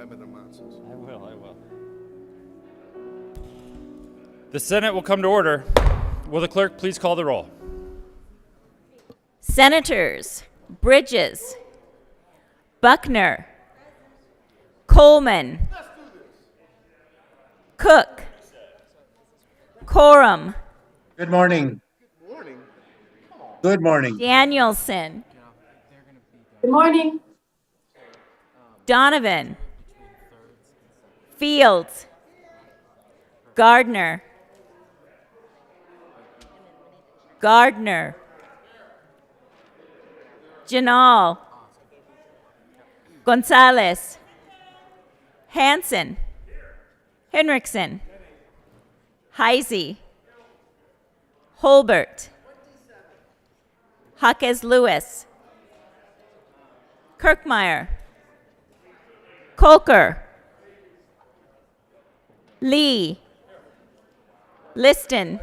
Remember the monsters. I will. The Senate will come to order. Will the clerk please call the roll? Senators Bridges, Buckner, Coleman, Cook, Coram, Good morning. Good morning. Danielson, Good morning. Donovan, Fields, Gardner, Janal, Gonzalez, Hanson, Henriksen, Heisey, Holbert, Jaquez Lewis, Kirkmeyer, Kolker, Lee, Liston,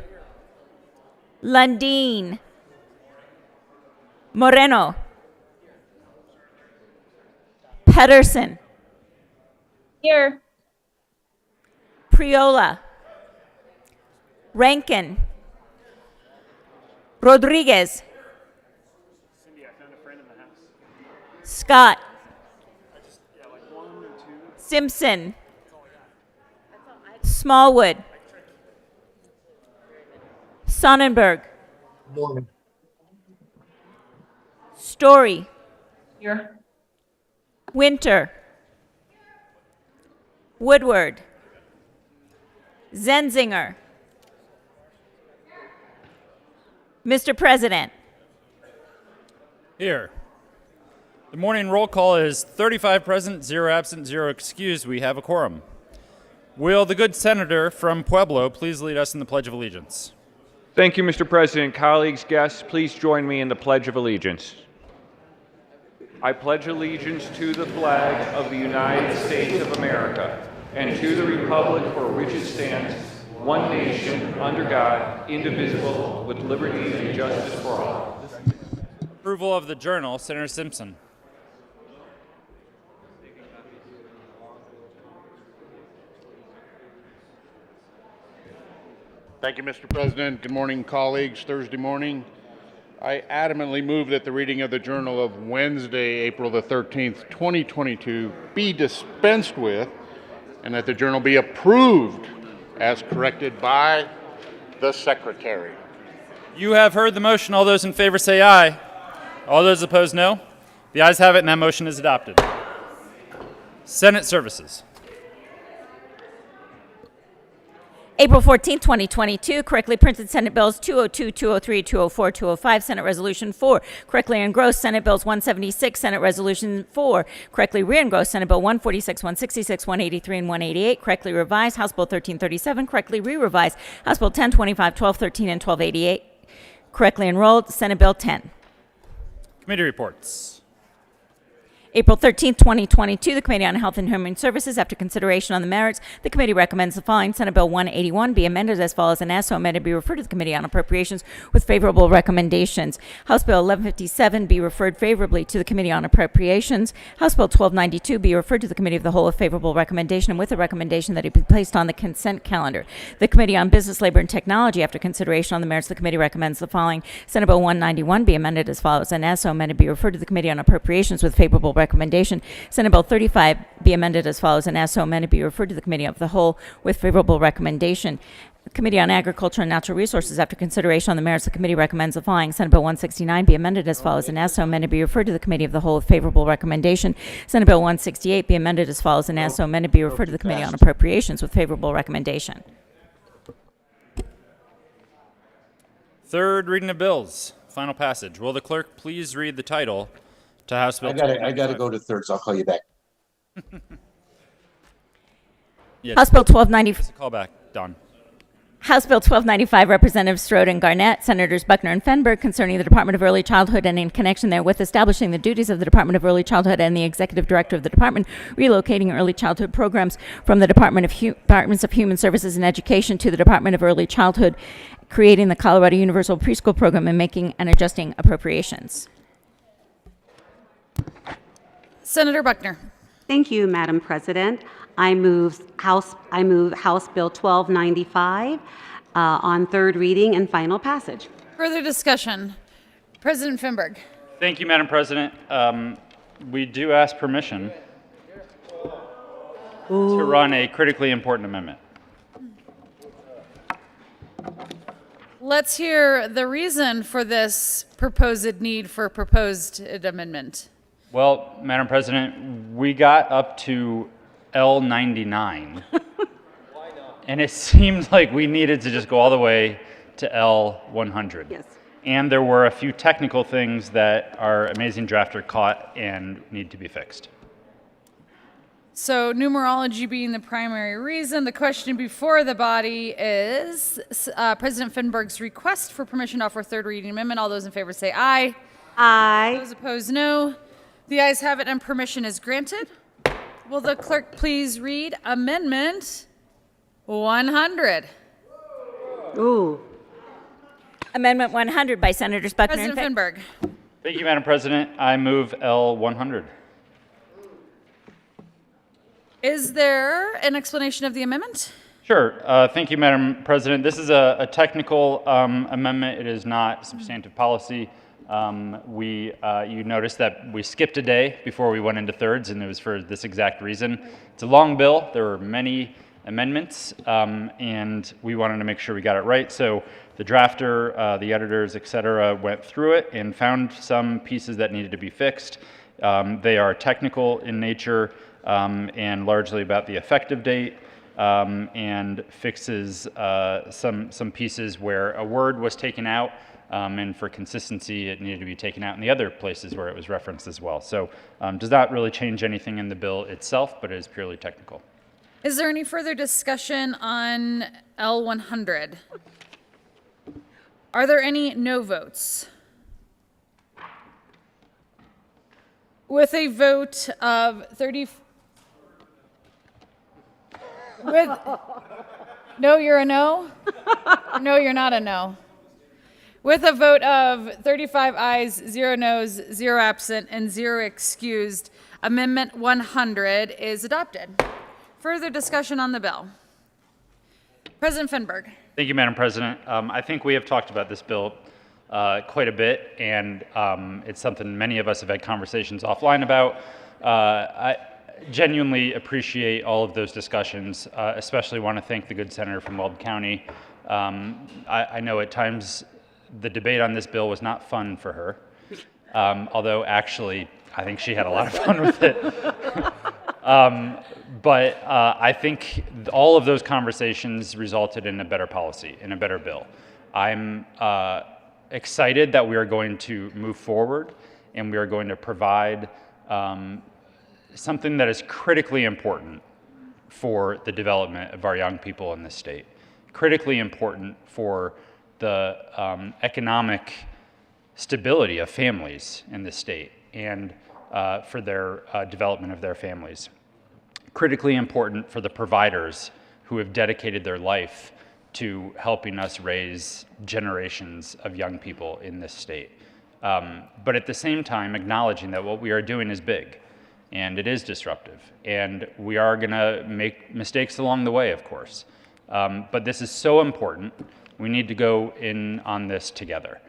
Lundeen, Moreno, Pedersen, Here. Priola, Rankin, Rodriguez, Scott, Simpson, Smallwood, Sonnenberg, Morning. Story, Here. Winter, Woodward, Zenzinger. Mr. President, Here. The morning roll call is 35 present, 0 absent, 0 excused. We have a quorum. Will the good senator from Pueblo please lead us in the Pledge of Allegiance? Thank you, Mr. President. Colleagues, guests, please join me in the Pledge of Allegiance. I pledge allegiance to the flag of the United States of America and to the republic for which it stands, one nation, under God, indivisible, with liberty and justice for all. Approval of the journal, Senator Simpson. Thank you, Mr. President. Good morning, colleagues. Thursday morning, I adamantly move that the reading of the Journal of Wednesday, April the 13th, 2022 be dispensed with and that the journal be approved as corrected by the Secretary. You have heard the motion. All those in favor say aye. All those opposed, no. The ayes have it, and that motion is adopted. Senate Services. April 14, 2022, correctly printed Senate Bills 202, 203, 204, 205, Senate Resolution 4, correctly engrossed Senate Bills 176, Senate Resolution 4, correctly re-engrossed Senate Bill 146, 166, 183, and 188, correctly revised House Bill 1337, correctly re-revised House Bill 1025, 1213, and 1288, correctly enrolled Senate Bill 10. Committee reports. April 13th, 2022, the Committee on Health and Human Services, after consideration on the merits, the committee recommends the following: Senate Bill 181 be amended as follows, and as so amended be referred to the Committee on Appropriations with favorable recommendations. House Bill 1157 be referred favorably to the Committee on Appropriations. House Bill 1292 be referred to the Committee of the Whole with favorable recommendation, and with a recommendation that it be placed on the consent calendar. The Committee on Business, Labor, and Technology, after consideration on the merits, the committee recommends the following: Senate Bill 191 be amended as follows, and as so amended be referred to the Committee on Appropriations with favorable recommendation. Senate Bill 35 be amended as follows, and as so amended be referred to the Committee of the Whole with favorable recommendation. The Committee on Agriculture and Natural Resources, after consideration on the merits, the committee recommends the following: Senate Bill 169 be amended as follows, and as so amended be referred to the Committee of the Whole with favorable recommendation. Senate Bill 168 be amended as follows, and as so amended be referred to the Committee on Appropriations with favorable recommendation. Third reading of bills. Final passage. Will the clerk please read the title to House Bill I gotta 1295? go to third, so I'll call you back. Yeah, House Bill 1290. just a call back, Don. House Bill 1295, Representatives Strode and Garnett, Senators Buckner and Fenberg, concerning the Department of Early Childhood and in connection therewith establishing the duties of the Department of Early Childhood and the Executive Director of the Department, relocating early childhood programs from the Departments of Human Services and Education to the Department of Early Childhood, creating the Colorado Universal Preschool Program, and making and adjusting appropriations. Senator Buckner. Thank you, Madam President. I move House Bill 1295 on third reading and final passage. Further discussion. President Fenberg. Thank you, Madam President. We do ask permission to run a critically important amendment. Let's hear the reason for this proposed need for proposed amendment. Well, Madam President, we got up to L99. And it seemed like we needed to just go all the way to L100. Yes. And there were a few technical things that our amazing drafter caught and need to be fixed. So numerology being the primary reason, the question before the body is President Fenberg's request for permission to offer third reading amendment. All those in favor say aye. Aye. Those opposed, no. The ayes have it and permission is granted. Will the clerk please read Amendment 100? Ooh. Amendment 100 by Senators Buckner and President Fenberg. Thank you, Madam President. I move L100. Is there an explanation of the amendment? Sure. Thank you, Madam President. This is a technical amendment. It is not substantive policy. You noticed that we skipped a day before we went into thirds, and it was for this exact reason. It's a long bill. There were many amendments, and we wanted to make sure we got it right. So the drafter, the editors, et cetera, went through it and found some pieces that needed to be fixed. They are technical in nature and largely about the effective date, and fixes some pieces where a word was taken out, and for consistency, it needed to be taken out in the other places where it was referenced as well. So does not really change anything in the bill itself, but it is purely technical. Is there any further discussion on L100? Are there any no votes? With a vote of 30... No, you're a no? No, you're not a no. With a vote of 35 ayes, 0 noes, 0 absent, and 0 excused, Amendment 100 is adopted. Further discussion on the bill. President Fenberg. Thank you, Madam President. I think we have talked about this bill quite a bit, and it's something many of us have had conversations offline about. I genuinely appreciate all of those discussions, especially want to thank the good senator from Weld County. I know at times the debate on this bill was not fun for her, although actually I think she had a lot of fun with it. But I think all of those conversations resulted in a better policy, in a better bill. I'm excited that we are going to move forward and we are going to provide something that is critically important for the development of our young people in this state, critically important for the economic stability of families in this state. And for their development of their families. Critically important for the providers who have dedicated their life to helping us raise generations of young people in this state. But at the same time, acknowledging that what we are doing is big and it is disruptive, and we are going to make mistakes along the way, of course. But this is so important. We need to go in on this together,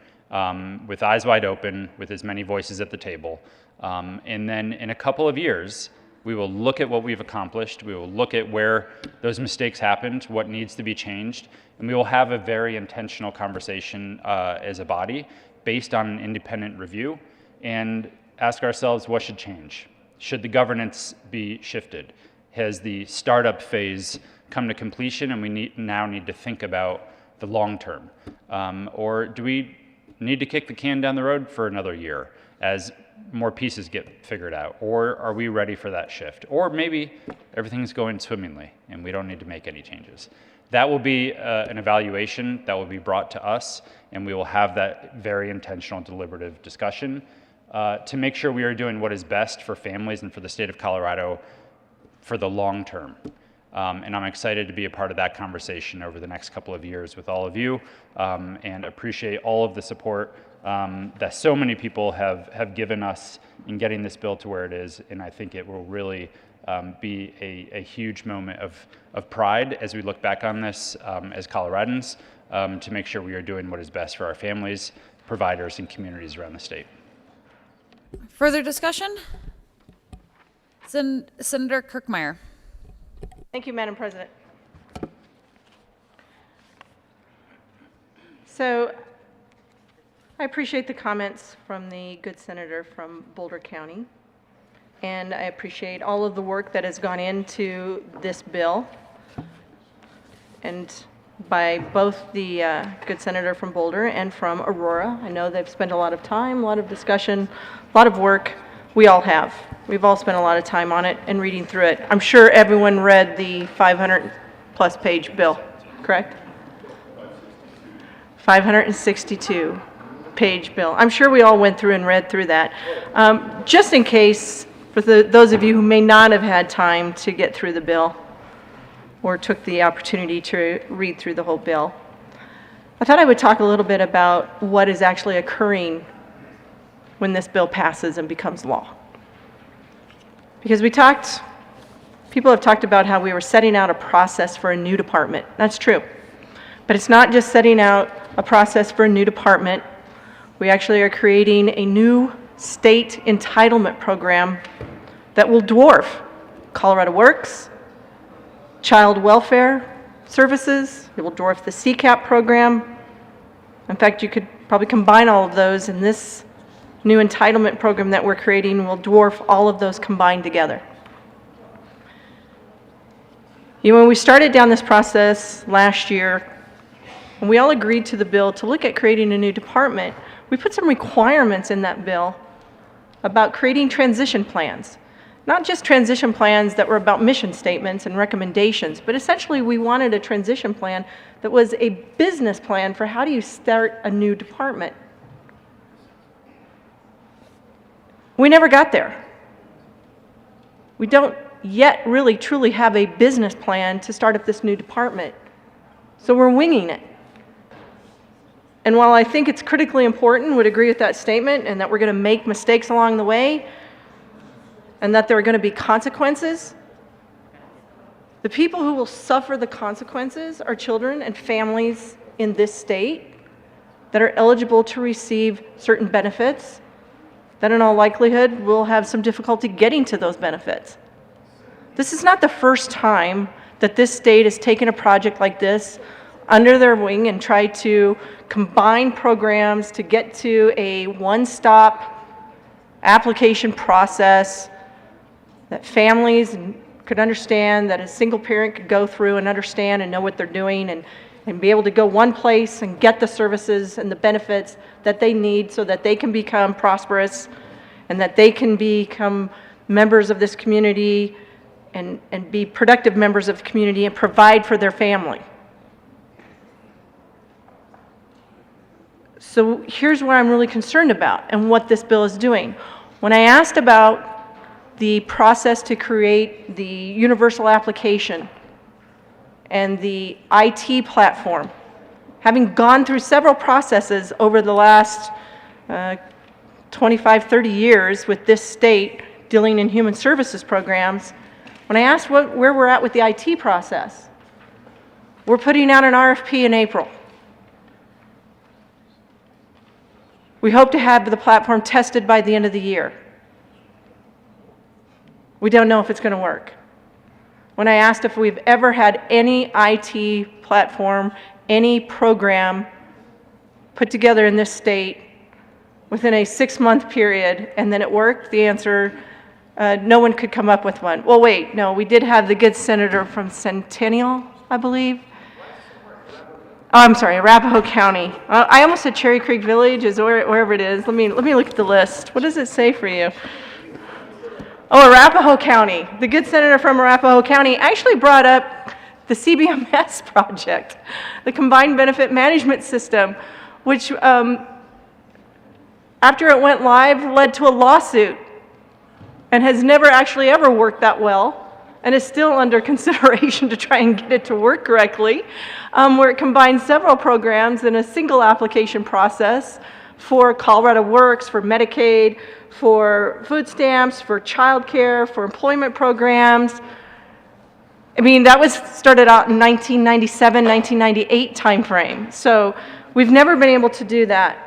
with eyes wide open, with as many voices at the table. And then in a couple of years, we will look at what we've accomplished. We will look at where those mistakes happened, what needs to be changed, and we will have a very intentional conversation as a body based on an independent review and ask ourselves what should change. Should the governance be shifted? Has the startup phase come to completion and we now need to think about the long term? Or do we need to kick the can down the road for another year as more pieces get figured out? Or are we ready for that shift? Or maybe everything's going swimmingly and we don't need to make any changes. That will be an evaluation that will be brought to us, and we will have that very intentional, deliberative discussion to make sure we are doing what is best for families and for the state of Colorado for the long term. And I'm excited to be a part of that conversation over the next couple of years with all of you, and appreciate all of the support that so many people have given us in getting this bill to where it is. And I think it will really be a huge moment of pride as we look back on this as Coloradans, to make sure we are doing what is best for our families, providers, and communities around the state. Further discussion? Senator Kirkmeyer. Thank you, Madam President. So I appreciate the comments from the good senator from Boulder County, and I appreciate all of the work that has gone into this bill, and by both the good senator from Boulder and from Aurora. I know they've spent a lot of time, a lot of discussion, a lot of work. We all have. We've all spent a lot of time on it and reading through it. I'm sure everyone read the 500-plus page bill, correct? 562-page bill. I'm sure we all went through and read through that. Just in case, for those of you who may not have had time to get through the bill or took the opportunity to read through the whole bill, I thought I would talk a little bit about what is actually occurring when this bill passes and becomes law. Because people have talked about how we were setting out a process for a new department. That's true. But it's not just setting out a process for a new department. We actually are creating a new state entitlement program that will dwarf Colorado Works, Child Welfare Services. It will dwarf the CCAP program. In fact, you could probably combine all of those, and this new entitlement program that we're creating will dwarf all of those combined together. When we started down this process last year, and we all agreed to the bill to look at creating a new department, we put some requirements in that bill about creating transition plans. Not just transition plans that were about mission statements and recommendations, but essentially we wanted a transition plan that was a business plan for how do you start a new department. We never got there. We don't yet really truly have a business plan to start up this new department. So we're winging it. And while I think it's critically important, would agree with that statement, and that we're going to make mistakes along the way, and that there are going to be consequences, the people who will suffer the consequences are children and families in this state that are eligible to receive certain benefits that in all likelihood will have some difficulty getting to those benefits. This is not the first time that this state has taken a project like this under their wing and tried to combine programs to get to a one-stop application process that families could understand, that a single parent could go through and understand and know what they're doing, and be able to go one place and get the services and the benefits that they need so that they can become prosperous and that they can become members of this community and be productive members of the community and provide for their family. So here's what I'm really concerned about and what this bill is doing. When I asked about the process to create the universal application and the IT platform, having gone through several processes over the last 25, 30 years with this state dealing in human services programs, when I asked where we're at with the IT process, we're putting out an RFP in April. We hope to have the platform tested by the end of the year. We don't know if it's going to work. When I asked if we've ever had any IT platform, any program put together in this state within a 6-month period, and then it worked, the answer, no one could come up with one. Well, wait, no, we did have the good senator from Centennial, I believe. Oh, I'm sorry, Arapahoe County. I almost said Cherry Creek Village, is wherever it is. Let me look at the list. What does it say for you? Oh, Arapahoe County. The good senator from Arapahoe County actually brought up the CBMS project, the Combined Benefit Management System, which after it went live led to a lawsuit and has never actually ever worked that well, and is still under consideration to try and get it to work correctly, where it combines several programs in a single application process for Colorado Works, for Medicaid, for food stamps, for childcare, for employment programs. I mean, that was started out in 1997, 1998 timeframe. So we've never been able to do that.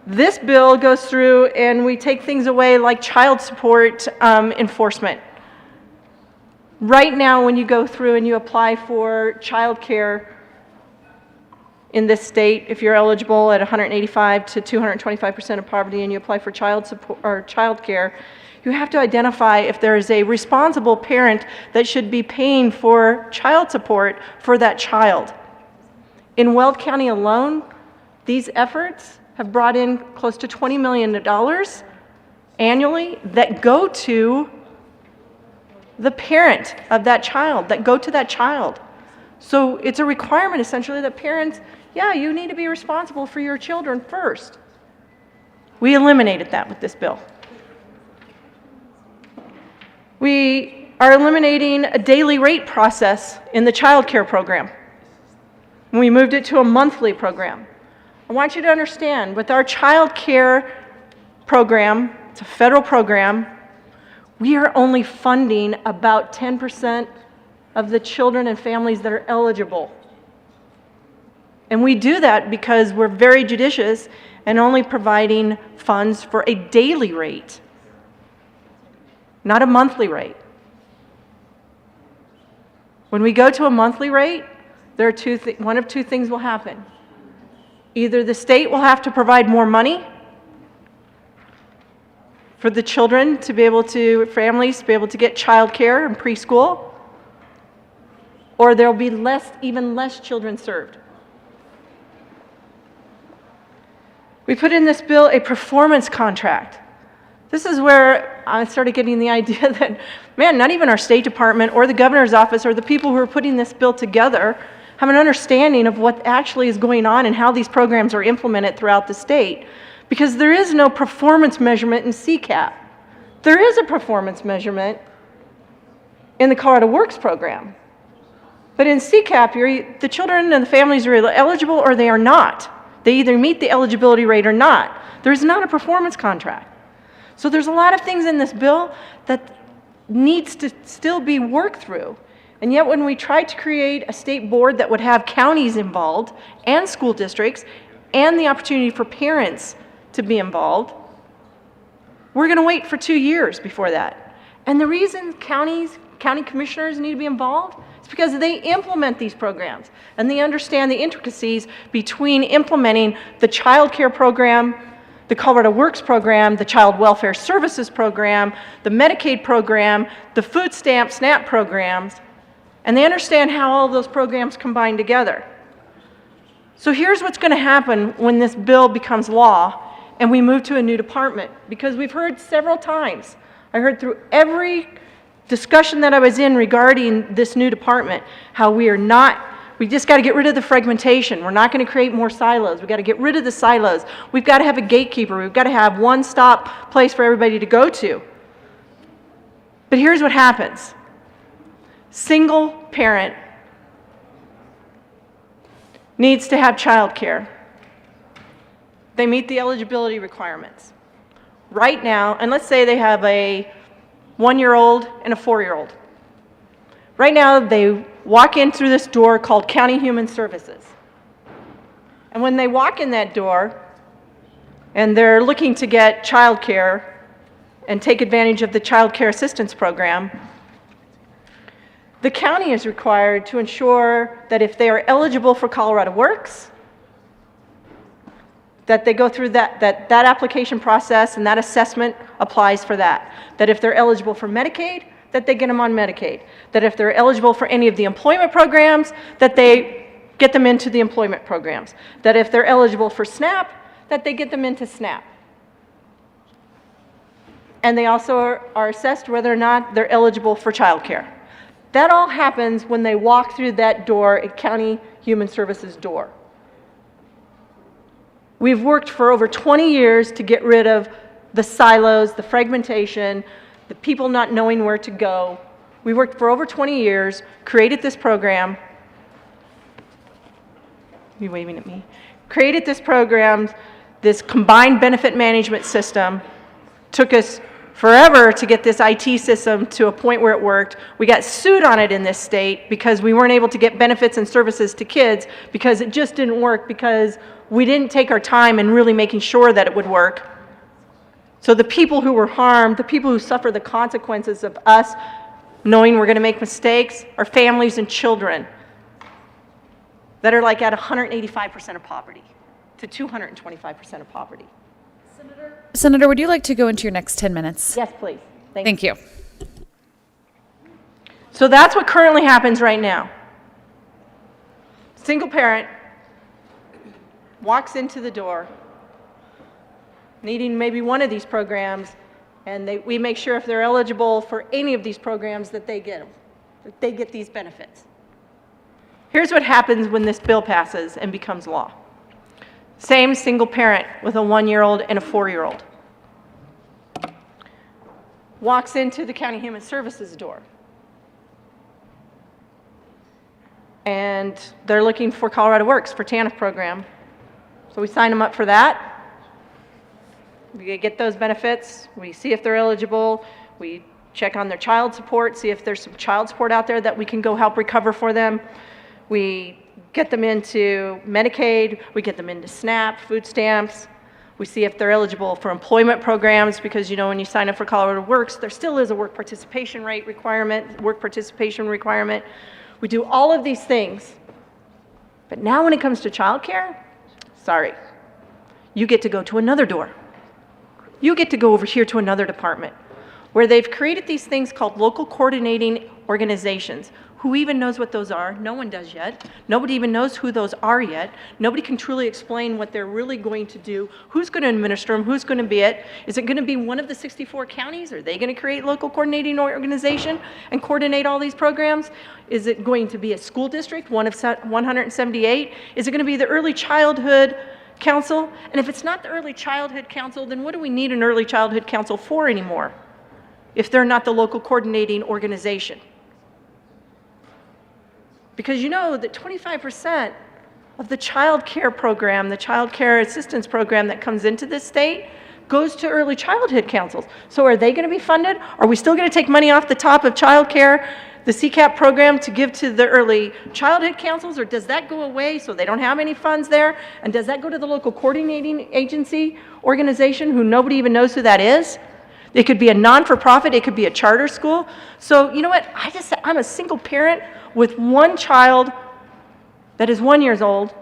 This bill goes through and we take things away like child support enforcement. Right now, when you go through and you apply for childcare in this state, if you're eligible at 185 to 225% of poverty and you apply for child support or childcare, you have to identify if there is a responsible parent that should be paying for child support for that child. In Weld County alone, these efforts have brought in close to $20 million annually that go to the parent of that child, that go to that child. So it's a requirement essentially that parents, yeah, you need to be responsible for your children first. We eliminated that with this bill. We are eliminating a daily rate process in the child care program. We moved it to a monthly program. I want you to understand, with our child care program, it's a federal program, we are only funding about 10% of the children and families that are eligible. And we do that because we're very judicious and only providing funds for a daily rate, not a monthly rate. When we go to a monthly rate, there are one of two things will happen. Either the state will have to provide more money for the children to be able to, families to be able to get child care and preschool, or there'll be even less children served. We put in this bill a performance contract. This is where I started getting the idea that, man, not even our State Department or the governor's office or the people who are putting this bill together have an understanding of what actually is going on and how these programs are implemented throughout the state. Because there is no performance measurement in CCAP. There is a performance measurement in the Colorado Works program. But in CCAP, the children and the families are either eligible or they are not. They either meet the eligibility rate or not. There is not a performance contract. So there's a lot of things in this bill that needs to still be worked through. And yet when we tried to create a state board that would have counties involved and school districts and the opportunity for parents to be involved, we're going to wait for 2 years before that. And the reason county commissioners need to be involved is because they implement these programs and they understand the intricacies between implementing the child care program, the Colorado Works program, the Child Welfare Services program, the Medicaid program, the food stamp SNAP programs, and they understand how all those programs combine together. So here's what's going to happen when this bill becomes law and we move to a new department, because we've heard several times, I heard through every discussion that I was in regarding this new department, how we We just got to get rid of the fragmentation. We're not going to create more silos. We've got to get rid of the silos. We've got to have a gatekeeper. We've got to have one-stop place for everybody to go to. But here's what happens. Single parent needs to have childcare. They meet the eligibility requirements. Right now, and let's say they have a 1-year-old and a 4-year-old. Right now, they walk in through this door called County Human Services. And when they walk in that door and they're looking to get childcare and take advantage of the Child Care Assistance Program, the county is required to ensure that if they are eligible for Colorado Works, that they go through that application process and that assessment applies for that. That if they're eligible for Medicaid, that they get them on Medicaid. That if they're eligible for any of the employment programs, that they get them into the employment programs. That if they're eligible for SNAP, that they get them into SNAP. And they also are assessed whether or not they're eligible for childcare. That all happens when they walk through that door at County Human Services door. We've worked for over 20 years to get rid of the silos, the fragmentation, the people not knowing where to go. We worked for over 20 years, created this program. You waving at me? Created this program, this combined benefit management system. Took us forever to get this IT system to a point where it worked. We got sued on it in this state because we weren't able to get benefits and services to kids because it just didn't work, because we didn't take our time in really making sure that it would work. So the people who were harmed, the people who suffer the consequences of us knowing we're going to make mistakes, are families and children that are like at 185% of poverty to 225% of poverty. Senator, would you like to go into your next 10 minutes? Yes, please. Thank you. So that's what currently happens right now. Single parent walks into the door needing maybe one of these programs, and we make sure if they're eligible for any of these programs that they get them, that they get these benefits. Here's what happens when this bill passes and becomes law. Same single parent with a 1-year-old and a 4-year-old walks into the County Human Services door, and they're looking for Colorado Works for TANF program. So we sign them up for that. We get those benefits. We see if they're eligible. We check on their child support, see if there's some child support out there that we can go help recover for them. We get them into Medicaid. We get them into SNAP, food stamps. We see if they're eligible for employment programs, because, you know, when you sign up for Colorado Works, there still is a work participation rate requirement, work participation requirement. We do all of these things. But now when it comes to childcare, sorry, you get to go to another door. You get to go over here to another department where they've created these things called local coordinating organizations. Who even knows what those are? No one does yet. Nobody even knows who those are yet. Nobody can truly explain what they're really going to do. Who's going to administer them? Who's going to be it? Is it going to be one of the 64 counties? Are they going to create local coordinating organization and coordinate all these programs? Is it going to be a school district, one of 178? Is it going to be the early childhood council? And if it's not the early childhood council, then what do we need an early childhood council for anymore if they're not the local coordinating organization? Because you know that 25% of the child care program, the child care assistance program that comes into this state, goes to early childhood councils. So are they going to be funded? Are we still going to take money off the top of child care, the CCAP program, to give to the early childhood councils? Or does that go away so they don't have any funds there? And does that go to the local coordinating agency organization who nobody even knows who that is? It could be a non-for-profit, it could be a charter school. So you know what, I'm a single parent with one child that is 1 year old,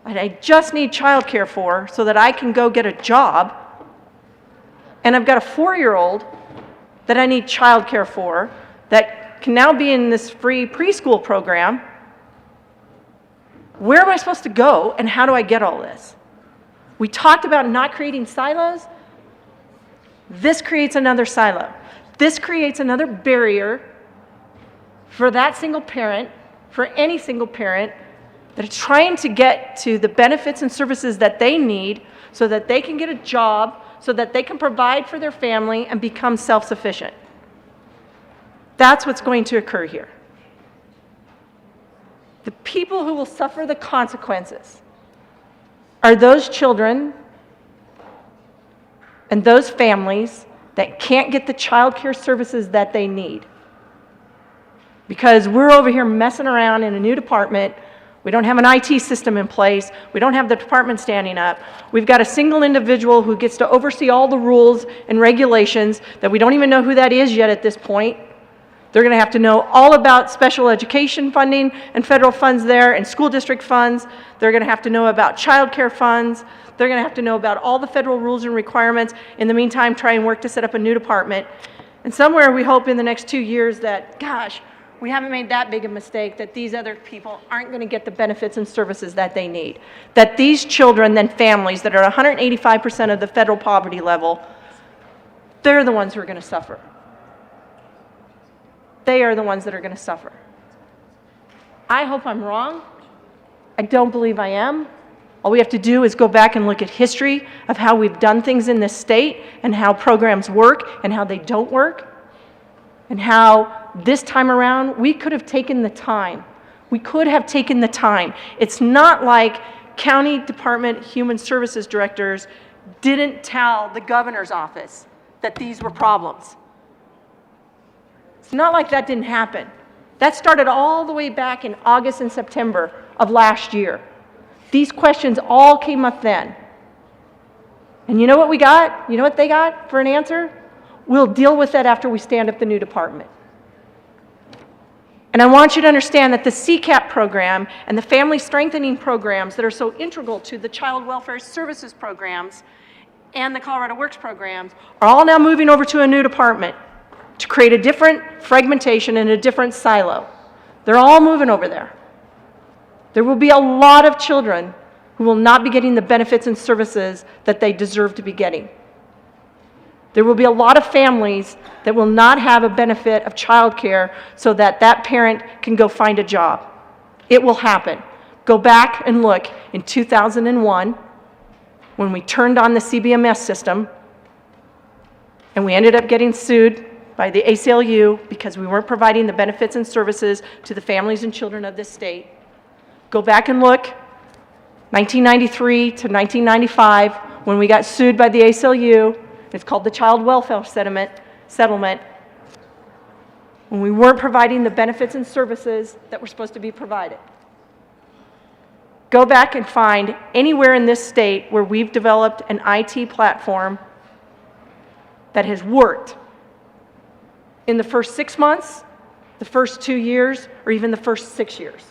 and I just need childcare for so that I can go get a job. And I've got a 4-year-old that I need childcare for that can now be in this free preschool program. Where am I supposed to go, and how do I get all this? We talked about not creating silos. This creates another silo. This creates another barrier for that single parent, for any single parent, that are trying to get to the benefits and services that they need so that they can get a job, so that they can provide for their family and become self-sufficient. That's what's going to occur here. The people who will suffer the consequences are those children and those families that can't get the child care services that they need. Because we're over here messing around in a new department. We don't have an IT system in place. We don't have the department standing up. We've got a single individual who gets to oversee all the rules and regulations that we don't even know who that is yet at this point. They're going to have to know all about special education funding and federal funds there and school district funds. They're going to have to know about child care funds. They're going to have to know about all the federal rules and requirements. In the meantime, try and work to set up a new department. And somewhere we hope in the next 2 years that, gosh, we haven't made that big a mistake, that these other people aren't going to get the benefits and services that they need. That these children, then families that are 185% of the federal poverty level, they're the ones who are going to suffer. They are the ones that are going to suffer. I hope I'm wrong. I don't believe I am. All we have to do is go back and look at history of how we've done things in this state and how programs work and how they don't work, and how this time around we could have taken the time. We could have taken the time. It's not like County Department Human Services directors didn't tell the governor's office that these were problems. It's not like that didn't happen. That started all the way back in August and September of last year. These questions all came up then. And you know what we got? You know what they got for an answer? We'll deal with that after we stand up the new department. And I want you to understand that the CCAP program and the family strengthening programs that are so integral to the child welfare services programs and the Colorado Works programs are all now moving over to a new department to create a different fragmentation and a different silo. They're all moving over there. There will be a lot of children who will not be getting the benefits and services that they deserve to be getting. There will be a lot of families that will not have a benefit of child care so that that parent can go find a job. It will happen. Go back and look in 2001 when we turned on the CBMS system and we ended up getting sued by the ACLU because we weren't providing the benefits and services to the families and children of this state. Go back and look, 1993 to 1995, when we got sued by the ACLU. It's called the Child Welfare Settlement, when we weren't providing the benefits and services that were supposed to be provided. Go back and find anywhere in this state where we've developed an IT platform that has worked in the first 6 months, the first 2 years, or even the first 6 years.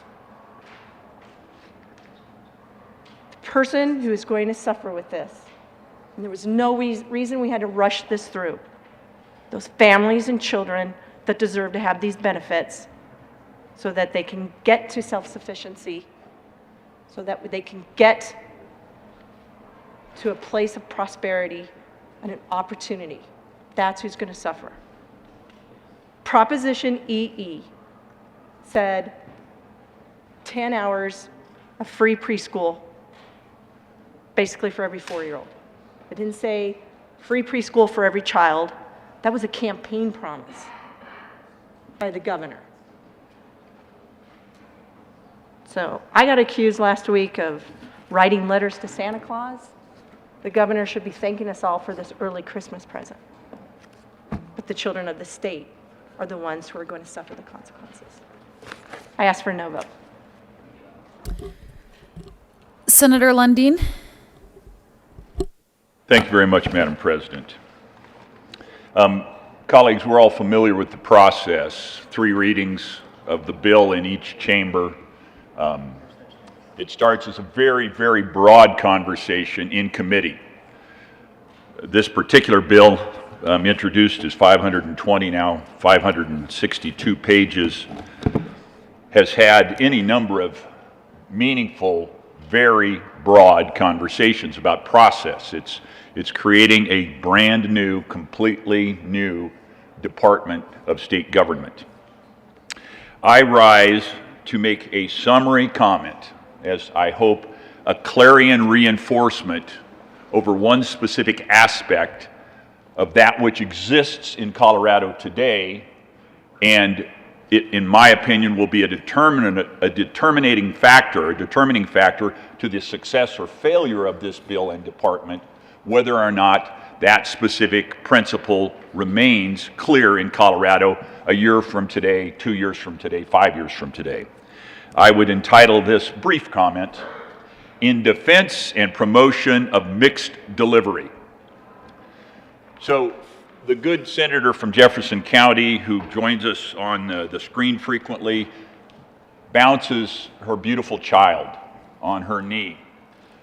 The person who is going to suffer with this, and there was no reason we had to rush this through, those families and children that deserve to have these benefits so that they can get to self-sufficiency, so that they can get to a place of prosperity and an opportunity. That's who's going to suffer. Proposition EE said 10 hours of free preschool, basically for every 4-year-old. It didn't say free preschool for every child. That was a campaign promise by the governor. So I got accused last week of writing letters to Santa Claus. The governor should be thanking us all for this early Christmas present. But the children of the state are the ones who are going to suffer the consequences. I ask for a no vote. Senator Lundin. Thank you very much, Madam President. Colleagues, we're all familiar with the process. 3 readings of the bill in each chamber. It starts as a very, very broad conversation in committee. This particular bill, introduced as 520, now 562 pages, has had any number of meaningful, very broad conversations about process. It's creating a brand new, completely new Department of State Government. I rise to make a summary comment as I hope, a clarion reinforcement over one specific aspect of that which exists in Colorado today, and it, in my opinion, will be a determining factor to the success or failure of this bill and department, whether or not that specific principle remains clear in Colorado a year from today, 2 years from today, 5 years from today. I would entitle this brief comment, "In Defense and Promotion of Mixed Delivery." So, the good senator from Jefferson County who joins us on the screen frequently bounces her beautiful child on her knee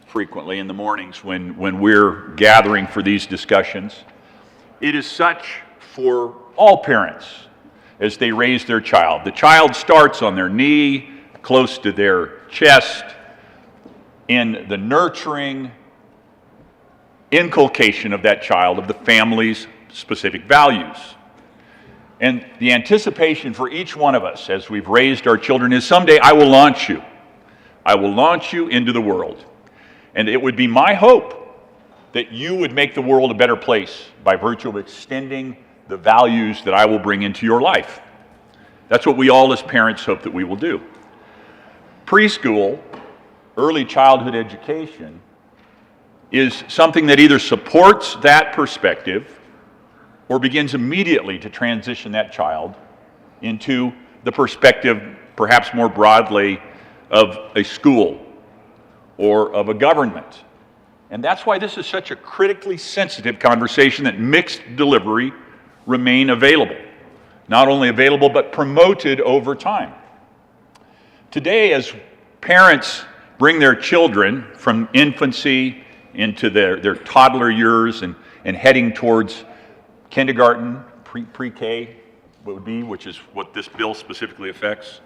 frequently in the mornings when we're gathering for these discussions. It is such for all parents as they raise their child. The child starts on their knee, close to their chest, in the nurturing inculcation of that child, of the family's specific values. And the anticipation for each one of us as we've raised our children is someday I will launch you. I will launch you into the world. And it would be my hope that you would make the world a better place by virtue of extending the values that I will bring into your life. That's what we all as parents hope that we will do. Preschool, early childhood education, is something that either supports that perspective or begins immediately to transition that child into the perspective, perhaps more broadly, of a school or of a government. And that's why this is such a critically sensitive conversation, that mixed delivery remain available. Not only available, but promoted over time. Today, as parents bring their children from infancy into their toddler years and heading towards kindergarten, pre-K would be, which is what this bill specifically affects,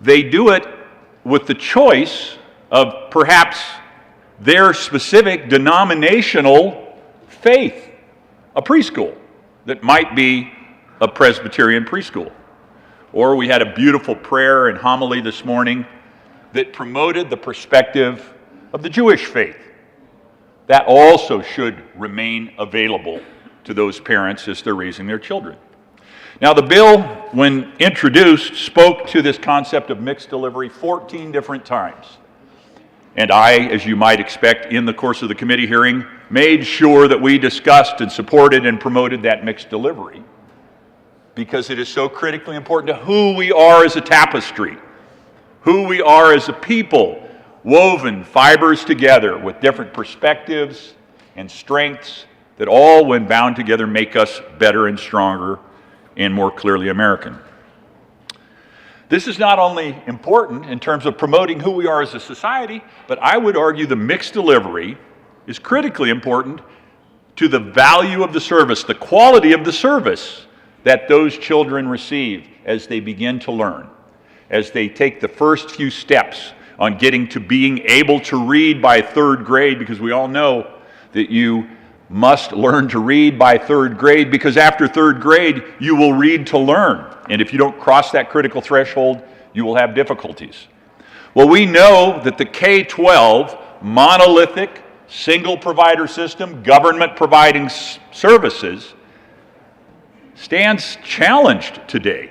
they do it with the choice of perhaps their specific denominational faith, a preschool that might be a Presbyterian preschool. Or we had a beautiful prayer and homily this morning that promoted the perspective of the Jewish faith. That also should remain available to those parents as they're raising their children. Now, the bill, when introduced, spoke to this concept of mixed delivery 14 different times. And I, as you might expect, in the course of the committee hearing, made sure that we discussed and supported and promoted that mixed delivery, because it is so critically important to who we are as a tapestry, who we are as a people, woven fibers together with different perspectives and strengths that all, when bound together, make us better and stronger and more clearly American. This is not only important in terms of promoting who we are as a society, but I would argue the mixed delivery is critically important to the value of the service, the quality of the service that those children receive as they begin to learn, as they take the first few steps on getting to being able to read by third grade, because we all know that you must learn to read by third grade, because after third grade, you will read to learn. And if you don't cross that critical threshold, you will have difficulties. Well, we know that the K-12 monolithic, single provider system, government providing services, stands challenged today.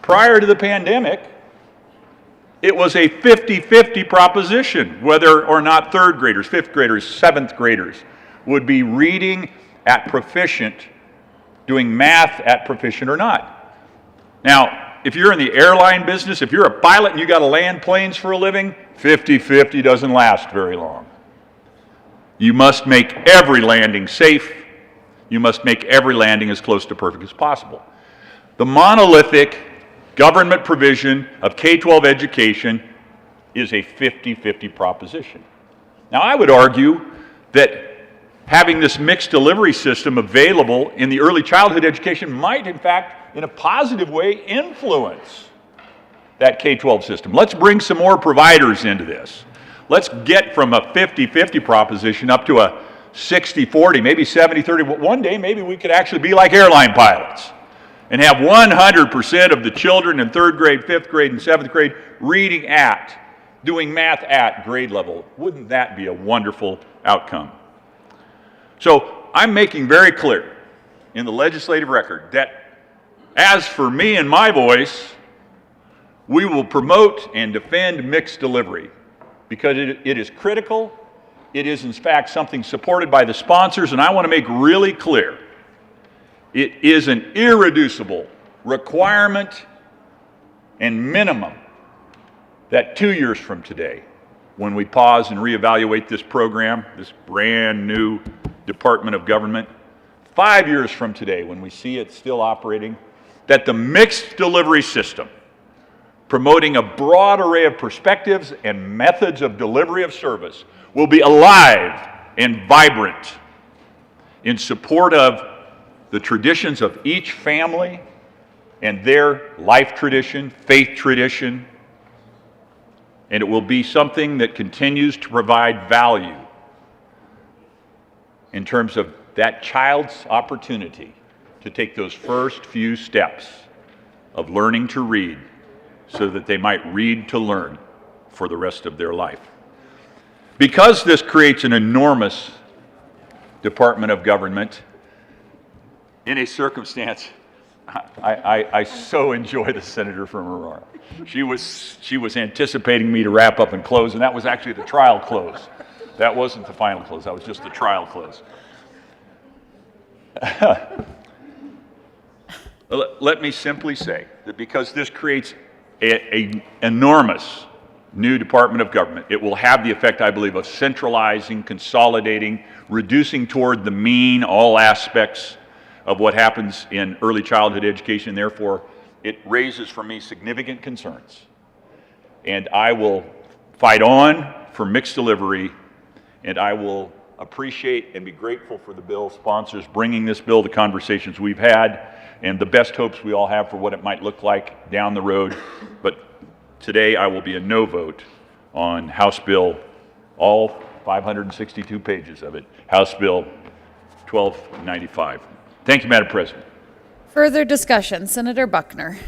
Prior to the pandemic, it was a 50-50 proposition whether or not third graders, fifth graders, seventh graders would be reading at proficient, doing math at proficient or not. Now, if you're in the airline business, if you're a pilot and you got to land planes for a living, 50-50 doesn't last very long. You must make every landing safe. You must make every landing as close to perfect as possible. The monolithic government provision of K-12 education is a 50-50 proposition. Now, I would argue that having this mixed delivery system available in the early childhood education might, in fact, in a positive way, influence that K-12 system. Let's bring some more providers into this. Let's get from a 50-50 proposition up to a 60-40, maybe 70-30. One day, maybe we could actually be like airline pilots and have 100% of the children in 3rd grade, 5th grade, and 7th grade reading at, doing math at grade level. Wouldn't that be a wonderful outcome? So I'm making very clear in the legislative record that as for me and my voice, we will promote and defend mixed delivery because it is critical. It is, in fact, something supported by the sponsors, and I want to make really clear, it is an irreducible requirement and minimum that 2 years from today, when we pause and reevaluate this program, this brand new Department of Government, 5 years from today, when we see it still operating, that the mixed delivery system, promoting a broad array of perspectives and methods of delivery of service, will be alive and vibrant in support of the traditions of each family and their life tradition, faith tradition, and it will be something that continues to provide value in terms of that child's opportunity to take those first few steps of learning to read so that they might read to learn for the rest of their life. Because this creates an enormous Department of Government, in a circumstance, I so enjoy the senator from Aurora. She was anticipating me to wrap up and close, and that was actually the trial close. That wasn't the final close, that was just the trial close. Let me simply say that because this creates an enormous new Department of Government, it will have the effect, I believe, of centralizing, consolidating, reducing toward the mean all aspects of what happens in early childhood education. Therefore, it raises for me significant concerns. And I will fight on for mixed delivery, and I will appreciate and be grateful for the bill sponsors bringing this bill to conversations we've had and the best hopes we all have for what it might look like down the road. But today I will be a no vote on House Bill, all 562 pages of it, House Bill 1295. Thank you, Madam President. Further discussion, Senator Buckner.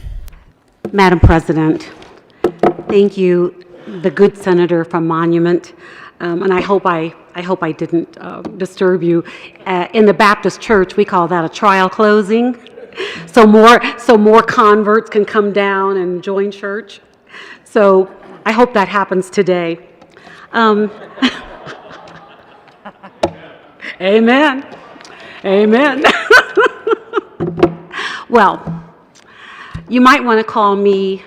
Madam President, thank you, the good senator from Monument, and I hope I didn't disturb you. In the Baptist Church, we call that a trial closing, so more converts can come down and join church. So I hope that happens today. Amen. Amen. Well, you might want to call me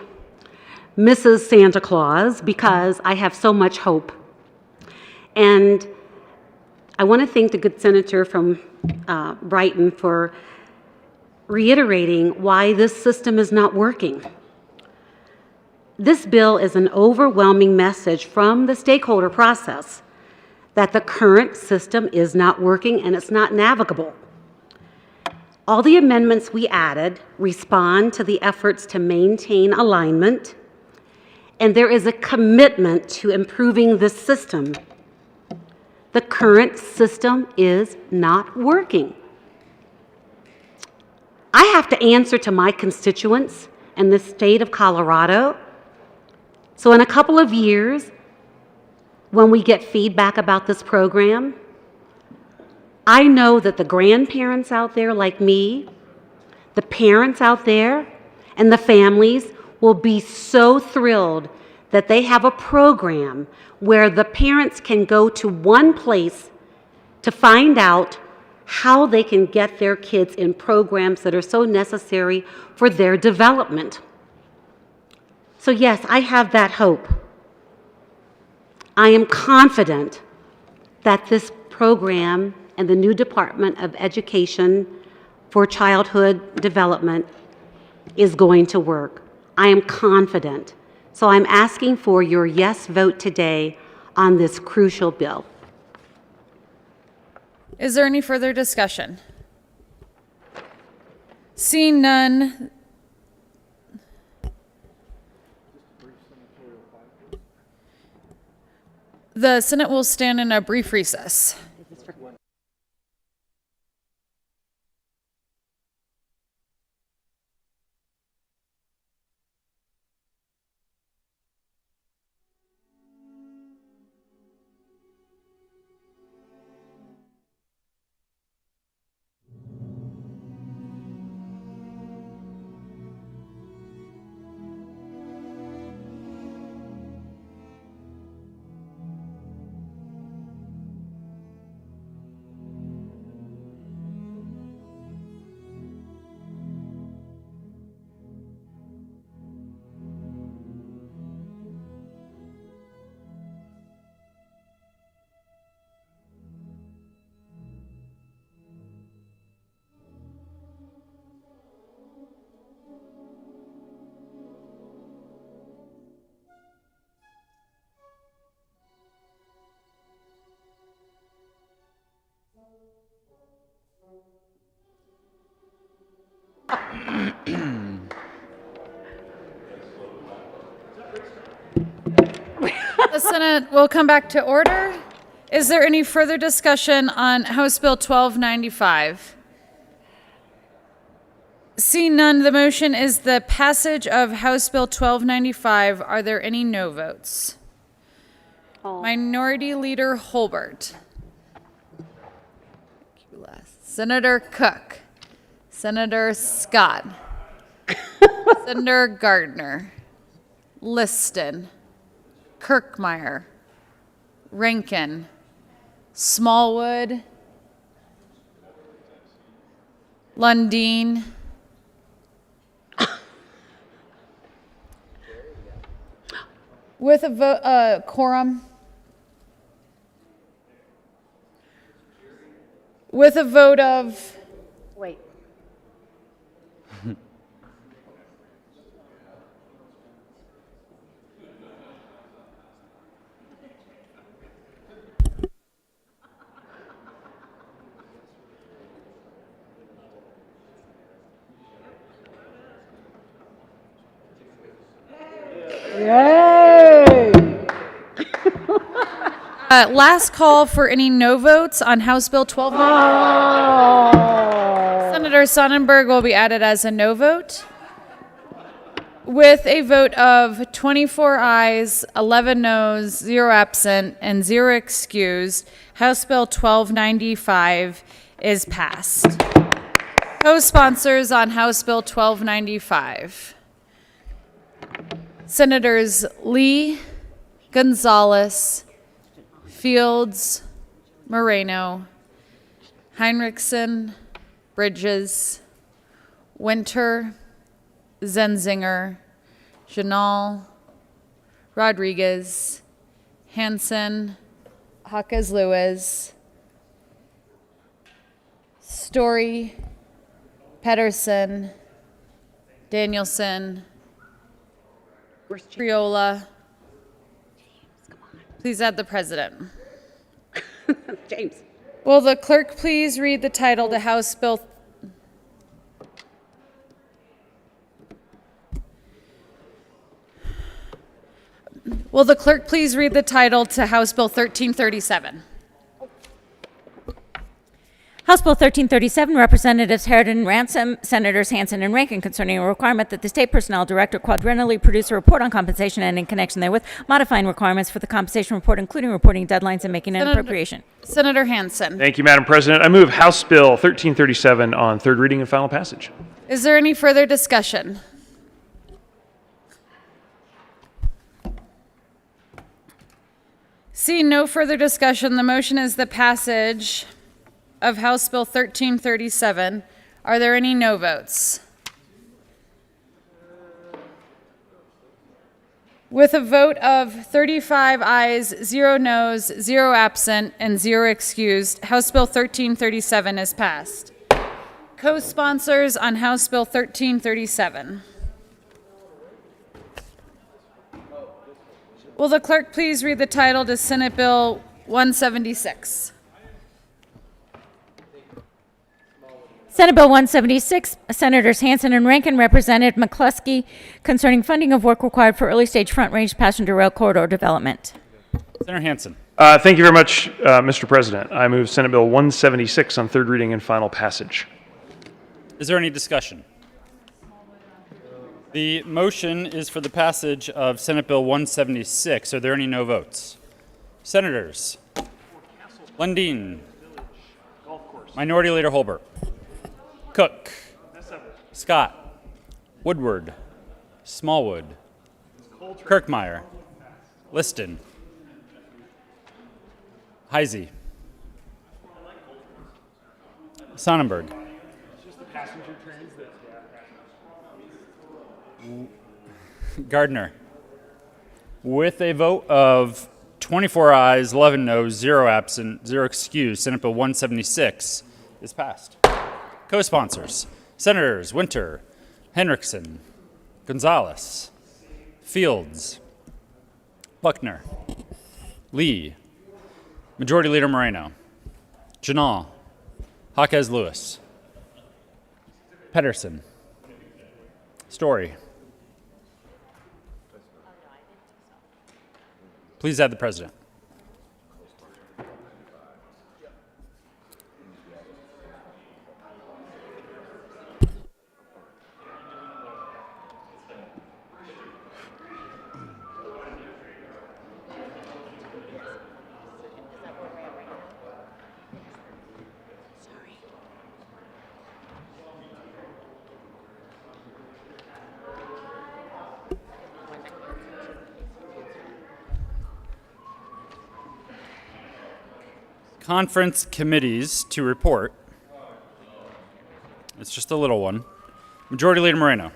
Mrs. Santa Claus because I have so much hope. And I want to thank the good senator from Brighton for reiterating why this system is not working. This bill is an overwhelming message from the stakeholder process that the current system is not working and it's not navigable. All the amendments we added respond to the efforts to maintain alignment, and there is a commitment to improving this system. The current system is not working. I have to answer to my constituents in the state of Colorado. So in a couple of years, when we get feedback about this program, I know that the grandparents out there like me, the parents out there, and the families will be so thrilled that they have a program where the parents can go to one place to find out how they can get their kids in programs that are so necessary for their development. So yes, I have that hope. I am confident that this program and the new Department of Education for Childhood Development is going to work. I am confident. So I'm asking for your yes vote today on this crucial bill. Is there any further discussion? Seeing none. The Senate will stand in a brief recess. The Senate will come back to order. Is there any further discussion on House Bill 1295? Seeing none, the motion is the passage of House Bill 1295. Are there any no votes? Minority Leader Holbert. Senator Cook. Senator Scott. Senator Gardner. Liston. Kirkmeyer. Rankin. Smallwood. Lundin. With a vote, quorum. With a vote of, Wait. last call for any no votes on House Bill 1295. Senator Sonnenberg will be added as a no vote. With a vote of 24 ayes, 11 noes, 0 absent, and 0 excused, House Bill 1295 is passed. Co-sponsors on House Bill 1295. Senators Lee, Gonzalez, Fields, Moreno, Heinrichsen, Bridges, Winter, Zenzinger, Janal, Rodriguez, Hansen, Hawkes Lewis, Story, Pedersen, Danielson, Triola. Please add the president. James. Will the clerk please read the title to House Bill? Will the clerk please read the title to House Bill 1337? House Bill 1337, Representatives Harrod and Ransom, Senators Hansen and Rankin, concerning a requirement that the State Personnel Director quadrennially produce a report on compensation and in connection therewith, modifying requirements for the compensation report, including reporting deadlines and making an appropriation. Senator Hansen. Thank you, Madam President. I move House Bill 1337 on third reading and final passage. Is there any further discussion? Seeing no further discussion, the motion is the passage of House Bill 1337. Are there any no votes? With a vote of 35 ayes, 0 noes, 0 absent, and 0 excused, House Bill 1337 is passed. Co-sponsors on House Bill 1337. Will the clerk please read the title to Senate Bill 176? Senate Bill 176, Senators Hansen and Rankin, Representative McCluskey, concerning funding of work required for early-stage front-range passenger rail corridor development. Senator Hansen. Thank you very much, Mr. President. I move Senate Bill 176 on third reading and final passage. Is there any discussion? The motion is for the passage of Senate Bill 176. Are there any no votes? Senators Lundin, Minority Leader Holbert, Cook, Scott, Woodward, Smallwood, Kirkmeyer, Liston, Heisey, Sonnenberg, Gardner. With a vote of 24 ayes, 11 noes, 0 absent, 0 excused, Senate Bill 176 is passed. Co-sponsors, Senators Winter, Henriksen, Gonzalez, Fields, Buckner, Lee, Majority Leader Moreno, Janal, Jaquez Lewis. Pedersen. Story. Please add the president. Conference committees to report. It's just a little one. Majority Leader Moreno.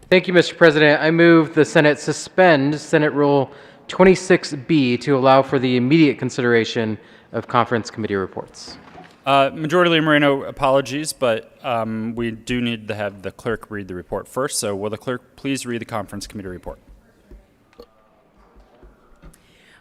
Thank you, Mr. President. I move the Senate suspend Senate Rule 26B to allow for the immediate consideration of conference committee reports. Majority Leader Moreno, apologies, but we do need to have the clerk read the report first. So will the clerk please read the conference committee report?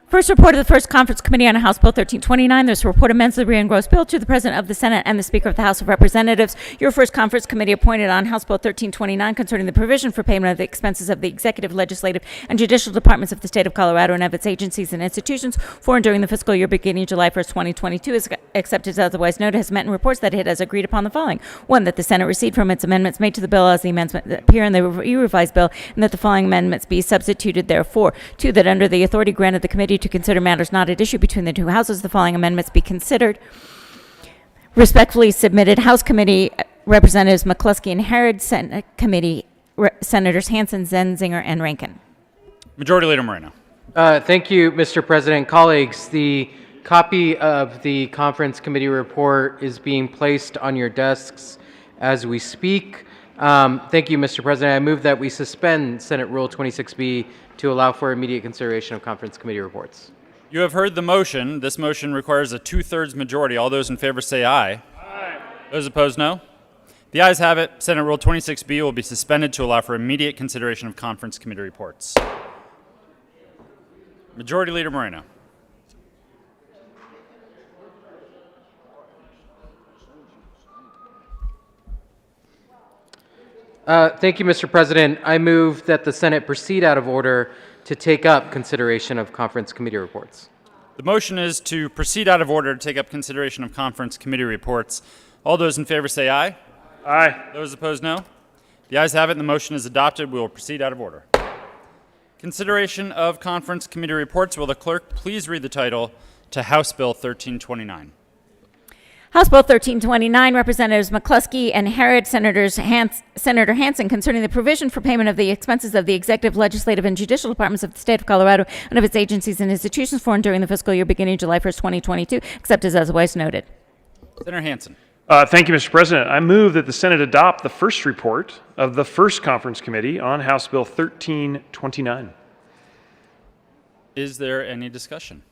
First report of the First Conference Committee on House Bill 1329. This report amends the re-engrossed bill to the President of the Senate and the Speaker of the House of Representatives. Your First Conference Committee appointed on House Bill 1329 concerning the provision for payment of the expenses of the executive, legislative, and judicial departments of the state of Colorado and of its agencies and institutions for and during the fiscal year beginning July 1st, 2022, is except as otherwise noted, has met and reports that it has agreed upon the following. One, that the Senate received from its amendments made to the bill as the amendments that appear in the revised bill, and that the following amendments be substituted therefore. Two, that under the authority granted the committee to consider matters not at issue between the two houses, the following amendments be considered. Respectfully submitted, House Committee Representatives McCluskey and Harrod, Senate Committee Senators Hansen, Zenzinger, and Rankin. Majority Leader Moreno. Thank you, Mr. President. Colleagues, the copy of the conference committee report is being placed on your desks as we speak. Thank you, Mr. President. I move that we suspend Senate Rule 26B to allow for immediate consideration of conference committee reports. You have heard the motion. This motion requires a 2/3 majority. All those in favor say aye. Aye. Those opposed, no. The ayes have it. Senate Rule 26B will be suspended to allow for immediate consideration of conference committee reports. Majority Leader Moreno. Thank you, Mr. President. I move that the Senate proceed out of order to take up consideration of conference committee reports. The motion is to proceed out of order to take up consideration of conference committee reports. All those in favor say aye. Aye. Those opposed, no. The ayes have it, and the motion is adopted. We will proceed out of order. Consideration of conference committee reports. Will the clerk please read the title to House Bill 1329? House Bill 1329, Representatives McCluskey and Harrod, Senator Hansen, concerning the provision for payment of the expenses of the executive, legislative, and judicial departments of the state of Colorado and of its agencies and institutions for and during the fiscal year beginning July 1st, 2022, except as otherwise noted. Senator Hansen. Thank you, Mr. President. I move that the Senate adopt the first report of the First Conference Committee on House Bill 1329. Is there any discussion?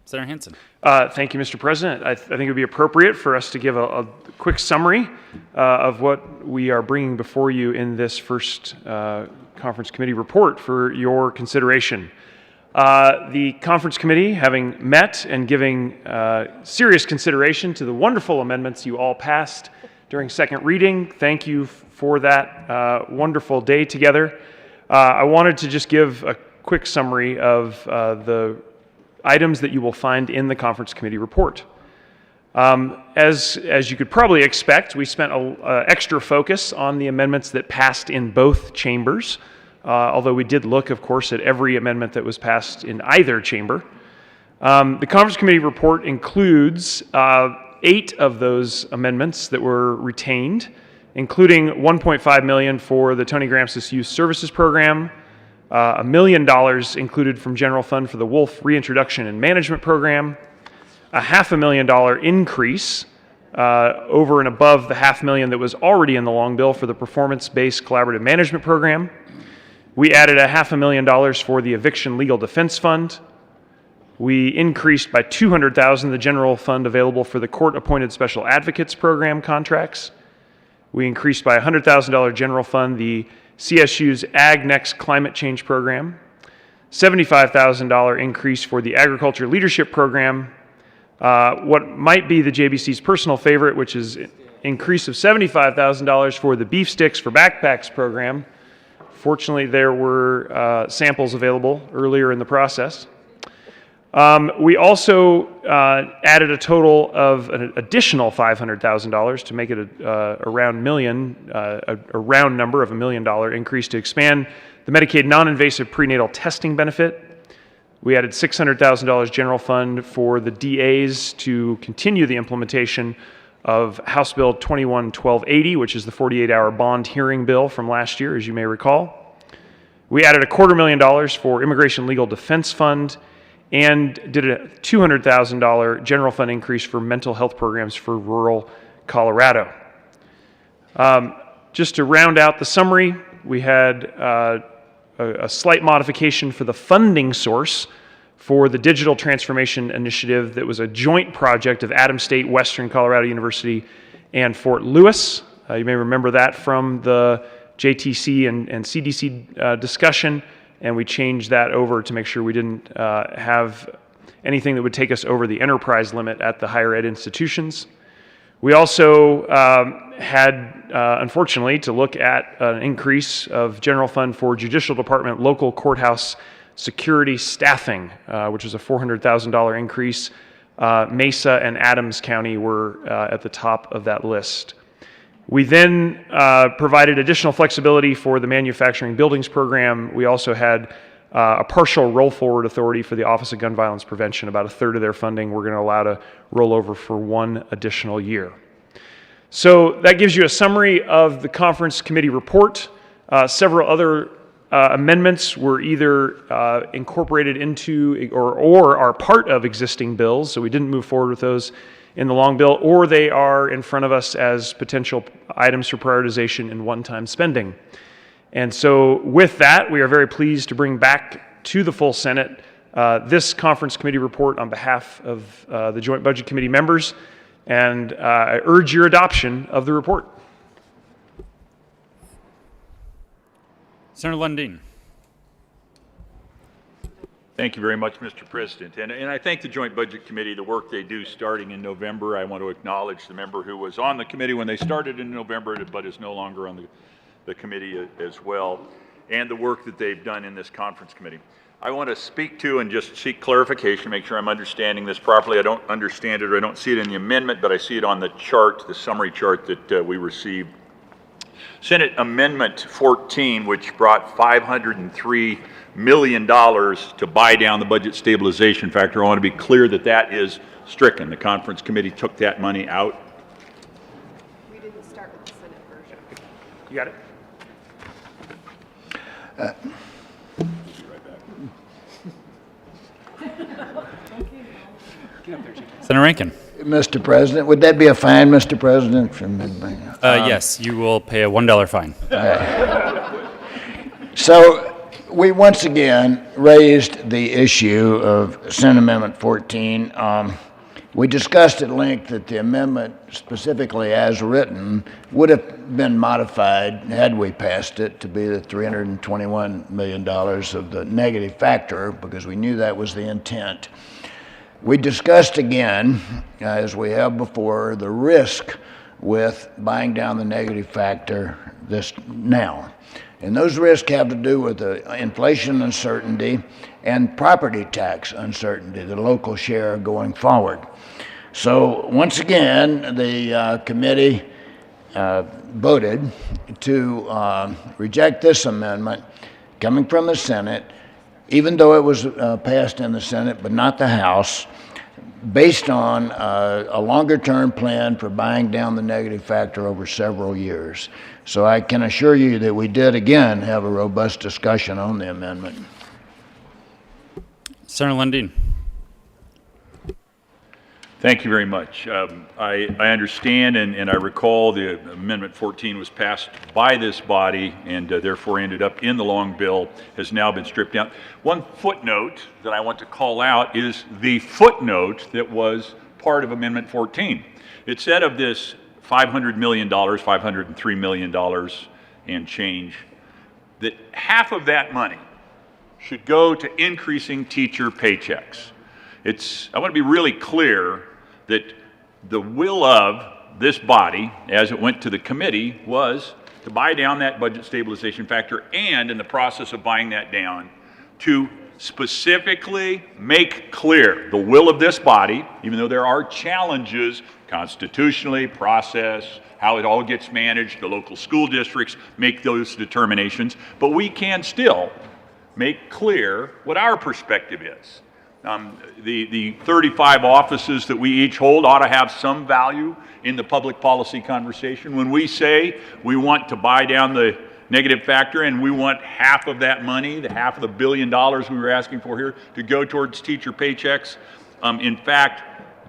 Senator Hansen. Thank you, Mr. President. I think it would be appropriate for us to give a quick summary of what we are bringing before you in this first Conference Committee report for your consideration. The Conference Committee, having met and giving serious consideration to the wonderful amendments you all passed during second reading, thank you for that wonderful day together. I wanted to just give a quick summary of the items that you will find in the Conference Committee report. As you could probably expect, we spent extra focus on the amendments that passed in both chambers, although we did look, of course, at every amendment that was passed in either chamber. The Conference Committee report includes 8 of those amendments that were retained, including $1.5 million for the Tony Gramscis Youth Services Program, $1 million included from General Fund for the Wolf Reintroduction and Management Program, a $500,000 increase over and above the $500,000 that was already in the long bill for the Performance-Based Collaborative Management Program. We added a $500,000 for the Eviction Legal Defense Fund. We increased by $200,000 the general fund available for the Court-Appointed Special Advocates Program contracts. We increased by $100,000 general fund the CSU's Ag Next Climate Change Program, $75,000 increase for the Agriculture Leadership Program, what might be the JBC's personal favorite, which is increase of $75,000 for the Beef Sticks for Backpacks program. Fortunately, there were samples available earlier in the process. We also added a total of an additional $500,000 to make it a round number of $1 million increase to expand the Medicaid non-invasive prenatal testing benefit. We added $600,000 general fund for the DAs to continue the implementation of House Bill 21-1280, which is the 48-hour bond hearing bill from last year, as you may recall. We added $250,000 for Immigration Legal Defense Fund and did a $200,000 general fund increase for mental health programs for rural Colorado. Just to round out the summary, we had a slight modification for the funding source for the Digital Transformation Initiative that was a joint project of Adams State, Western Colorado University, and Fort Lewis. You may remember that from the JTC and CDC discussion, and we changed that over to make sure we didn't have anything that would take us over the enterprise limit at the higher ed institutions. We also had, unfortunately, to look at an increase of general fund for Judicial Department local courthouse security staffing, which was a $400,000 increase. Mesa and Adams County were at the top of that list. We then provided additional flexibility for the manufacturing buildings program. We also had a partial roll forward authority for the Office of Gun Violence Prevention. About a third of their funding we're going to allow to roll over for 1 additional year. So that gives you a summary of the conference committee report. Several other amendments were either incorporated into or are part of existing bills, so we didn't move forward with those in the long bill, or they are in front of us as potential items for prioritization in one-time spending. And so with that, we are very pleased to bring back to the full Senate this conference committee report on behalf of the Joint Budget Committee members, and I urge your adoption of the report. Senator Lundin. Thank you very much, Mr. President. And I thank the Joint Budget Committee, the work they do starting in November. I want to acknowledge the member who was on the committee when they started in November, but is no longer on the committee as well, and the work that they've done in this conference committee. I want to speak to and just seek clarification, make sure I'm understanding this properly. I don't understand it or I don't see it in the amendment, but I see it on the chart, the summary chart that we received. Senate Amendment 14, which brought $503 million to buy down the budget stabilization factor. I want to be clear that that is stricken. The conference committee took that money out. We didn't start with the Senate version. You got it? Senator Rankin. Mr. President, would that be a fine, Mr. President? From Yes, you will pay a $1 fine. So we once again raised the issue of Senate Amendment 14. We discussed at length that the amendment, specifically as written, would have been modified had we passed it to be the $321 million of the negative factor, because we knew that was the intent. We discussed again, as we have before, the risk with buying down the negative factor this now. And those risks have to do with the inflation uncertainty and property tax uncertainty, the local share going forward. So once again, the committee voted to reject this amendment coming from the Senate, even though it was passed in the Senate but not the House, based on a longer-term plan for buying down the negative factor over several years. So I can assure you that we did again have a robust discussion on the amendment. Senator Lundin. Thank you very much. I understand and I recall the Amendment 14 was passed by this body and therefore ended up in the long bill, has now been stripped down. One footnote that I want to call out is the footnote that was part of Amendment 14. It said of this $500 million, $503 million and change, that half of that money should go to increasing teacher paychecks. I want to be really clear that the will of this body, as it went to the committee, was to buy down that budget stabilization factor, and in the process of buying that down, to specifically make clear the will of this body, even though there are challenges constitutionally, process, how it all gets managed, the local school districts make those determinations, but we can still make clear what our perspective is. The 35 offices that we each hold ought to have some value in the public policy conversation. When we say we want to buy down the negative factor and we want half of that money, the half of the $1 billion we were asking for here, to go towards teacher paychecks, in fact,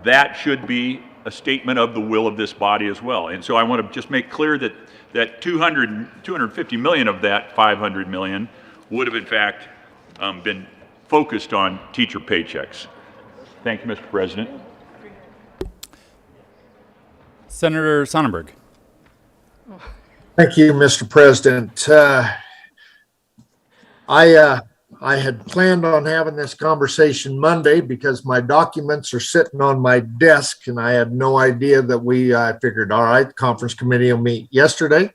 that should be a statement of the will of this body as well. And so I want to just make clear that 250 million of that 500 million would have in fact been focused on teacher paychecks. Thank you, Mr. President. Senator Sonnenberg. Thank you, Mr. President. I had planned on having this conversation Monday because my documents are sitting on my desk and I had no idea that I figured, all right, the conference committee will meet yesterday.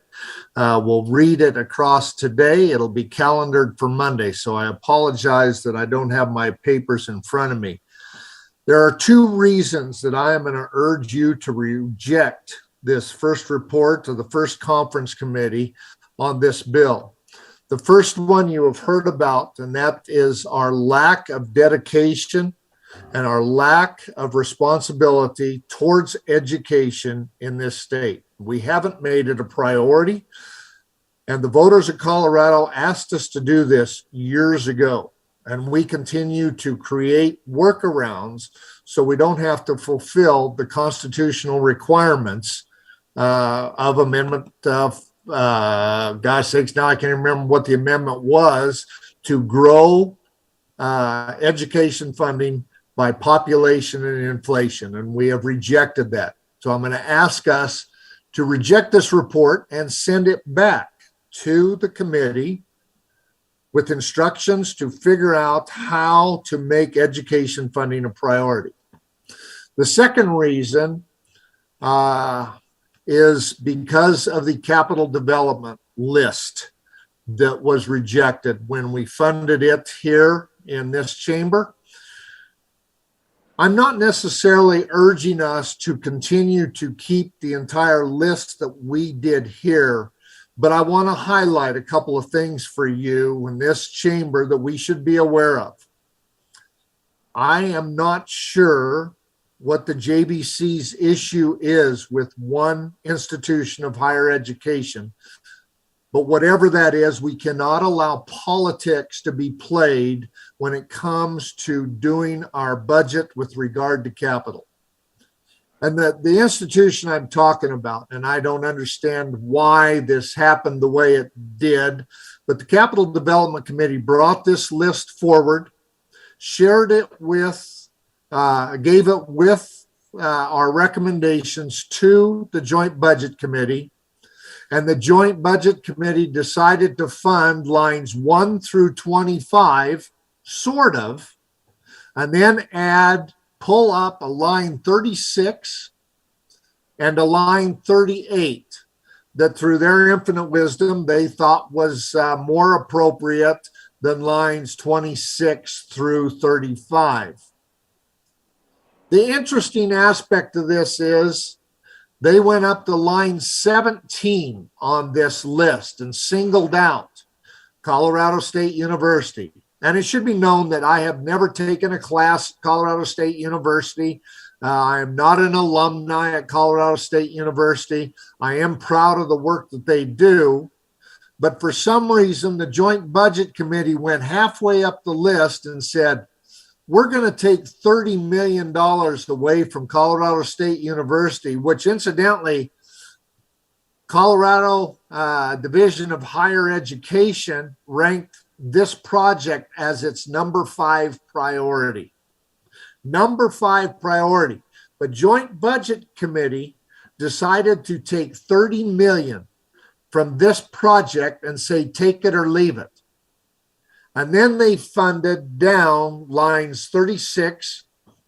We'll read it across today. It'll be calendared for Monday. So I apologize that I don't have my papers in front of me. There are two reasons that I am going to urge you to reject this first report to the first conference committee on this bill. The first one you have heard about, and that is our lack of dedication and our lack of responsibility towards education in this state. We haven't made it a priority, and the voters of Colorado asked us to do this years ago, and we continue to create workarounds so we don't have to fulfill the constitutional requirements of amendment gosh sakes, now I can't remember what the amendment was, to grow education funding by population and inflation, and we have rejected that. So I'm going to ask us to reject this report and send it back to the committee with instructions to figure out how to make education funding a priority. The second reason is because of the capital development list that was rejected when we funded it here in this chamber. I'm not necessarily urging us to continue to keep the entire list that we did here, but I want to highlight a couple of things for you in this chamber that we should be aware of. I am not sure what the JBC's issue is with one institution of higher education. But whatever that is, we cannot allow politics to be played when it comes to doing our budget with regard to capital. And the institution I'm talking about, and I don't understand why this happened the way it did, but the Capital Development Committee brought this list forward, shared it with gave it with our recommendations to the Joint Budget Committee, and the Joint Budget Committee decided to fund lines 1 through 25, sort of, and then pull up a line 36 and a line 38 that through their infinite wisdom they thought was more appropriate than lines 26 through 35. The interesting aspect of this is they went up to line 17 on this list and singled out Colorado State University. And it should be known that I have never taken a class at Colorado State University. I am not an alumni at Colorado State University. I am proud of the work that they do. But for some reason, the Joint Budget Committee went halfway up the list and said, we're going to take $30 million away from Colorado State University, which incidentally, Colorado Division of Higher Education ranked this project as its number 5 priority. Number 5 priority. But Joint Budget Committee decided to take $30 million from this project and say, take it or leave it. And then they funded down lines 36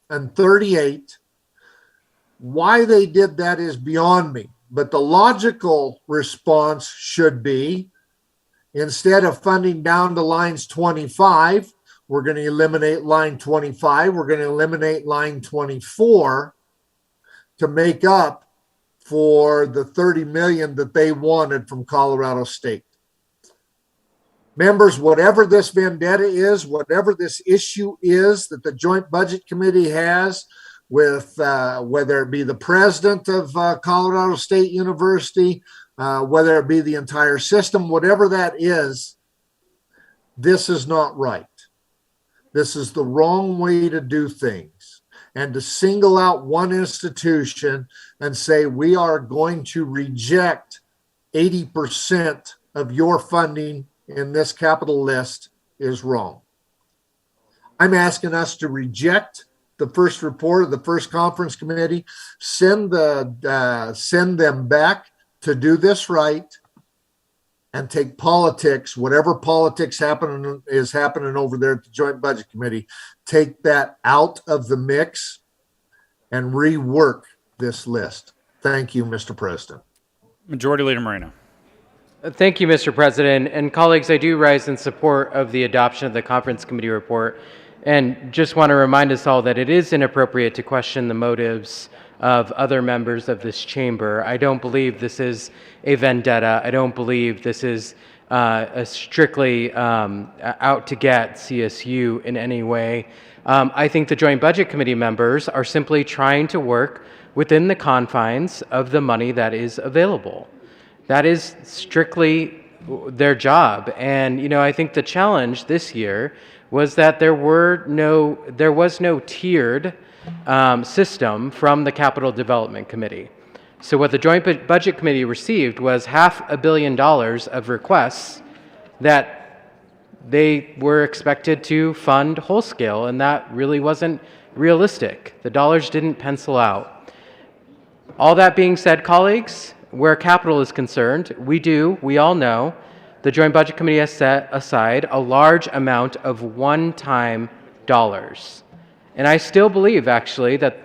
and 38. Why they did that is beyond me. But the logical response should be, instead of funding down to lines 25, we're going to eliminate line 25. We're going to eliminate line 24 to make up for the 30 million that they wanted from Colorado State. Members, whatever this vendetta is, whatever this issue is that the Joint Budget Committee has with whether it be the president of Colorado State University, whether it be the entire system, whatever that is, this is not right. This is the wrong way to do things. And to single out one institution and say we are going to reject 80% of your funding in this capital list is wrong. I'm asking us to reject the first report of the first conference committee, send them back to do this right, and take politics, whatever politics is happening over there at the Joint Budget Committee, take that out of the mix and rework this list. Thank you, Mr. President. Majority Leader Moreno. Thank you, Mr. President. And colleagues, I do rise in support of the adoption of the conference committee report, and just want to remind us all that it is inappropriate to question the motives of other members of this chamber. I don't believe this is a vendetta. I don't believe this is a strictly out to get CSU in any way. I think the Joint Budget Committee members are simply trying to work within the confines of the money that is available. That is strictly their job. And, you know, I think the challenge this year was that there was no tiered system from the Capital Development Committee. So what the Joint Budget Committee received was $500 million of requests that they were expected to fund whole scale, and that really wasn't realistic. The dollars didn't pencil out. All that being said, colleagues, where capital is concerned, we all know, the Joint Budget Committee has set aside a large amount of one-time dollars. And I still believe, actually, that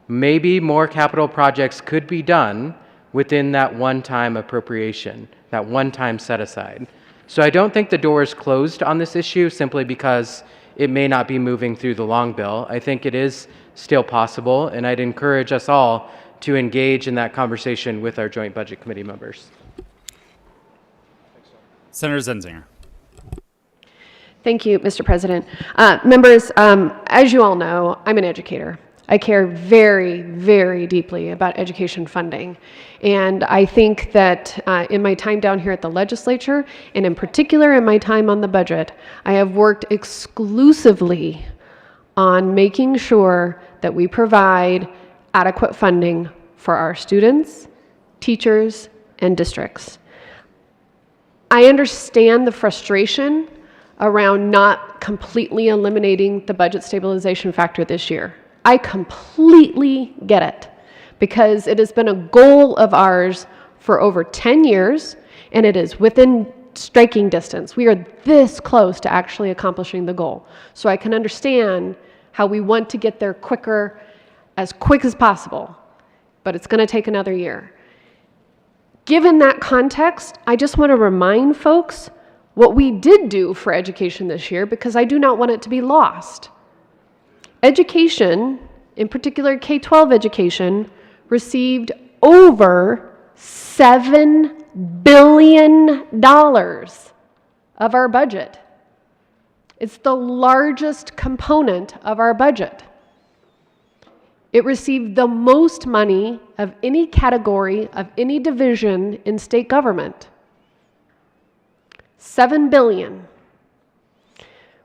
maybe more capital projects could be done within that one-time appropriation, that one-time set-aside. So I don't think the door is closed on this issue simply because it may not be moving through the long bill. I think it is still possible, and I'd encourage us all to engage in that conversation with our Joint Budget Committee members. Senator Zenzinger. Thank you, Mr. President. Members, as you all know, I'm an educator. I care very, very deeply about education funding. And I think that in my time down here at the legislature, and in particular in my time on the budget, I have worked exclusively on making sure that we provide adequate funding for our students, teachers, and districts. I understand the frustration around not completely eliminating the budget stabilization factor this year. I completely get it, because it has been a goal of ours for over 10 years, and it is within striking distance. We are this close to actually accomplishing the goal. So I can understand how we want to get there quicker, as quick as possible, but it's going to take another year. Given that context, I just want to remind folks what we did do for education this year, because I do not want it to be lost. Education, in particular K-12 education, received over $7 billion of our budget. It's the largest component of our budget. It received the most money of any category of any division in state government. $7 billion.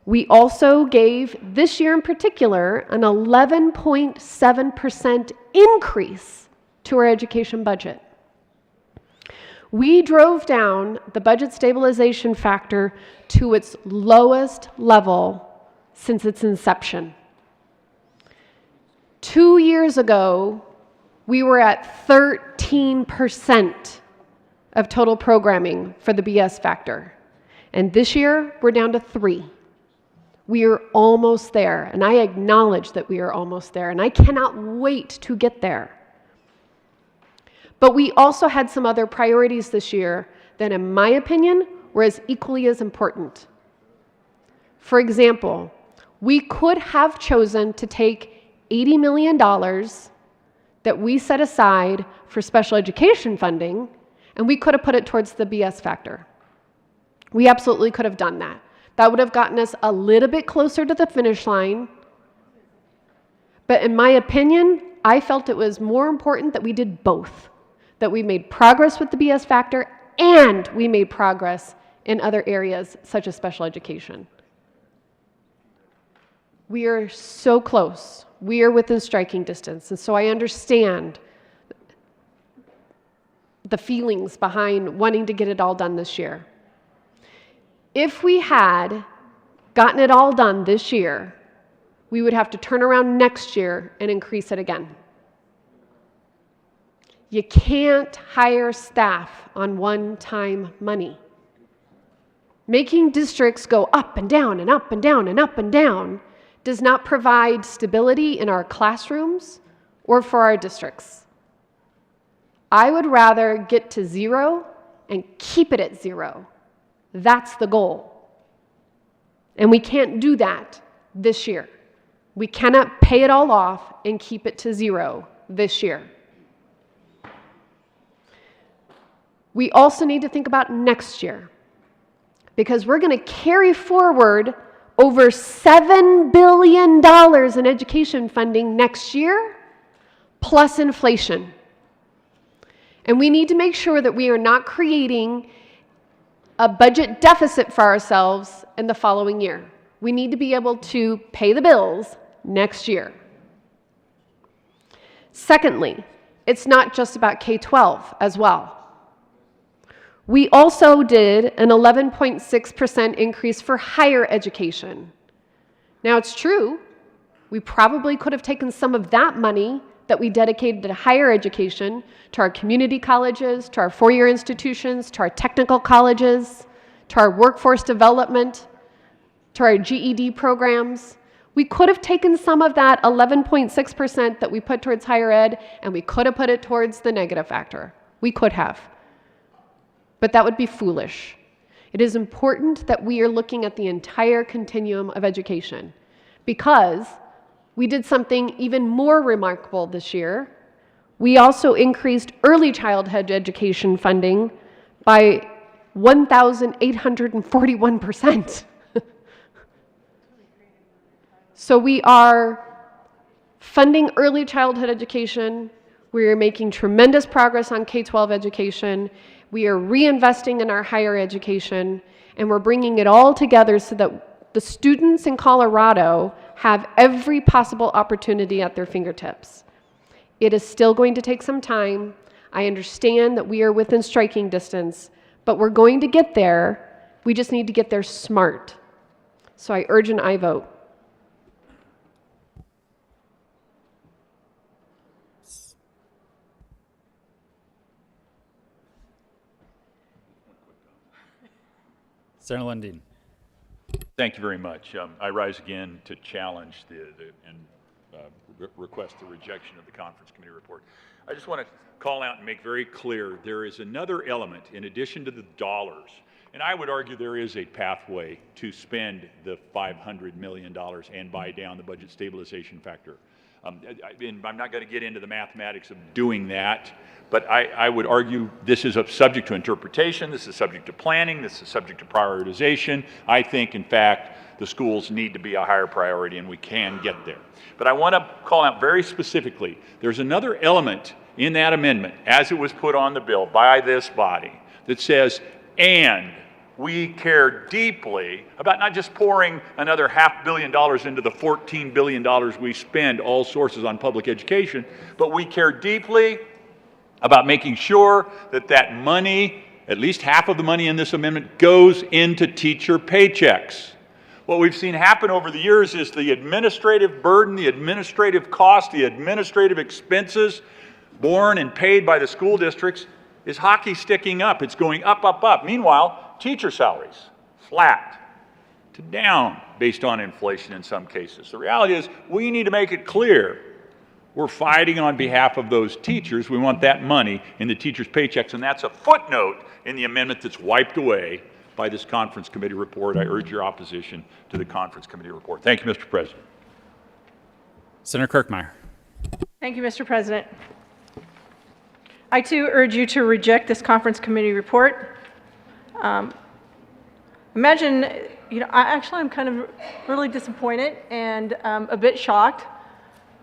We also gave, this year in particular, an 11.7% increase to our education budget. We drove down the budget stabilization factor to its lowest level since its inception. 2 years ago, we were at 13% of total programming for the BS factor. And this year, we're down to 3%. We are almost there, and I acknowledge that we are almost there, and I cannot wait to get there. But we also had some other priorities this year that, in my opinion, were as equally as important. For example, we could have chosen to take $80 million that we set aside for special education funding, and we could have put it towards the BS factor. We absolutely could have done that. That would have gotten us a little bit closer to the finish line. But in my opinion, I felt it was more important that we did both, that we made progress with the BS factor and we made progress in other areas such as special education. We are so close. We are within striking distance. And so I understand the feelings behind wanting to get it all done this year. If we had gotten it all done this year, we would have to turn around next year and increase it again. You can't hire staff on one-time money. Making districts go up and down and up and down and up and down does not provide stability in our classrooms or for our districts. I would rather get to zero and keep it at zero. That's the goal. And we can't do that this year. We cannot pay it all off and keep it to zero this year. We also need to think about next year, because we're going to carry forward over $7 billion in education funding next year, plus inflation. And we need to make sure that we are not creating a budget deficit for ourselves in the following year. We need to be able to pay the bills next year. Secondly, it's not just about K-12 as well. We also did an 11.6% increase for higher education. Now, it's true, we probably could have taken some of that money that we dedicated to higher education, to our community colleges, to our four-year institutions, to our technical colleges, to our workforce development, to our GED programs. We could have taken some of that 11.6% that we put towards higher ed, and we could have put it towards the negative factor. We could have. But that would be foolish. It is important that we are looking at the entire continuum of education, because we did something even more remarkable this year. We also increased early childhood education funding by 1,841%. So we are funding early childhood education. We are making tremendous progress on K-12 education. We are reinvesting in our higher education, and we're bringing it all together so that the students in Colorado have every possible opportunity at their fingertips. It is still going to take some time. I understand that we are within striking distance, but we're going to get there. We just need to get there smart. So I urge an aye vote. Senator Lundin. Thank you very much. I rise again to challenge request the rejection of the conference committee report. I just want to call out and make very clear there is another element in addition to the dollars, and I would argue there is a pathway to spend the $500 million and buy down the budget stabilization factor. I'm not going to get into the mathematics of doing that, but I would argue this is subject to interpretation, this is subject to planning, this is subject to prioritization. I think, in fact, the schools need to be a higher priority, and we can get there. But I want to call out very specifically, there's another element in that amendment, as it was put on the bill by this body, that says, and we care deeply about not just pouring another $500 million into the $14 billion we spend all sources on public education, but we care deeply about making sure that that money, at least half of the money in this amendment, goes into teacher paychecks. What we've seen happen over the years is the administrative burden, the administrative cost, the administrative expenses borne and paid by the school districts is hockey sticking up. It's going up, up, up. Meanwhile, teacher salaries, flat. to down based on inflation in some cases. The reality is we need to make it clear we're fighting on behalf of those teachers. We want that money in the teachers' paychecks, and that's a footnote in the amendment that's wiped away by this conference committee report. I urge your opposition to the conference committee report. Thank you, Mr. President. Senator Kirkmeyer. Thank you, Mr. President. I too urge you to reject this conference committee report. Imagine, I'm kind of really disappointed and a bit shocked.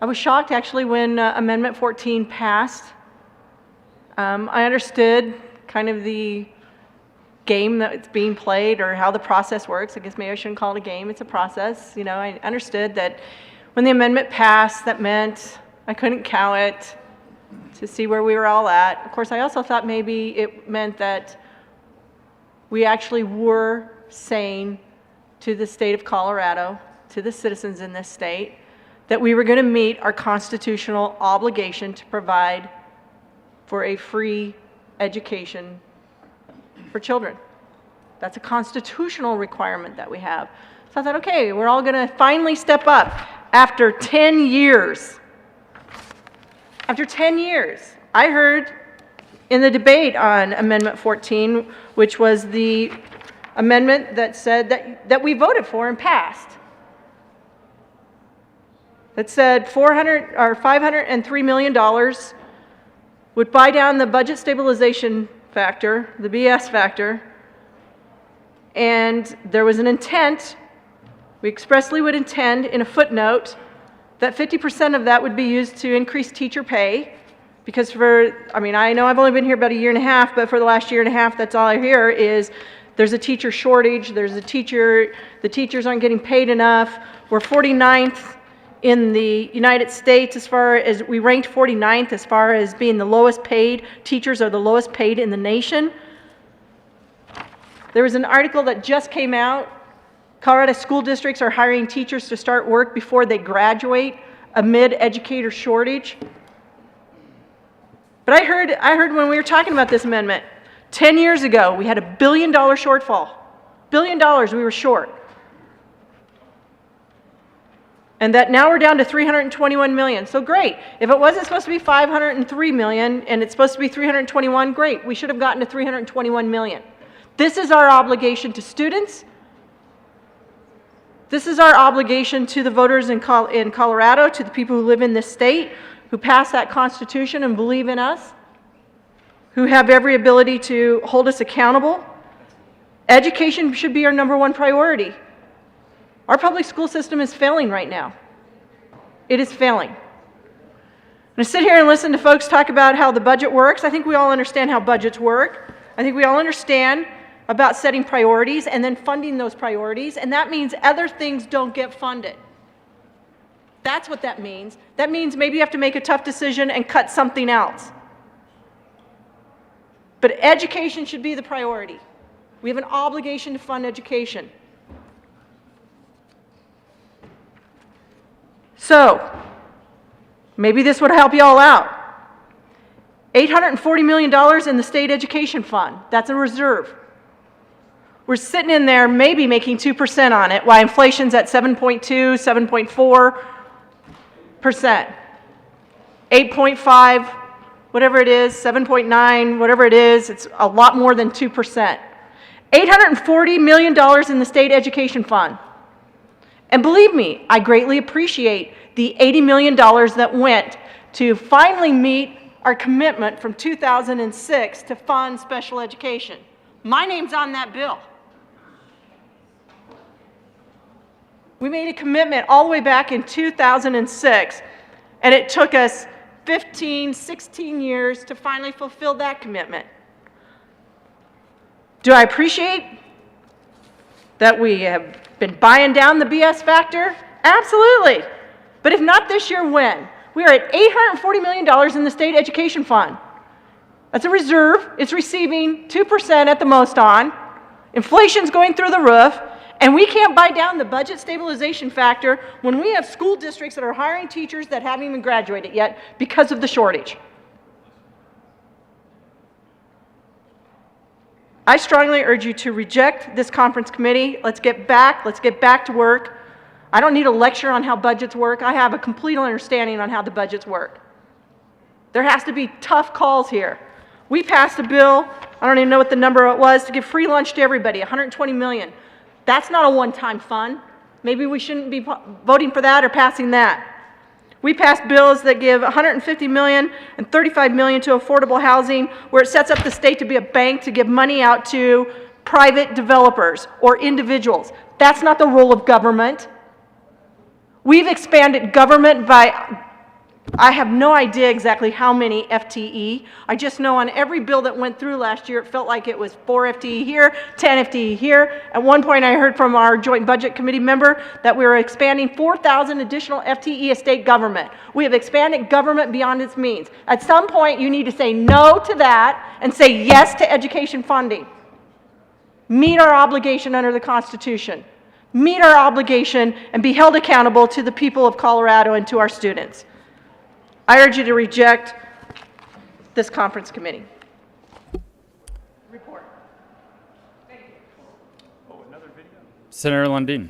I was shocked actually when Amendment 14 passed. I understood kind of the game that's being played or how the process works. I guess maybe I shouldn't call it a game, it's a process. I understood that when the amendment passed, that meant I couldn't count it to see where we were all at. Of course, I also thought maybe it meant that we actually were saying to the state of Colorado, to the citizens in this state, that we were going to meet our constitutional obligation to provide for a free education for children. That's a constitutional requirement that we have. So I thought, okay, we're all going to finally step up after 10 years. After 10 years, I heard in the debate on Amendment 14, which was the amendment that said that we voted for and passed, that said $503 million would buy down the budget stabilization factor, the BS factor, and there was an intent, we expressly would intend in a footnote that 50% of that would be used to increase teacher pay, because I know I've only been here about a year and a half, but for the last year and a half, that's all I hear is there's a teacher shortage, the teachers aren't getting paid enough. We're 49th in the United States as far as, we ranked 49th as far as being the lowest paid. Teachers are the lowest paid in the nation. There was an article that just came out. Colorado school districts are hiring teachers to start work before they graduate amid educator shortage. But I heard when we were talking about this amendment, 10 years ago, we had $1 billion shortfall. $1 billion we were short. And that now we're down to $321 million. So great. If it wasn't supposed to be $503 million and it's supposed to be $321, great. We should have gotten to $321 million. This is our obligation to students. This is our obligation to the voters in Colorado, to the people who live in this state, who passed that Constitution and believe in us, who have every ability to hold us accountable. Education should be our #1 priority. Our public school system is failing right now. It is failing. And I sit here and listen to folks talk about how the budget works. I think we all understand how budgets work. I think we all understand about setting priorities and then funding those priorities, and that means other things don't get funded. That's what that means. That means maybe you have to make a tough decision and cut something else. But education should be the priority. We have an obligation to fund education. So, maybe this would help you all out. $840 million in the state education fund. That's a reserve. We're sitting in there maybe making 2% on it, while inflation's at 7.2, 7.4%. 8.5, whatever it is, 7.9, whatever it is, it's a lot more than 2%. $840 million in the state education fund. And believe me, I greatly appreciate the $80 million that went to finally meet our commitment from 2006 to fund special education. My name's on that bill. We made a commitment all the way back in 2006, and it took us 15, 16 years to finally fulfill that commitment. Do I appreciate that we have been buying down the BS factor? Absolutely. But if not this year, when? We are at $840 million in the state education fund. That's a reserve. It's receiving 2% at the most on. Inflation's going through the roof. And we can't buy down the budget stabilization factor when we have school districts that are hiring teachers that haven't even graduated yet because of the shortage. I strongly urge you to reject this conference committee. Let's get back to work. I don't need a lecture on how budgets work. I have a complete understanding on how the budgets work. There has to be tough calls here. We passed a bill, I don't even know what the number it was, to give free lunch to everybody, $120 million. That's not a one-time fund. Maybe we shouldn't be voting for that or passing that. We passed bills that give $150 million and $35 million to affordable housing, where it sets up the state to be a bank to give money out to private developers or individuals. That's not the role of government. We've expanded government by, I have no idea exactly how many FTE. I just know on every bill that went through last year, it felt like it was 4 FTE here, 10 FTE here. At one point, I heard from our Joint Budget Committee member that we were expanding 4,000 additional FTE of state government. We have expanded government beyond its means. At some point, you need to say no to that and say yes to education funding. Meet our obligation under the Constitution. Meet our obligation and be held accountable to the people of Colorado and to our students. I urge you to reject this conference committee. Report. Thank you. Senator Lundin.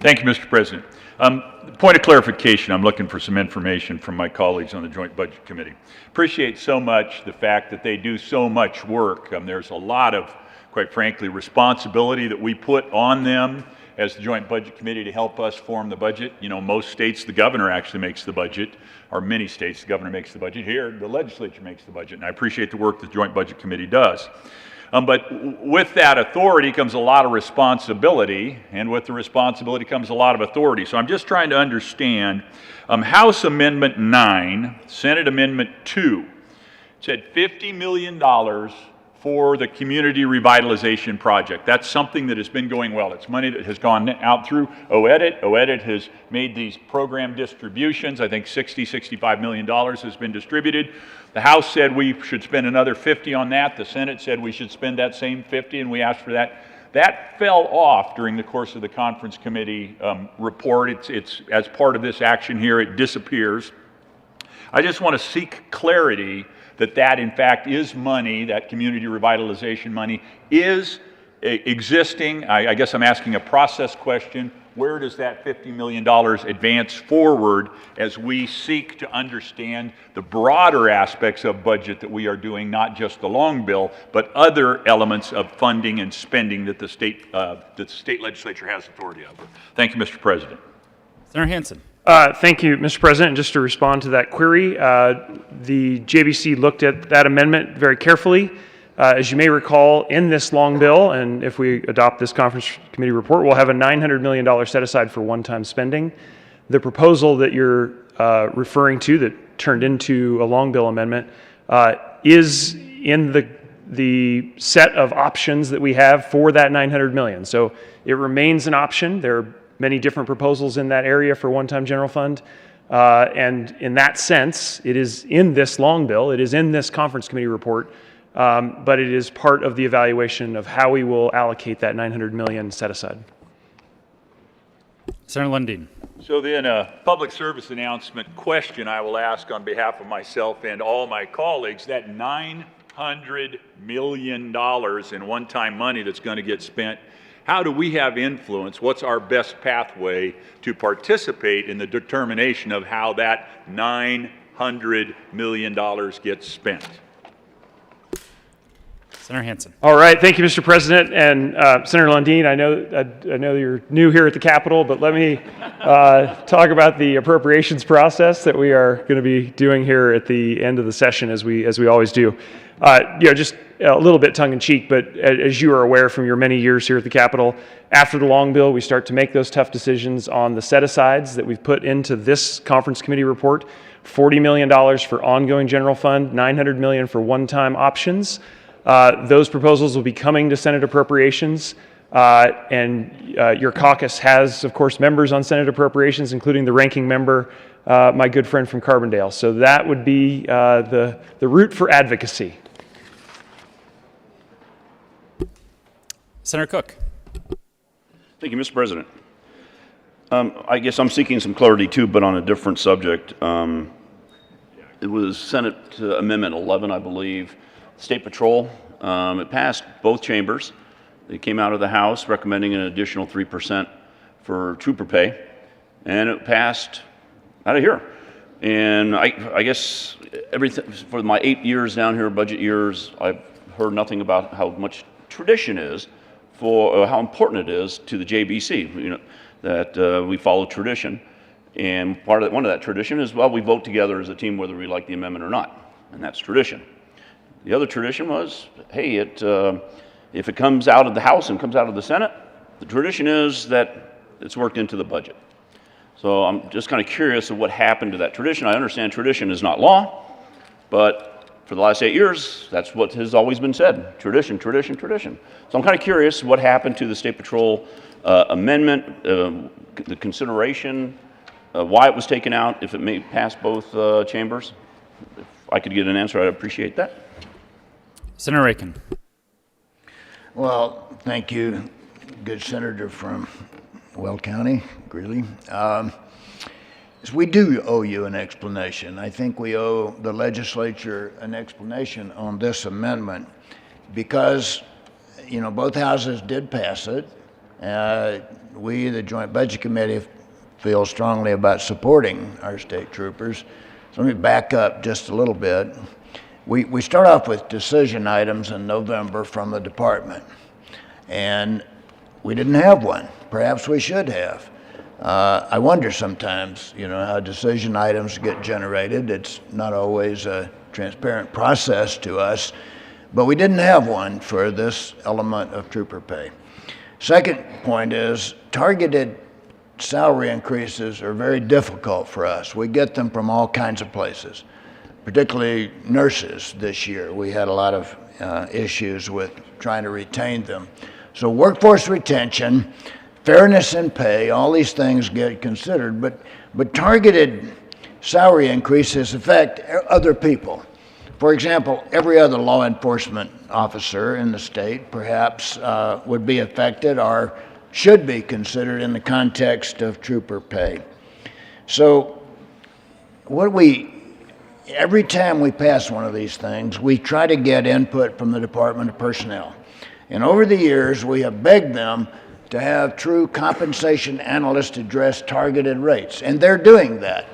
Thank you, Mr. President. Point of clarification, I'm looking for some information from my colleagues on the Joint Budget Committee. Appreciate so much the fact that they do so much work. There's a lot of, quite frankly, responsibility that we put on them as the Joint Budget Committee to help us form the budget. You know, most states, the governor actually makes the budget, or many states, the governor makes the budget. Here, the legislature makes the budget, and I appreciate the work the Joint Budget Committee does. But with that authority comes a lot of responsibility, and with the responsibility comes a lot of authority. So I'm just trying to understand House Amendment 9, Senate Amendment 2, said $50 million for the community revitalization project. That's something that has been going well. It's money that has gone out through OEDIT. OEDIT has made these program distributions. I think $65 million has been distributed. The House said we should spend another 50 on that. The Senate said we should spend that same 50, and we asked for that. That fell off during the course of the conference committee report. It's as part of this action here, it disappears. I just want to seek clarity that in fact is money, that community revitalization money is existing. I guess I'm asking a process question. Where does that $50 million advance forward as we seek to understand the broader aspects of budget that we are doing, not just the long bill, but other elements of funding and spending that the state legislature has authority over? Thank you, Mr. President. Senator Hansen. Thank you, Mr. President. And just to respond to that query, the JBC looked at that amendment very carefully. As you may recall, in this long bill, and if we adopt this conference committee report, we'll have a $900 million set aside for one-time spending. The proposal that you're referring to that turned into a long bill amendment is in the set of options that we have for that $900 million. So it remains an option. There are many different proposals in that area for one-time general fund. And in that sense, it is in this long bill, it is in this conference committee report, but it is part of the evaluation of how we will allocate that $900 million set aside. Senator Lundin. So then a public service announcement question I will ask on behalf of myself and all my colleagues, that $900 million in one-time money that's going to get spent, how do we have influence? What's our best pathway to participate in the determination of how that $900 million gets spent? Senator Hansen. All right, thank you, Mr. President. And Senator Lundin, I know you're new here at the Capitol, but let me talk about the appropriations process that we are going to be doing here at the end of the session, as we always do. Just a little bit tongue-in-cheek, but as you are aware from your many years here at the Capitol, after the long bill, we start to make those tough decisions on the set-asides that we've put into this conference committee report. $40 million for ongoing general fund, $900 million for one-time options. Those proposals will be coming to Senate Appropriations, and your caucus has, of course, members on Senate Appropriations, including the ranking member, my good friend from Carbondale. So that would be the route for advocacy. Senator Cook. Thank you, Mr. President. I guess I'm seeking some clarity too, but on a different subject. It was Senate Amendment 11, I believe. State Patrol, It passed both chambers. It came out of the House recommending an additional 3% for trooper pay, and it passed out of here. And I guess everything for my 8 years down here, budget years, I've heard nothing about how much tradition is for how important it is to the JBC. You know, that we follow tradition, and one of that tradition is, well, we vote together as a team whether we like the amendment or not, and that's tradition. The other tradition was, hey, if it comes out of the House and comes out of the Senate, the tradition is that it's worked into the budget. So I'm just kind of curious of what happened to that tradition. I understand tradition is not law, but for the last 8 years, that's what has always been said: tradition, tradition, tradition. So I'm kind of curious what happened to the State Patrol amendment, the consideration, why it was taken out, if it may pass both chambers. If I could get an answer, I'd appreciate that. Senator Rakin. Well, thank you, good senator from Weld County, Greeley. We do owe you an explanation. I think we owe the legislature an explanation on this amendment because, you know, both houses did pass it. We, the Joint Budget Committee, feel strongly about supporting our state troopers. So let me back up just a little bit. We start off with decision items in November from the department, and we didn't have one. Perhaps we should have. I wonder sometimes, you know, how decision items get generated. It's not always a transparent process to us, but we didn't have one for this element of trooper pay. Second point is targeted salary increases are very difficult for us. We get them from all kinds of places, particularly nurses this year. We had a lot of issues with trying to retain them. So workforce retention, fairness in pay, all these things get considered, but targeted salary increases affect other people. For example, every other law enforcement officer in the state perhaps would be affected or should be considered in the context of trooper pay. So every time we pass one of these things, we try to get input from the Department of Personnel. And over the years, we have begged them to have true compensation analysts address targeted rates, and they're doing that.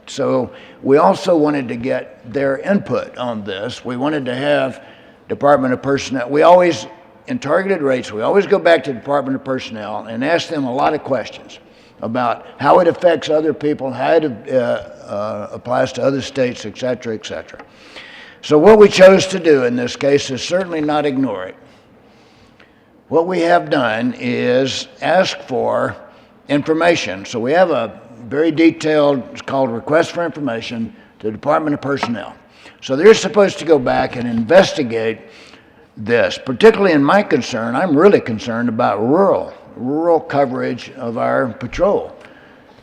So we also wanted to get their input on this. We wanted to have Department of Personnel. In targeted rates, we always go back to Department of Personnel and ask them a lot of questions about how it affects other people, how it applies to other states, et cetera, et cetera. So what we chose to do in this case is certainly not ignore it. What we have done is ask for information. So we have a very detailed, it's called Request for Information to the Department of Personnel. So they're supposed to go back and investigate this. Particularly in my concern, I'm really concerned about rural coverage of our patrol.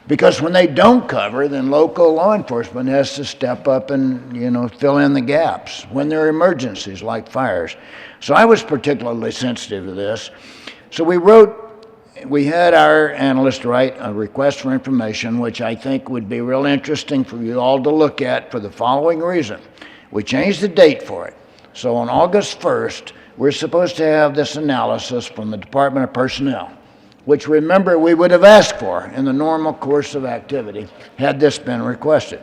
Because when they don't cover, then local law enforcement has to step up and, you know, fill in the gaps when there are emergencies like fires. So I was particularly sensitive to this. So we had our analyst write a request for information, which I think would be real interesting for you all to look at for the following reason. We changed the date for it. So on August 1st, we're supposed to have this analysis from the Department of Personnel, which, remember, we would have asked for in the normal course of activity had this been requested.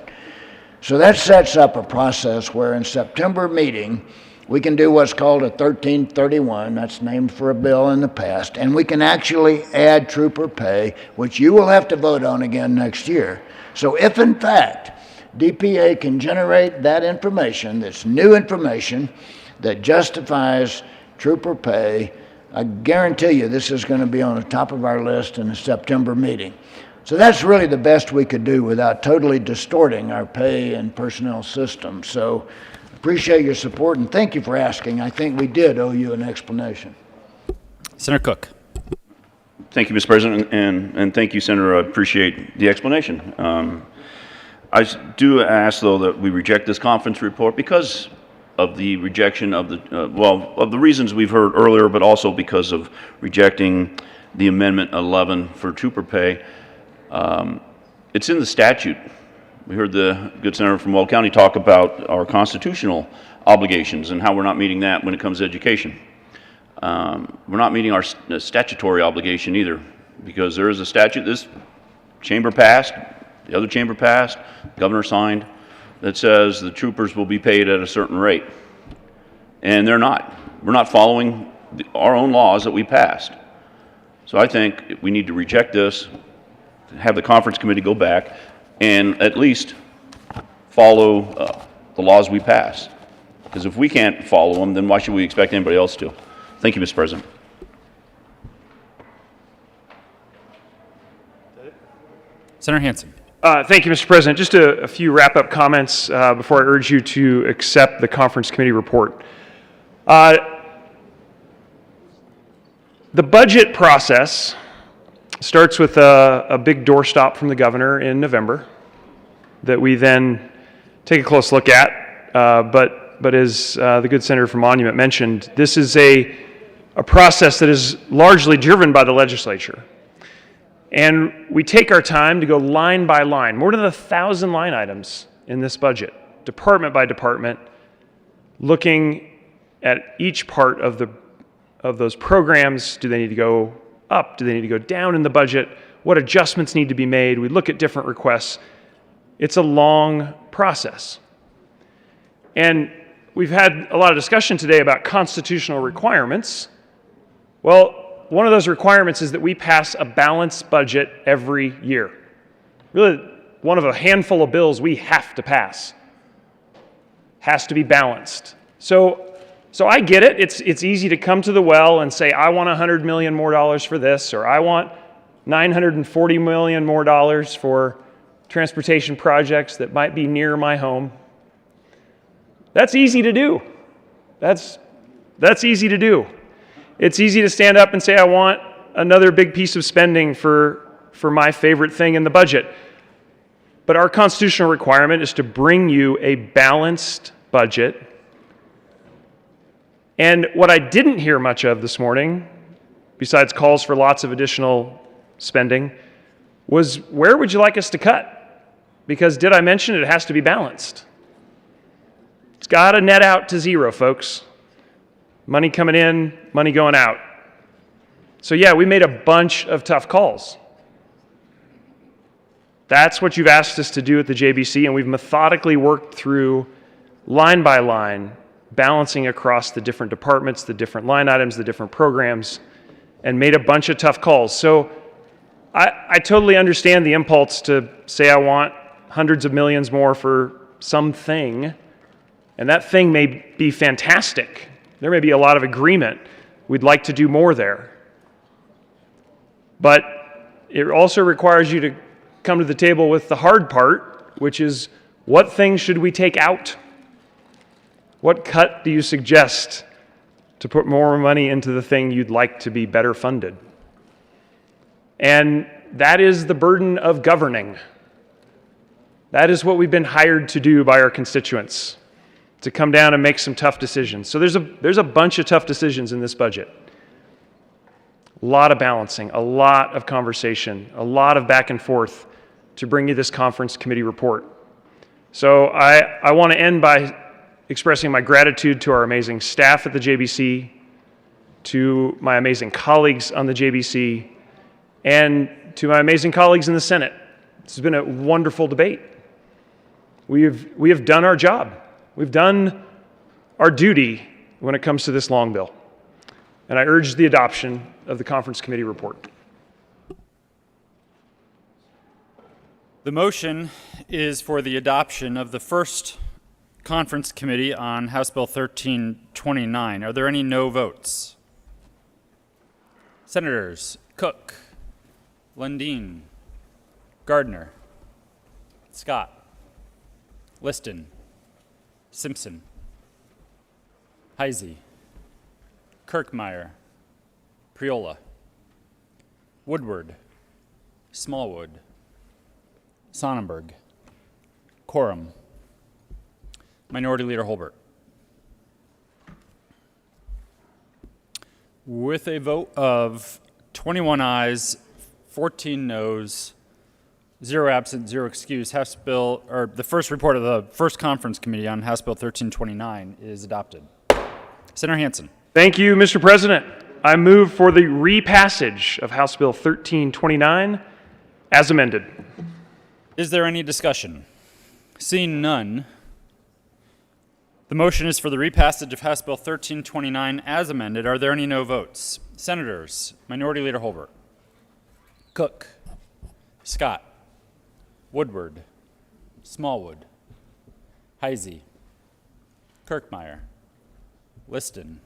So that sets up a process where in September meeting, we can do what's called a 1331, that's named for a bill in the past, and we can actually add trooper pay, which you will have to vote on again next year. So if in fact DPA can generate that information, that's new information that justifies trooper pay, I guarantee you this is going to be on the top of our list in the September meeting. So that's really the best we could do without totally distorting our pay and personnel system. So appreciate your support and thank you for asking. I think we did owe you an explanation. Senator Cook. Thank you, Mr. President, and thank you, Senator. I appreciate the explanation. I do ask, though, that we reject this conference report because of the rejection of of the reasons we've heard earlier, but also because of rejecting the Amendment 11 for trooper pay. It's in the statute. We heard the good senator from Weld County talk about our constitutional obligations and how we're not meeting that when it comes to education. We're not meeting our statutory obligation either, because there is a statute this chamber passed, the other chamber passed, the governor signed, that says the troopers will be paid at a certain rate. And they're not. We're not following our own laws that we passed. So I think we need to reject this, have the conference committee go back, and at least follow the laws we pass. Because if we can't follow them, then why should we expect anybody else to? Thank you, Mr. President. Senator Hansen. Thank you, Mr. President. Just a few wrap-up comments before I urge you to accept the conference committee report. The budget process starts with a big doorstop from the governor in November that we then take a close look at. But as the good senator from Monument mentioned, this is a process that is largely driven by the legislature. And we take our time to go line by line, more than 1,000 line items in this budget, department by department, looking at each part of those programs. Do they need to go up? Do they need to go down in the budget? What adjustments need to be made? We look at different requests. It's a long process. And we've had a lot of discussion today about constitutional requirements. Well, one of those requirements is that we pass a balanced budget every year. Really, one of a handful of bills we have to pass. Has to be balanced. So I get it. It's easy to come to the well and say, I want $100 million more for this, or I want $940 million more for transportation projects that might be near my home. That's easy to do. That's easy to do. It's easy to stand up and say, I want another big piece of spending for my favorite thing in the budget. But our constitutional requirement is to bring you a balanced budget. And what I didn't hear much of this morning, besides calls for lots of additional spending, was where would you like us to cut? Because did I mention it has to be balanced? It's got to net out to zero, folks. Money coming in, money going out. So yeah, we made a bunch of tough calls. That's what you've asked us to do at the JBC, and we've methodically worked through line by line, balancing across the different departments, the different line items, the different programs, and made a bunch of tough calls. So I totally understand the impulse to say I want hundreds of millions more for something, and that thing may be fantastic. There may be a lot of agreement. We'd like to do more there. But it also requires you to come to the table with the hard part, which is what things should we take out? What cut do you suggest to put more money into the thing you'd like to be better funded? And that is the burden of governing. That is what we've been hired to do by our constituents, to come down and make some tough decisions. So there's a bunch of tough decisions in this budget. A lot of balancing, a lot of conversation, a lot of back and forth to bring you this conference committee report. So I want to end by expressing my gratitude to our amazing staff at the JBC, to my amazing colleagues on the JBC, and to my amazing colleagues in the Senate. This has been a wonderful debate. We have done our job. We've done our duty when it comes to this long bill. And I urge the adoption of the conference committee report. The motion is for the adoption of the first conference committee on House Bill 1329. Are there any no votes? Senators Cook, Lundin, Gardner, Scott, Liston, Simpson, Heisey, Kirkmeyer, Priola, Woodward, Smallwood, Sonnenberg, Quorum, Minority Leader Holbert. With a vote of 21 ayes, 14 noes, 0 absent, 0 excused. House Bill, or the first report of the first conference committee on House Bill 1329 is adopted. Senator Hansen. Thank you, Mr. President. I move for the repassage of House Bill 1329 as amended. Is there any discussion? Seeing none, the motion is for the repassage of House Bill 1329 as amended. Are there any no votes? Senators, Minority Leader Holbert, Cook, Scott, Woodward, Smallwood, Heisey, Kirkmeyer, Liston,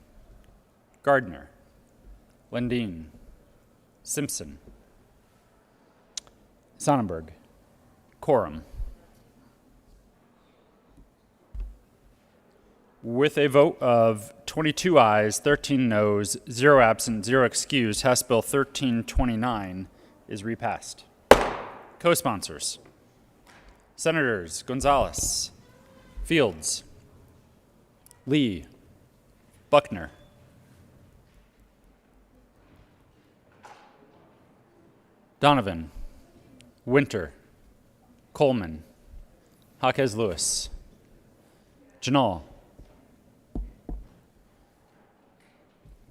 Gardner, Lundin, Simpson, Sonnenberg, Quorum. With a vote of 22 ayes, 13 noes, 0 absent, 0 excused, House Bill 1329 is repassed. Co-sponsors: Senators Gonzalez, Fields, Lee, Buckner, Donovan, Winter, Coleman, Jaquez Lewis, Janal.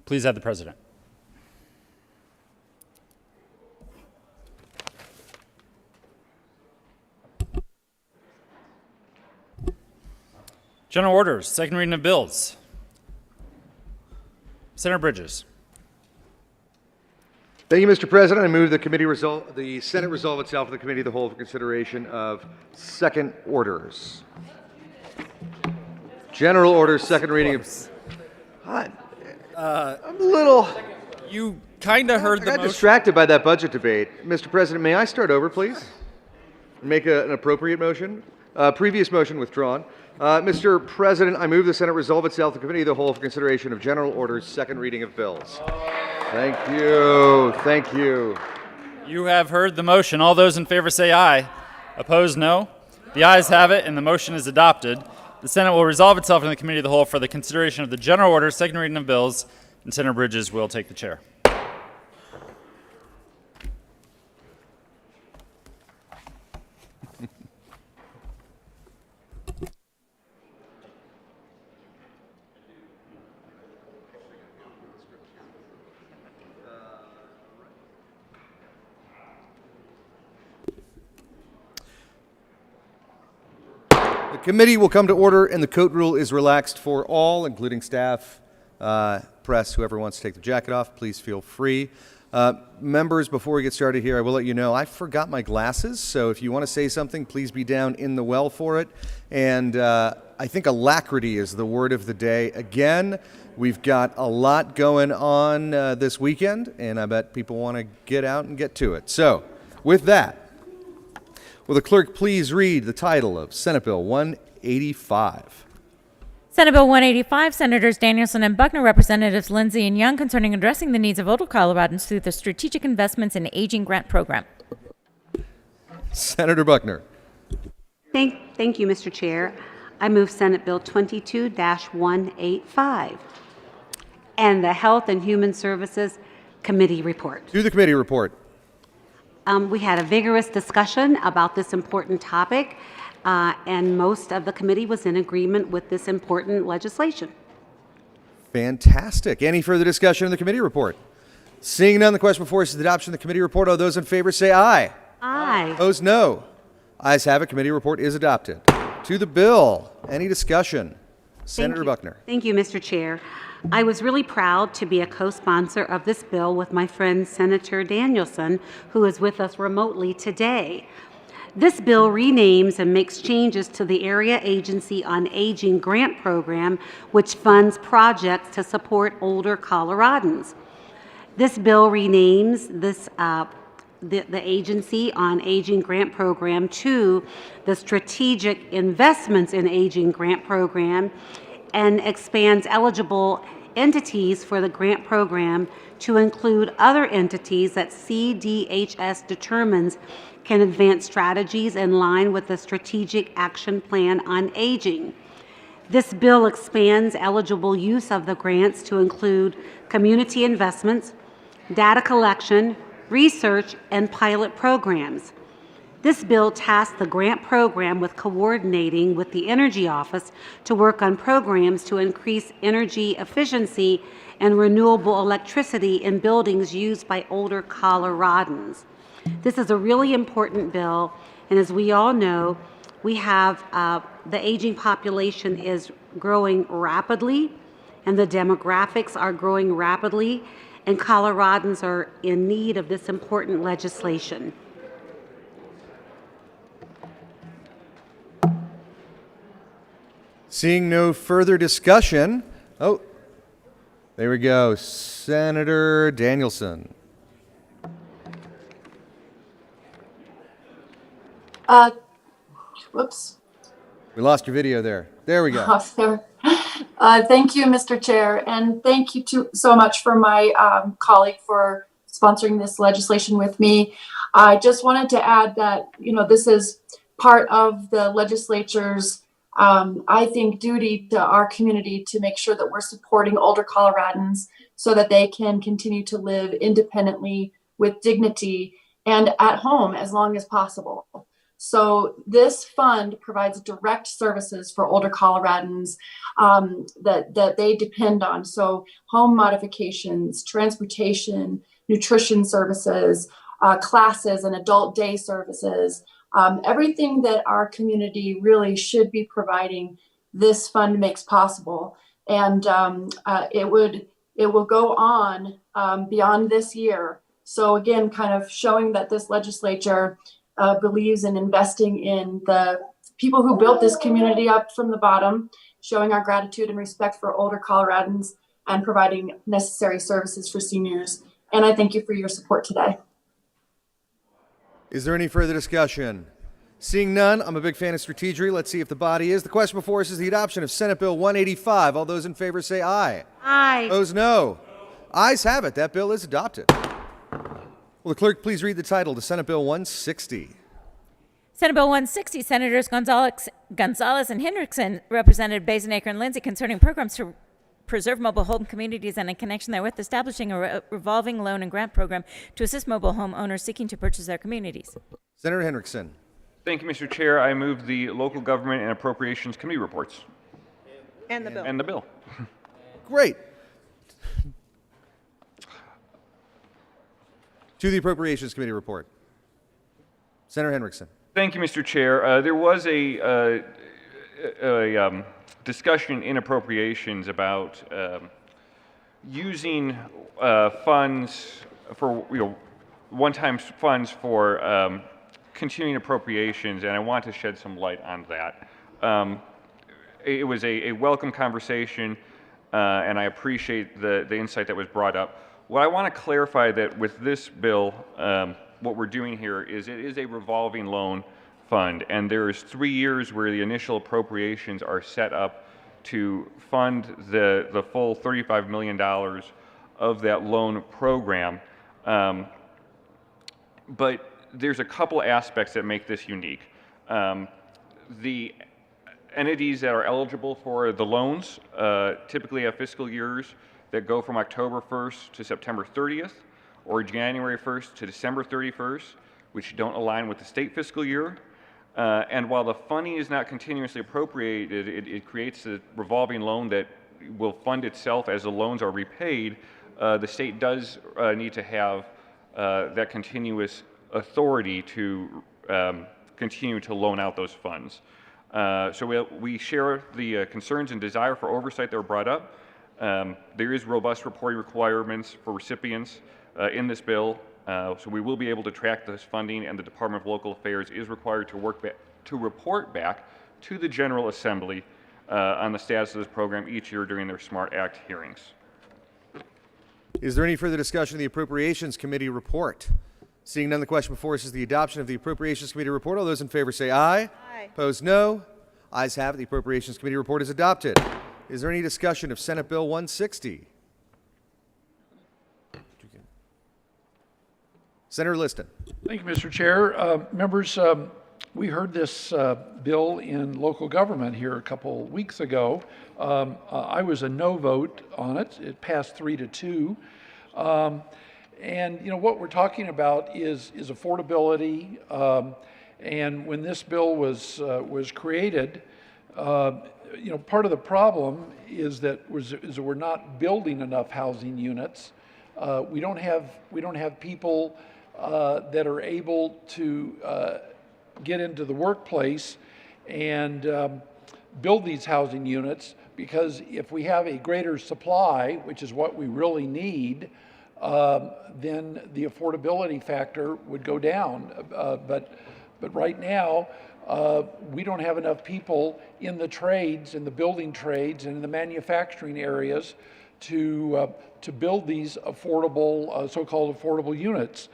Please add the president. General orders, second reading of bills. Senator Bridges. Thank you, Mr. President. I move the Senate resolve itself to the Committee of the Whole for consideration of second orders. General orders, second reading of... I'm a little... You kind of heard the I got motion. distracted by that budget debate. Mr. President, may I start over, please? Make an appropriate motion? Previous motion withdrawn. Mr. President, I move the Senate resolve itself to the Committee of the Whole for consideration of general orders, second reading of bills. Thank you. Thank you. You have heard the motion. All those in favor say aye. Opposed, no. The ayes have it, and the motion is adopted. The Senate will resolve itself in the Committee of the Whole for the consideration of the general order, second reading of bills, and Senator Bridges will take the chair. The committee will come to order, and the coat rule is relaxed for all, including staff, press, whoever wants to take their jacket off. Please feel free. Members, before we get started here, I will let you know I forgot my glasses, so if you want to say something, please be down in the well for it. And I think alacrity is the word of the day. Again, we've got a lot going on this weekend, and I bet people want to get out and get to it. So, with that, will the clerk please read the title of Senate Bill 185? Senate Bill 185, Senators Danielson and Buckner, Representatives Lindsay and Young, concerning addressing the needs of older Coloradans through the Strategic Investments in Aging Grant Program. Senator Buckner. Thank you, Mr. Chair. I move Senate Bill 22-185 and the Health and Human Services Committee report. To the committee report. We had a vigorous discussion about this important topic, and most of the committee was in agreement with this important legislation. Fantastic. Any further discussion on the committee report? Seeing none, the question before us is the adoption of the committee report. All those in favor say aye. Aye. Opposed, no. Ayes have it. Committee report is adopted. To the bill. Any discussion? Senator Buckner. Thank you, Mr. Chair. I was really proud to be a co-sponsor of this bill with my friend Senator Danielson, who is with us remotely today. This bill renames and makes changes to the Area Agency on Aging grant program, which funds projects to support older Coloradans. This bill renames the Agency on Aging grant program to the Strategic Investments in Aging grant program, and expands eligible entities for the grant program to include other entities that CDHS determines can advance strategies in line with the Strategic Action Plan on Aging. This bill expands eligible use of the grants to include community investments, data collection, research, and pilot programs. This bill tasks the grant program with coordinating with the Energy Office to work on programs to increase energy efficiency and renewable electricity in buildings used by older Coloradans. This is a really important bill, and as we all know, we have the aging population is growing rapidly, and the demographics are growing rapidly, and Coloradans are in need of this important legislation. Seeing no further discussion, oh, there we go. Senator Danielson. Whoops. We lost your video there. There we go. Thank you, Mr. Chair, and thank you so much for my colleague for sponsoring this legislation with me. I just wanted to add that, this is part of the legislature's, I think, duty to our community to make sure that we're supporting older Coloradans so that they can continue to live independently with dignity and at home as long as possible. So this fund provides direct services for older Coloradans that they depend on. So home modifications, transportation, nutrition services, classes and adult day services, everything that our community really should be providing, this fund makes possible. And it will go on beyond this year. So again, kind of showing that this legislature believes in investing in the people who built this community up from the bottom, showing our gratitude and respect for older Coloradans, and providing necessary services for seniors. And I thank you for your support today. Is there any further discussion? Seeing none, I'm a big fan of strategery. Let's see if the body is. The question before us is the adoption of Senate Bill 185. All those in favor say aye. Aye. Opposed, no. Ayes have it. That bill is adopted. Will the clerk please read the title to Senate Bill 160? Senate Bill 160, Senators Gonzalez and Hendrickson, Representative Bazenaker and Lindsay, concerning programs to preserve mobile home communities and in connection therewith establishing a revolving loan and grant program to assist mobile home owners seeking to purchase their communities. Senator Hendrickson. Thank you, Mr. Chair. I move the Local Government and Appropriations Committee reports. And the bill. And the bill. Great. To the Appropriations Committee report. Senator Hendrickson. Thank you, Mr. Chair. There was a discussion in appropriations about using funds for, one-time funds for continuing appropriations, and I want to shed some light on that. It was a welcome conversation, and I appreciate the insight that was brought up. What I want to clarify that with this bill, what we're doing here is it is a revolving loan fund, and there is 3 years where the initial appropriations are set up to fund the full $35 million of that loan program. But there's a couple aspects that make this unique. The entities that are eligible for the loans typically have fiscal years that go from October 1st to September 30th, or January 1st to December 31st, which don't align with the state fiscal year. And while the funding is not continuously appropriated, it creates a revolving loan that will fund itself as the loans are repaid. The state does need to have that continuous authority to continue to loan out those funds. So we share the concerns and desire for oversight that were brought up. There is robust reporting requirements for recipients in this bill, so we will be able to track this funding, and the Department of Local Affairs is required to report back to the General Assembly on the status of this program each year during their SMART Act hearings. Is there any further discussion of the Appropriations Committee report? Seeing none, the question before us is the adoption of the Appropriations Committee report. All those in favor say aye. Aye. Opposed, no. Ayes have it. The Appropriations Committee report is adopted. Is there any discussion of Senate Bill 160? Senator Liston. Thank you, Mr. Chair. Members, we heard this bill in local government here a couple weeks ago. I was a no vote on it. It passed 3-2. And what we're talking about is affordability And when this bill was created, part of the problem is that we're not building enough housing units. We don't have people that are able to get into the workplace and build these housing units, because if we have a greater supply, which is what we really need, then the affordability factor would go down. But right now, we don't have enough people in the trades, in the building trades, and in the manufacturing areas to build these affordable, so-called affordable units.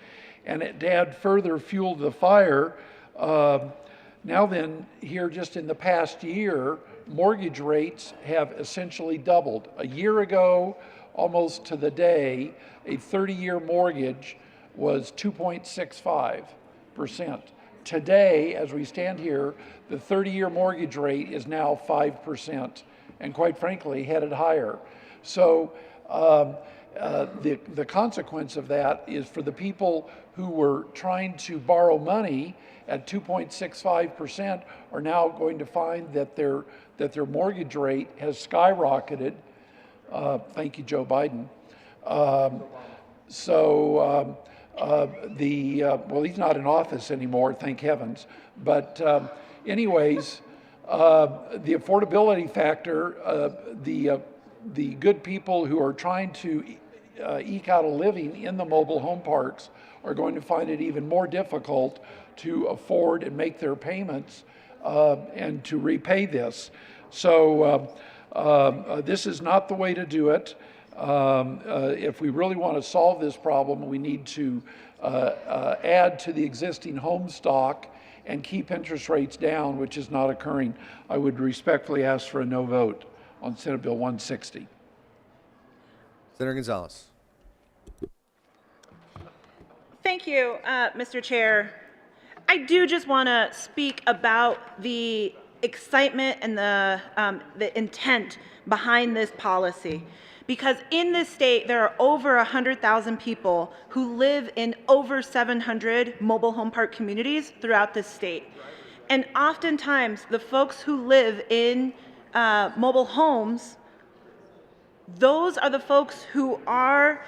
And to add further fuel to the fire, now then, here just in the past year, mortgage rates have essentially doubled. A year ago, almost to the day, a 30-year mortgage was 2.65%. Today, as we stand here, the 30-year mortgage rate is now 5%, and quite frankly, headed higher. So the consequence of that is for the people who were trying to borrow money at 2.65% are now going to find that their mortgage rate has skyrocketed. Thank you, Joe Biden. Well, he's not in office anymore, thank heavens. But anyways, the affordability factor, the good people who are trying to eke out a living in the mobile home parks are going to find it even more difficult to afford and make their payments and to repay this. So this is not the way to do it. If we really want to solve this problem, we need to add to the existing home stock and keep interest rates down, which is not occurring. I would respectfully ask for a no vote on Senate Bill 160. Senator Gonzalez. Thank you, Mr. Chair. I do just want to speak about the excitement and the intent behind this policy. Because in this state, there are over 100,000 people who live in over 700 mobile home park communities throughout this state. And oftentimes, the folks who live in mobile homes, those are the folks who are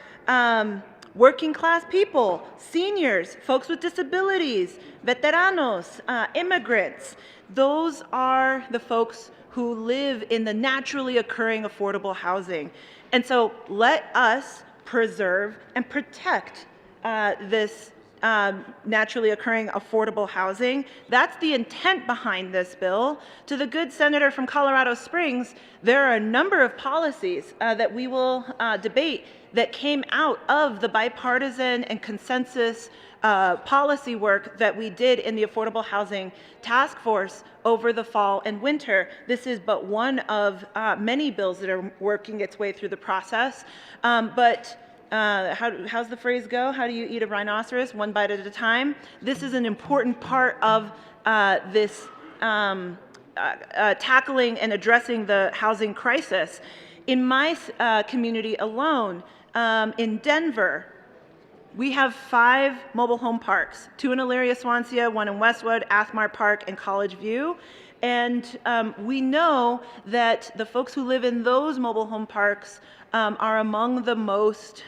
working class people, seniors, folks with disabilities, veteranos, immigrants. Those are the folks who live in the naturally occurring affordable housing. And so let us preserve and protect this naturally occurring affordable housing. That's the intent behind this bill. To the good senator from Colorado Springs, there are a number of policies that we will debate that came out of the bipartisan and consensus policy work that we did in the Affordable Housing Task Force over the fall and winter. This is but one of many bills that are working its way through the process. How's the phrase go? How do you eat a rhinoceros? One bite at a time. This is an important part of this tackling and addressing the housing crisis. In my community alone, in Denver, we have 5 mobile home parks, 2 in Elyria, Swansea, 1 in Westwood, Athmar Park, and College View. And we know that the folks who live in those mobile home parks are among the most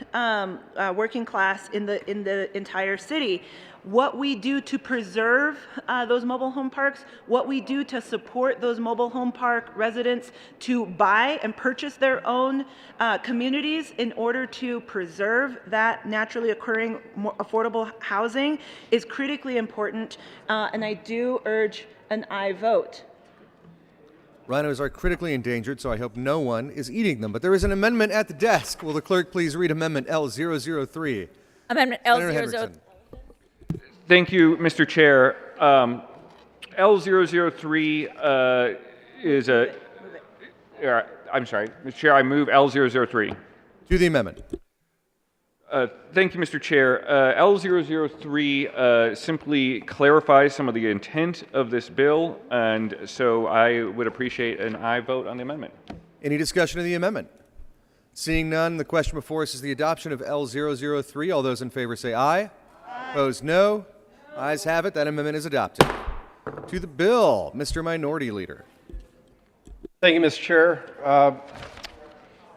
working class in the entire city. What we do to preserve those mobile home parks, what we do to support those mobile home park residents to buy and purchase their own communities in order to preserve that naturally occurring affordable housing is critically important, and I do urge an aye vote. Rhinos are critically endangered, so I hope no one is eating them. But there is an amendment at the desk. Will the clerk please read Amendment L003? Amendment L003. Thank you, Mr. Chair. L003 is a... I'm sorry, Mr. Chair, I move L003. To the amendment. Thank you, Mr. Chair. L003 simply clarifies some of the intent of this bill, and so I would appreciate an aye vote on the amendment. Any discussion of the amendment? Seeing none, the question before us is the adoption of L003. All those in favor say aye. Aye. Opposed, no. Ayes have it. That amendment is adopted. To the bill, Mr. Minority Leader. Thank you, Mr. Chair.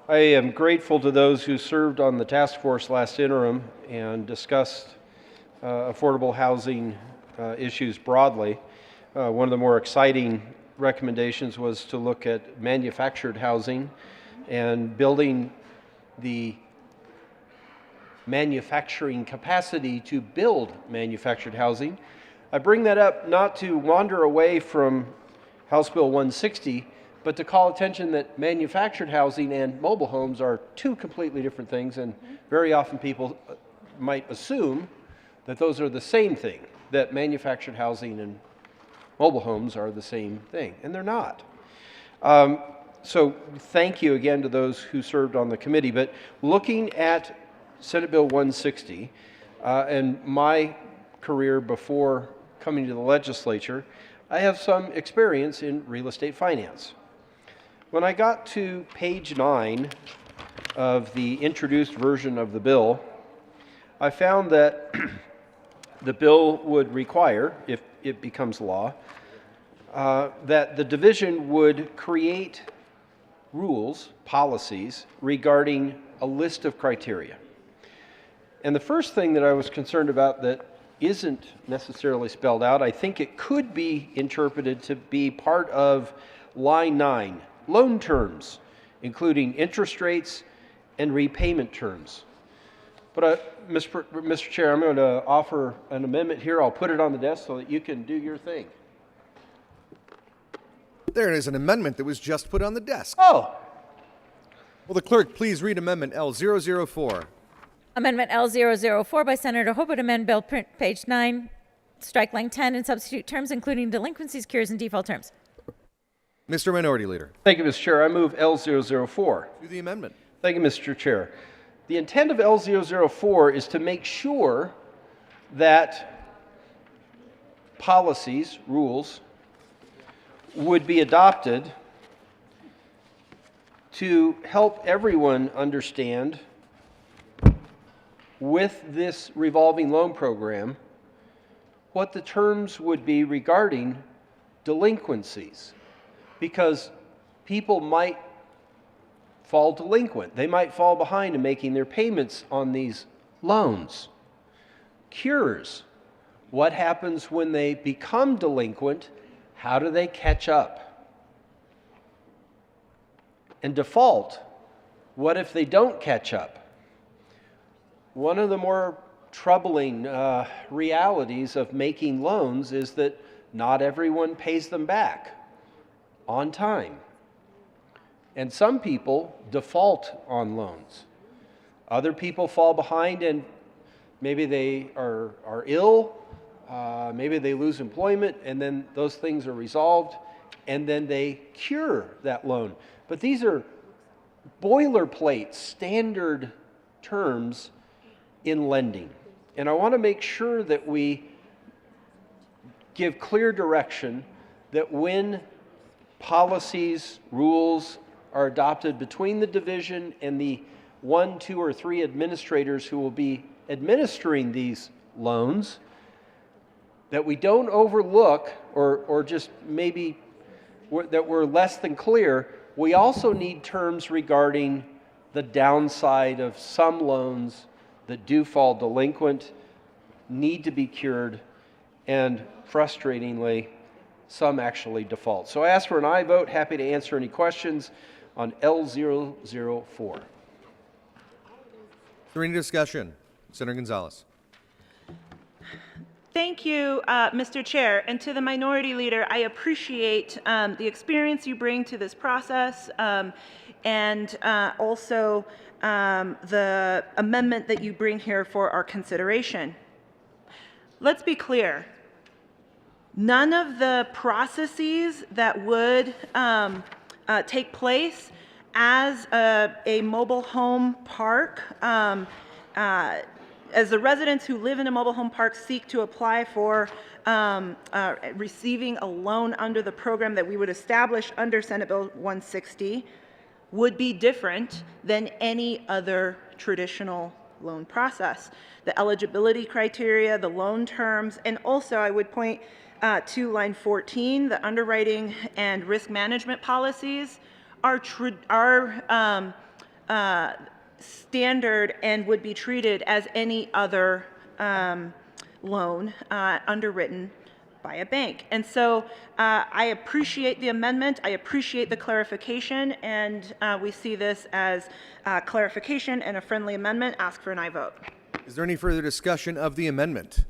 I am grateful to those who served on the task force last interim and discussed affordable housing issues broadly. One of the more exciting recommendations was to look at manufactured housing and building the manufacturing capacity to build manufactured housing. I bring that up not to wander away from House Bill 160, but to call attention that manufactured housing and mobile homes are two completely different things, and very often people might assume that those are the same thing, that manufactured housing and mobile homes are the same thing, and they're not. So thank you again to those who served on the committee, but looking at Senate Bill 160 and my career before coming to the legislature, I have some experience in real estate finance. When I got to page 9 of the introduced version of the bill, I found that the bill would require, if it becomes law, that the division would create rules, policies, regarding a list of criteria. And the first thing that I was concerned about that isn't necessarily spelled out, I think it could be interpreted to be part of line 9, loan terms, including interest rates and repayment terms. But Mr. Chair, I'm going to offer an amendment here. I'll put it on the desk so that you can do your thing. There is an amendment that was just put on the desk. Oh. Will the clerk please read Amendment L004? Amendment L004 by Senator Hope would amend Bill print page 9, strike line 10, and substitute terms including delinquencies, cures, and default terms. Mr. Minority Leader. Thank you, Mr. Chair. I move L004. To the amendment. Thank you, Mr. Chair. The intent of L004 is to make sure that policies, rules, would be adopted to help everyone understand with this revolving loan program what the terms would be regarding delinquencies, because people might fall delinquent. They might fall behind in making their payments on these loans. Cures. What happens when they become delinquent? How do they catch up? And default. What if they don't catch up? One of the more troubling realities of making loans is that not everyone pays them back on time. And some people default on loans. Other people fall behind and maybe they are ill, maybe they lose employment, and then those things are resolved, and then they cure that loan. But these are boilerplate, standard terms in lending. And I want to make sure that we give clear direction that when policies, rules are adopted between the division and the 1, 2, or 3 administrators who will be administering these loans, that we don't overlook or just maybe that we're less than clear. We also need terms regarding the downside of some loans that do fall delinquent, need to be cured, and frustratingly, some actually default. So I ask for an aye vote. Happy to answer any questions on L004. Is there any discussion? Senator Gonzalez. Thank you, Mr. Chair. And to the Minority Leader, I appreciate the experience you bring to this process and also the amendment that you bring here for our consideration. Let's be clear. None of the processes that would take place as a mobile home park, as the residents who live in a mobile home park seek to apply for receiving a loan under the program that we would establish under Senate Bill 160, would be different than any other traditional loan process. The eligibility criteria, the loan terms, and also I would point to line 14, the underwriting and risk management policies are standard and would be treated as any other loan underwritten by a bank. And so I appreciate the amendment, I appreciate the clarification, and we see this as clarification and a friendly amendment. Ask for an aye vote. Is there any further discussion of the amendment?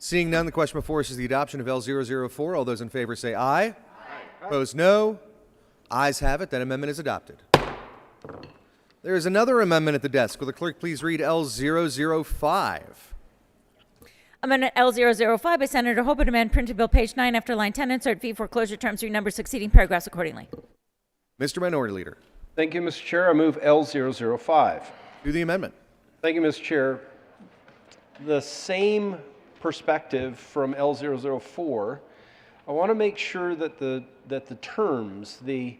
Seeing none, the question before us is the adoption of L004. All those in favor say aye. Aye. Opposed, no. Ayes have it. That amendment is adopted. There is another amendment at the desk. Will the clerk please read L005? Amendment L005 by Senator Hope, to amend printed bill page 9 after line 10, insert fee foreclosure terms, renumber succeeding paragraphs accordingly. Mr. Minority Leader. Thank you, Mr. Chair. I move L005. Do the amendment. Thank you, Mr. Chair. The same perspective from L004. I want to make sure that the terms, the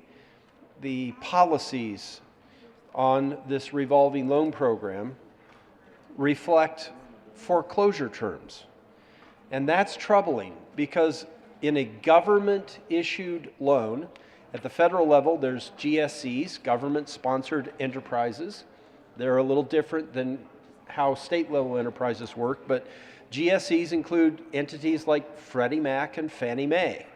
policies on this revolving loan program reflect foreclosure terms. And that's troubling because in a government-issued loan, at the federal level, there's GSEs, government-sponsored enterprises. They're a little different than how state-level enterprises work, but GSEs include entities like Freddie Mac and Fannie Mae.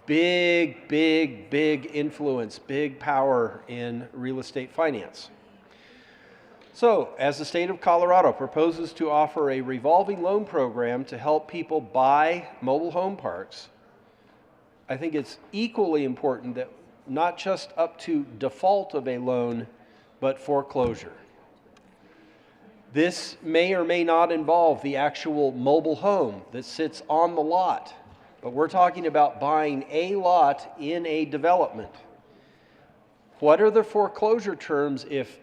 Big, big, big influence, big power in real estate finance. So, as the state of Colorado proposes to offer a revolving loan program to help people buy mobile home parks, I think it's equally important that not just up to default of a loan, but foreclosure. This may or may not involve the actual mobile home that sits on the lot, but we're talking about buying a lot in a development. What are the foreclosure terms if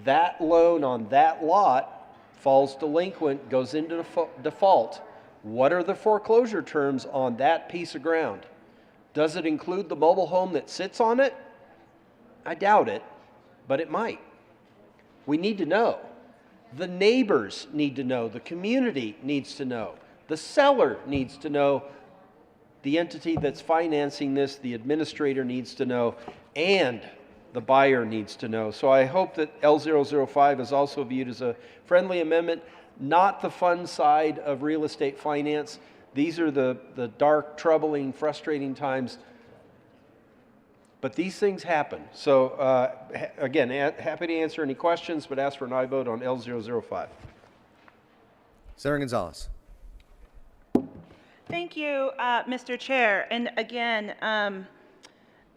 that loan on that lot falls delinquent, goes into default? What are the foreclosure terms on that piece of ground? Does it include the mobile home that sits on it? I doubt it, but it might. We need to know. The neighbors need to know. The community needs to know. The seller needs to know. The entity that's financing this, the administrator needs to know, and the buyer needs to know. So I hope that L005 is also viewed as a friendly amendment, not the fun side of real estate finance. These are the dark, troubling, frustrating times. But these things happen. So again, happy to answer any questions, but ask for an aye vote on L005. Senator Gonzalez. Thank you, Mr. Chair. And again,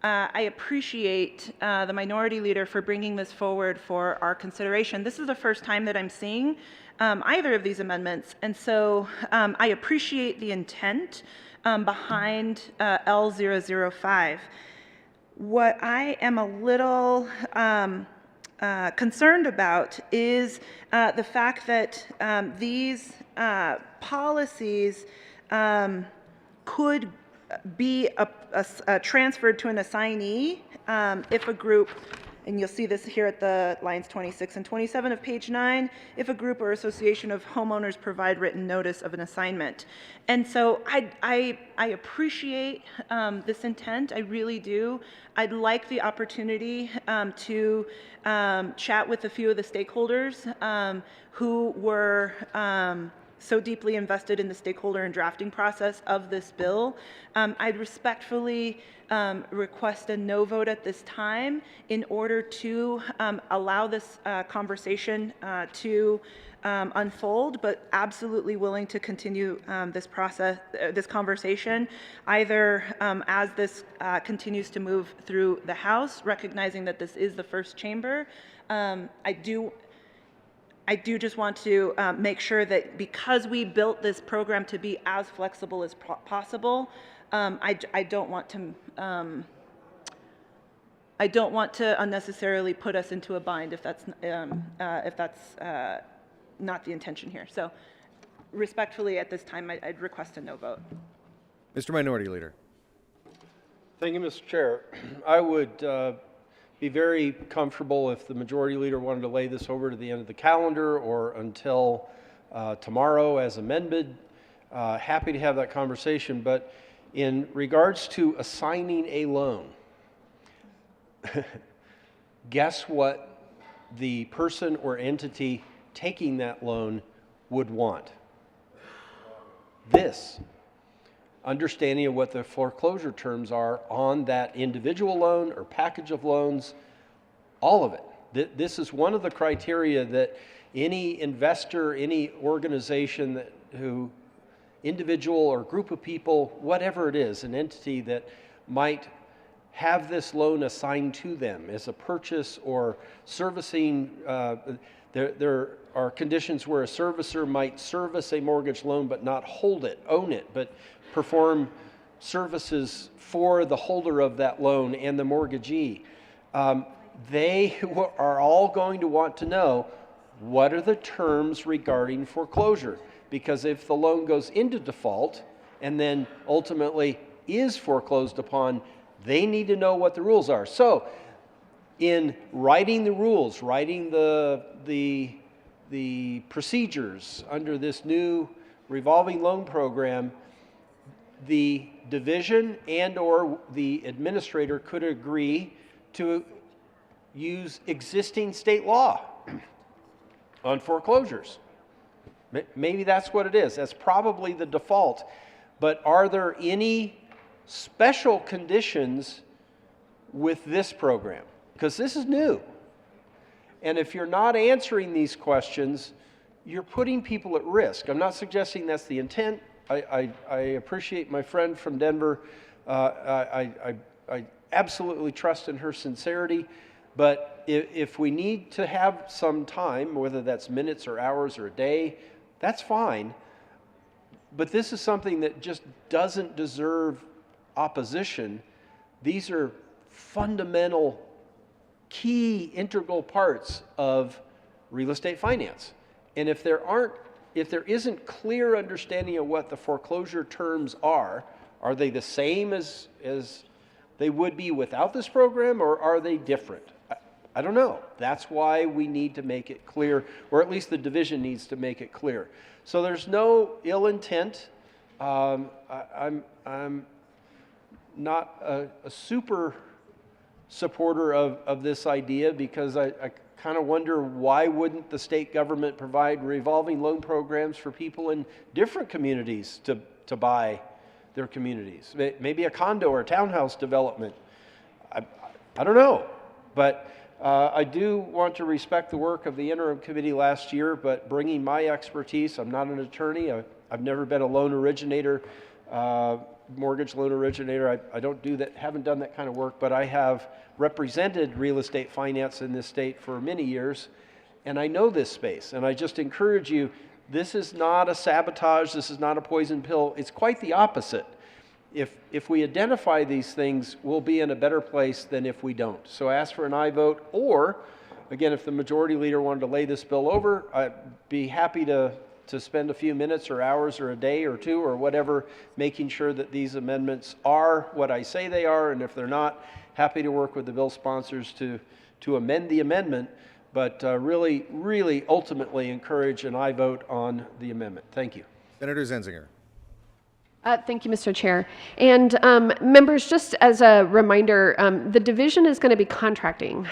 I appreciate the Minority Leader for bringing this forward for our consideration. This is the first time that I'm seeing either of these amendments, and so I appreciate the intent behind L005. What I am a little concerned about is the fact that these policies could be transferred to an assignee if a group, and you'll see this here at the lines 26 and 27 of page 9, if a group or association of homeowners provide written notice of an assignment. And so I appreciate this intent, I really do. I'd like the opportunity to chat with a few of the stakeholders who were so deeply invested in the stakeholder and drafting process of this bill. I'd respectfully request a no vote at this time in order to allow this conversation to unfold, but absolutely willing to continue this process, this conversation, either as this continues to move through the House, recognizing that this is the first chamber. I do just want to make sure that because we built this program to be as flexible as possible, I don't want to unnecessarily put us into a bind if that's not the intention here. So, respectfully, at this time, I'd request a no vote. Mr. Minority Leader. Thank you, Mr. Chair. I would be very comfortable if the majority leader wanted to lay this over to the end of the calendar or until tomorrow as amended. Happy to have that conversation, but in regards to assigning a loan, guess what the person or entity taking that loan would want? This. Understanding of what the foreclosure terms are on that individual loan or package of loans, all of it. This is one of the criteria that any investor, any organization who, individual or group of people, whatever it is, an entity that might have this loan assigned to them as a purchase or servicing. There are conditions where a servicer might service a mortgage loan but not hold it, own it, but perform services for the holder of that loan and the mortgagee. They are all going to want to know what are the terms regarding foreclosure. Because if the loan goes into default and then ultimately is foreclosed upon, they need to know what the rules are. So in writing the rules, writing the procedures under this new revolving loan program, the division and or the administrator could agree to use existing state law on foreclosures. Maybe that's what it is. That's probably the default. But are there any special conditions with this program? Because this is new. And if you're not answering these questions, you're putting people at risk. I'm not suggesting that's the intent. I appreciate my friend from Denver. I absolutely trust in her sincerity. But if we need to have some time, whether that's minutes or hours or a day, that's fine. But this is something that just doesn't deserve opposition. These are fundamental, key, integral parts of real estate finance. And if there isn't clear understanding of what the foreclosure terms are they the same as they would be without this program, or are they different? I don't know. That's why we need to make it clear, or at least the division needs to make it clear. So there's no ill intent. I'm not a super supporter of this idea, because I kind of wonder, why wouldn't the state government provide revolving loan programs for people in different communities to buy their communities? Maybe a condo or a townhouse development. I don't know. But I do want to respect the work of the interim committee last year, but bringing my expertise, I'm not an attorney. I've never been a loan originator, mortgage loan originator. I don't do that, haven't done that kind of work, but I have represented real estate finance in this state for many years, and I know this space. And I just encourage you, this is not a sabotage, this is not a poison pill. It's quite the opposite. If we identify these things, we'll be in a better place than if we don't. So ask for an aye vote, or, again, if the majority leader wanted to lay this bill over, I'd be happy to spend a few minutes or hours or a day or two or whatever, making sure that these amendments are what I say they are, and if they're not, happy to work with the bill sponsors to amend the amendment, but really ultimately encourage an aye vote on the amendment. Thank you. Senator Zenzinger. Thank you, Mr. Chair. And members, just as a reminder, the division is going to be contracting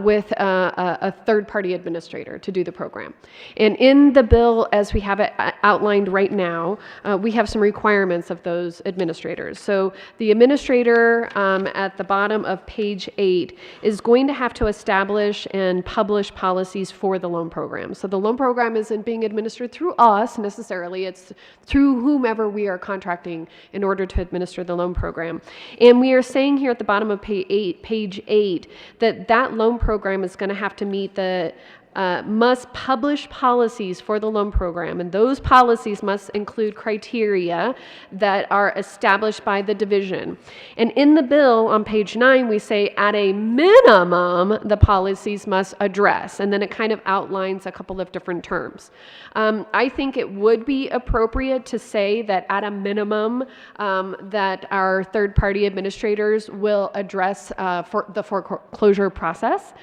with a third-party administrator to do the program. And in the bill, as we have it outlined right now, we have some requirements of those administrators. So the administrator at the bottom of page 8 is going to have to establish and publish policies for the loan program. So the loan program isn't being administered through us necessarily. It's through whomever we are contracting in order to administer the loan program. And we are saying here at the bottom of page 8 that that loan program is going to have to meet the must publish policies for the loan program, and those policies must include criteria that are established by the division. And in the bill on page 9, we say at a minimum, the policies must address, and then it kind of outlines a couple of different terms. I think it would be appropriate to say that at a minimum, that our third-party administrators will address for the foreclosure process.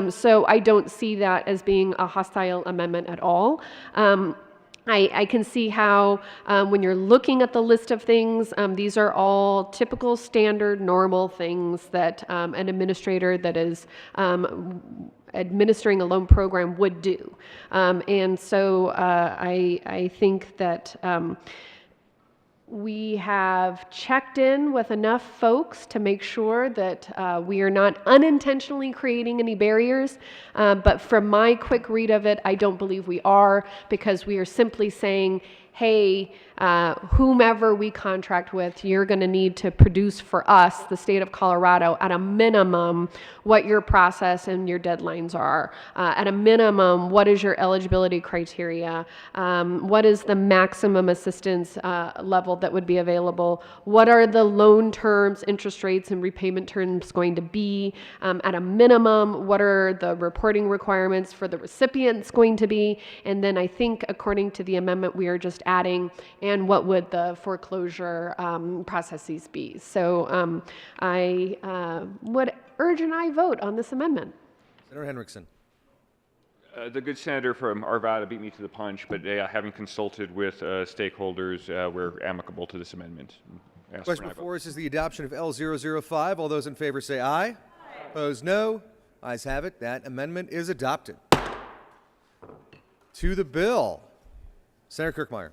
So I don't see that as being a hostile amendment at all. I can see how when you're looking at the list of things, these are all typical, standard, normal things that an administrator that is administering a loan program would do. And so I think that we have checked in with enough folks to make sure that we are not unintentionally creating any barriers. But from my quick read of it, I don't believe we are, because we are simply saying, hey, whomever we contract with, you're going to need to produce for us, the state of Colorado, at a minimum, what your process and your deadlines are. At a minimum, what is your eligibility criteria? What is the maximum assistance level that would be available? What are the loan terms, interest rates, and repayment terms going to be? At a minimum, what are the reporting requirements for the recipients going to be? And then I think, according to the amendment, we are just adding, and what would the foreclosure processes be? So I would urge an aye vote on this amendment. Senator Henriksen. The good senator from Arvada beat me to the punch, but having consulted with stakeholders, we're amicable to this amendment. Question before us is the adoption of L005. All those in favor say aye. Aye. Opposed, no. Ayes have it. That amendment is adopted. To the bill. Senator Kirkmeyer.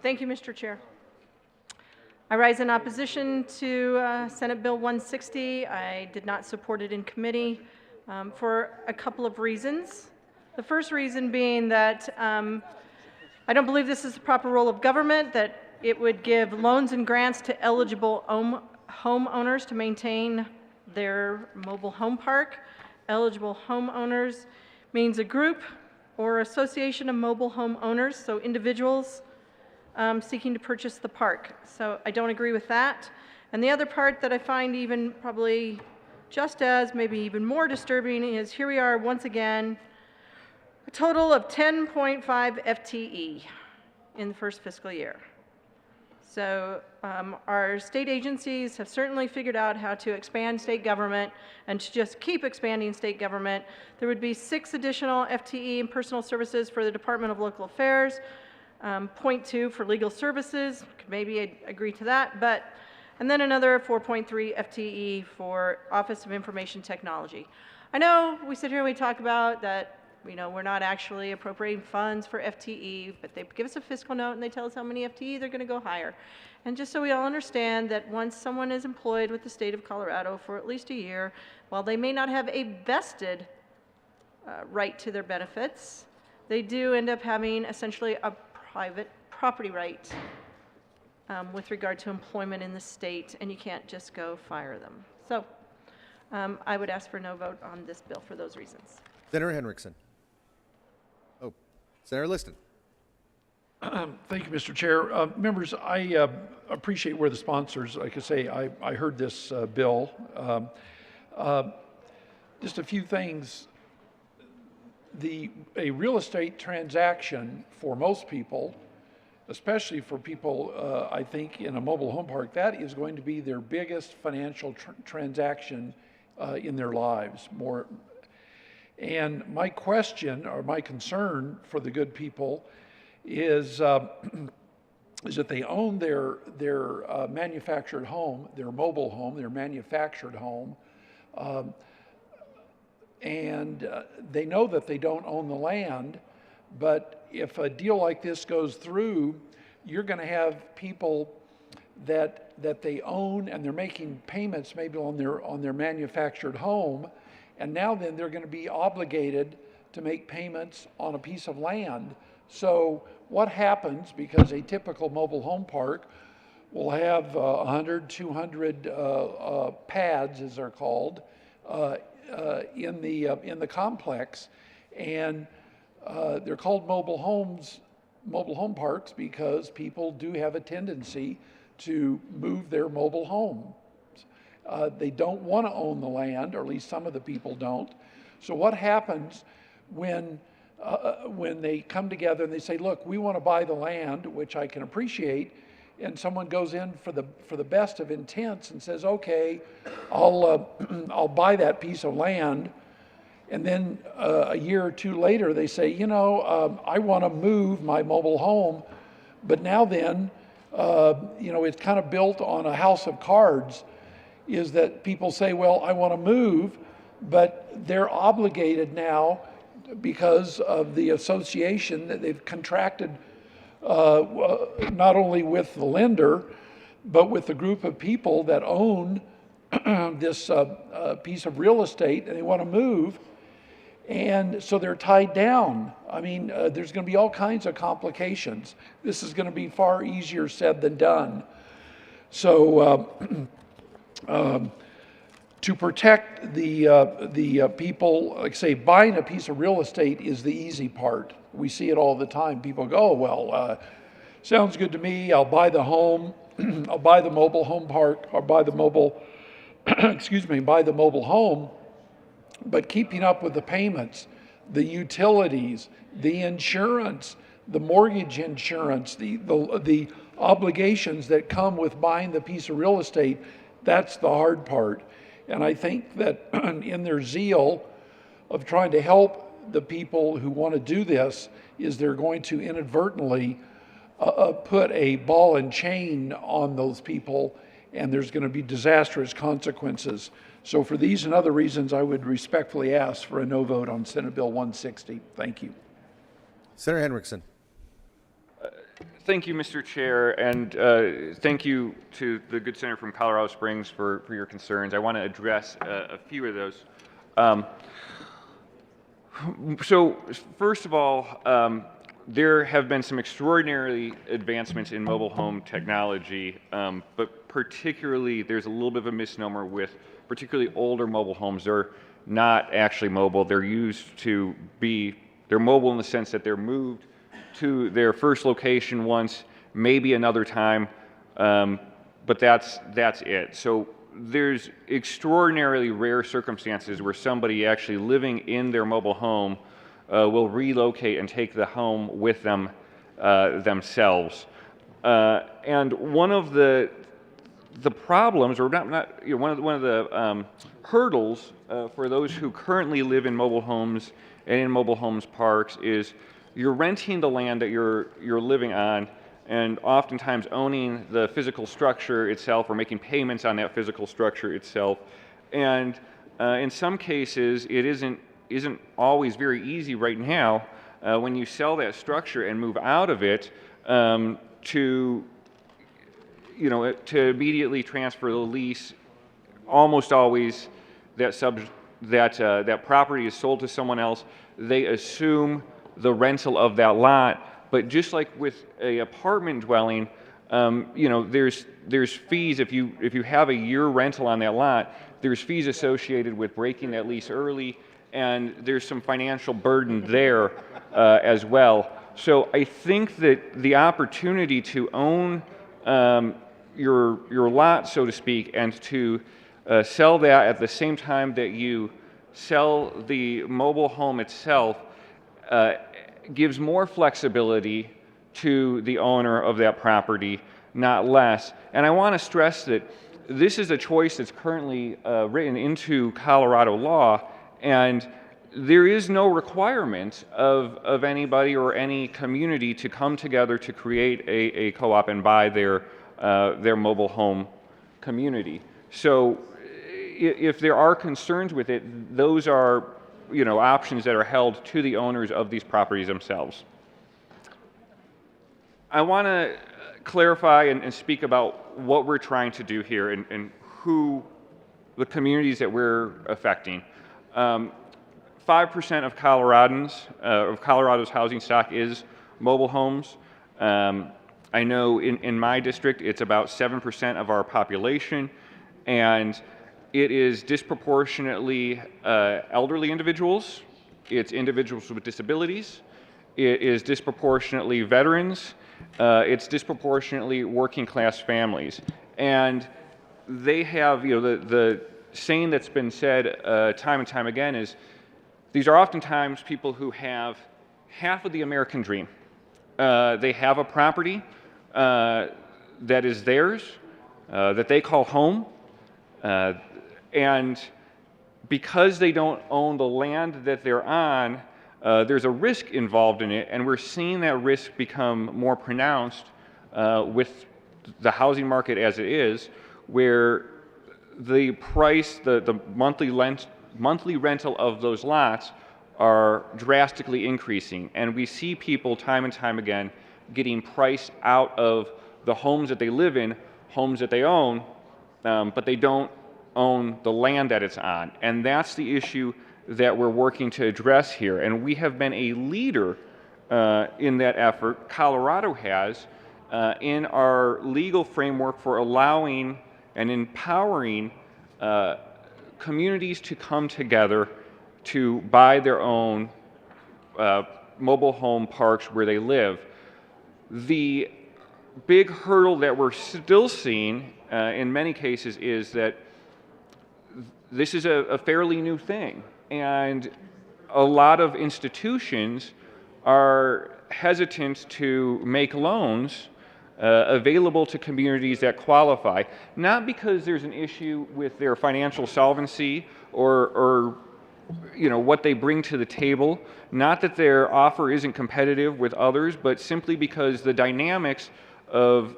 Thank you, Mr. Chair. I rise in opposition to Senate Bill 160. I did not support it in committee for a couple of reasons. The first reason being that I don't believe this is the proper role of government, that it would give loans and grants to eligible homeowners to maintain their mobile home park. Eligible homeowners means a group or association of mobile home owners, so individuals seeking to purchase the park. So I don't agree with that. And the other part that I find even probably just as, maybe even more disturbing, is here we are once again, a total of 10.5 FTE in the first fiscal year. So our state agencies have certainly figured out how to expand state government and to just keep expanding state government. There would be 6 additional FTE in personal services for the Department of Local Affairs, 0.2 for legal services, could maybe agree to that, and then another 4.3 FTE for Office of Information Technology. I know we sit here and we talk about that, we're not actually appropriating funds for FTE, but they give us a fiscal note and they tell us how many FTE they're going to go hire. And just so we all understand that once someone is employed with the state of Colorado for at least a year, while they may not have a vested right to their benefits, they do end up having essentially a private property right with regard to employment in the state, and you can't just go fire them. So I would ask for no vote on this bill for those reasons. Senator Henriksen. Oh, Senator Liston. Thank you, Mr. Chair. Members, I appreciate where the sponsors, like I say, I heard this bill. Just a few things. A real estate transaction for most people, especially for people, I think, in a mobile home park, that is going to be their biggest financial transaction in their lives. And my question, or my concern for the good people, is that they own their manufactured home, their mobile home, their manufactured home, and they know that they don't own the land, but if a deal like this goes through, you're going to have people that they own and they're making payments maybe on their manufactured home, and now then they're going to be obligated to make payments on a piece of land. So what happens, because a typical mobile home park will have 100, 200 pads, as they're called, in the complex, and they're called mobile home parks because people do have a tendency to move their mobile home. They don't want to own the land, or at least some of the people don't. So what happens when they come together and they say, look, we want to buy the land, which I can appreciate, and someone goes in for the best of intents and says, okay, I'll buy that piece of land, and then a year or two later they say, I want to move my mobile home, but now then, it's kind of built on a house of cards, is that people say, well, I want to move, but they're obligated now because of the association that they've contracted not only with the lender, but with the group of people that own this piece of real estate, and they want to move. And so they're tied down. I mean, there's going to be all kinds of complications. This is going to be far easier said than done. So to protect the people, like say, buying a piece of real estate is the easy part. We see it all the time. People go, well, sounds good to me. I'll buy the home. I'll buy the mobile home park, or buy the mobile, buy the mobile home. But keeping up with the payments, the utilities, the insurance, the mortgage insurance, the obligations that come with buying the piece of real estate, that's the hard part. And I think that in their zeal of trying to help the people who want to do this, is they're going to inadvertently put a ball and chain on those people, and there's going to be disastrous consequences. So for these and other reasons, I would respectfully ask for a no vote on Senate Bill 160. Thank you. Senator Henriksen. Thank you, Mr. Chair, and thank you to the good senator from Colorado Springs for your concerns. I want to address a few of those. So first of all, there have been some extraordinary advancements in mobile home technology, but particularly there's a little bit of a misnomer with particularly older mobile homes. They're not actually mobile. They're mobile in the sense that they're moved to their first location once, maybe another time, but that's it. So there's extraordinarily rare circumstances where somebody actually living in their mobile home will relocate and take the home with them themselves. And one of the problems, or one of the hurdles for those who currently live in mobile homes and in mobile homes parks is you're renting the land that you're living on, and oftentimes owning the physical structure itself or making payments on that physical structure itself. And in some cases, it isn't always very easy right now when you sell that structure and move out of it to immediately transfer the lease. Almost always that property is sold to someone else. They assume the rental of that lot, but just like with a apartment dwelling, there's fees if you have a year rental on that lot. There's fees associated with breaking that lease early, and there's some financial burden there as well. So I think that the opportunity to own your lot, so to speak, and to sell that at the same time that you sell the mobile home itself gives more flexibility to the owner of that property, not less. And I want to stress that this is a choice that's currently written into Colorado law, and there is no requirement of anybody or any community to come together to create a co-op and buy their mobile home community. So if there are concerns with it, those are options that are held to the owners of these properties themselves. I want to clarify and speak about what we're trying to do here and who the communities that we're affecting. 5% of Colorado's housing stock is mobile homes. I know in my district it's about 7% of our population, and It is disproportionately elderly individuals. It's individuals with disabilities. It is disproportionately veterans. It's disproportionately working class families. And they have, the saying that's been said time and time again is, these are oftentimes people who have half of the American dream. They have a property that is theirs, that they call home, and because they don't own the land that they're on, there's a risk involved in it, and we're seeing that risk become more pronounced with the housing market as it is, where the price, the monthly rental of those lots are drastically increasing. And we see people time and time again getting priced out of the homes that they live in, homes that they own, but they don't own the land that it's on. And that's the issue that we're working to address here. And we have been a leader in that effort. Colorado has, in our legal framework for allowing and empowering communities to come together to buy their own mobile home parks where they live. The big hurdle that we're still seeing in many cases is that this is a fairly new thing, and a lot of institutions are hesitant to make loans available to communities that qualify, not because there's an issue with their financial solvency or what they bring to the table, not that their offer isn't competitive with others, but simply because the dynamics of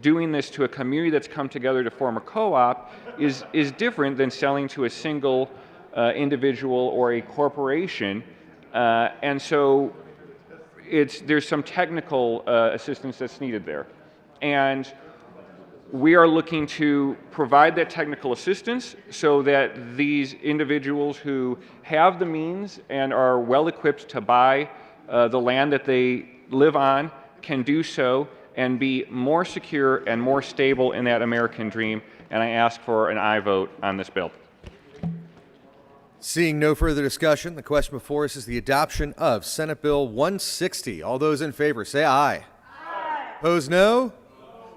doing this to a community that's come together to form a co-op is different than selling to a single individual or a corporation. And so there's some technical assistance that's needed there. And we are looking to provide that technical assistance so that these individuals who have the means and are well equipped to buy the land that they live on can do so and be more secure and more stable in that American dream. And I ask for an aye vote on this bill. Seeing no further discussion, the question before us is the adoption of Senate Bill 160. All those in favor say aye. Aye. Opposed, no.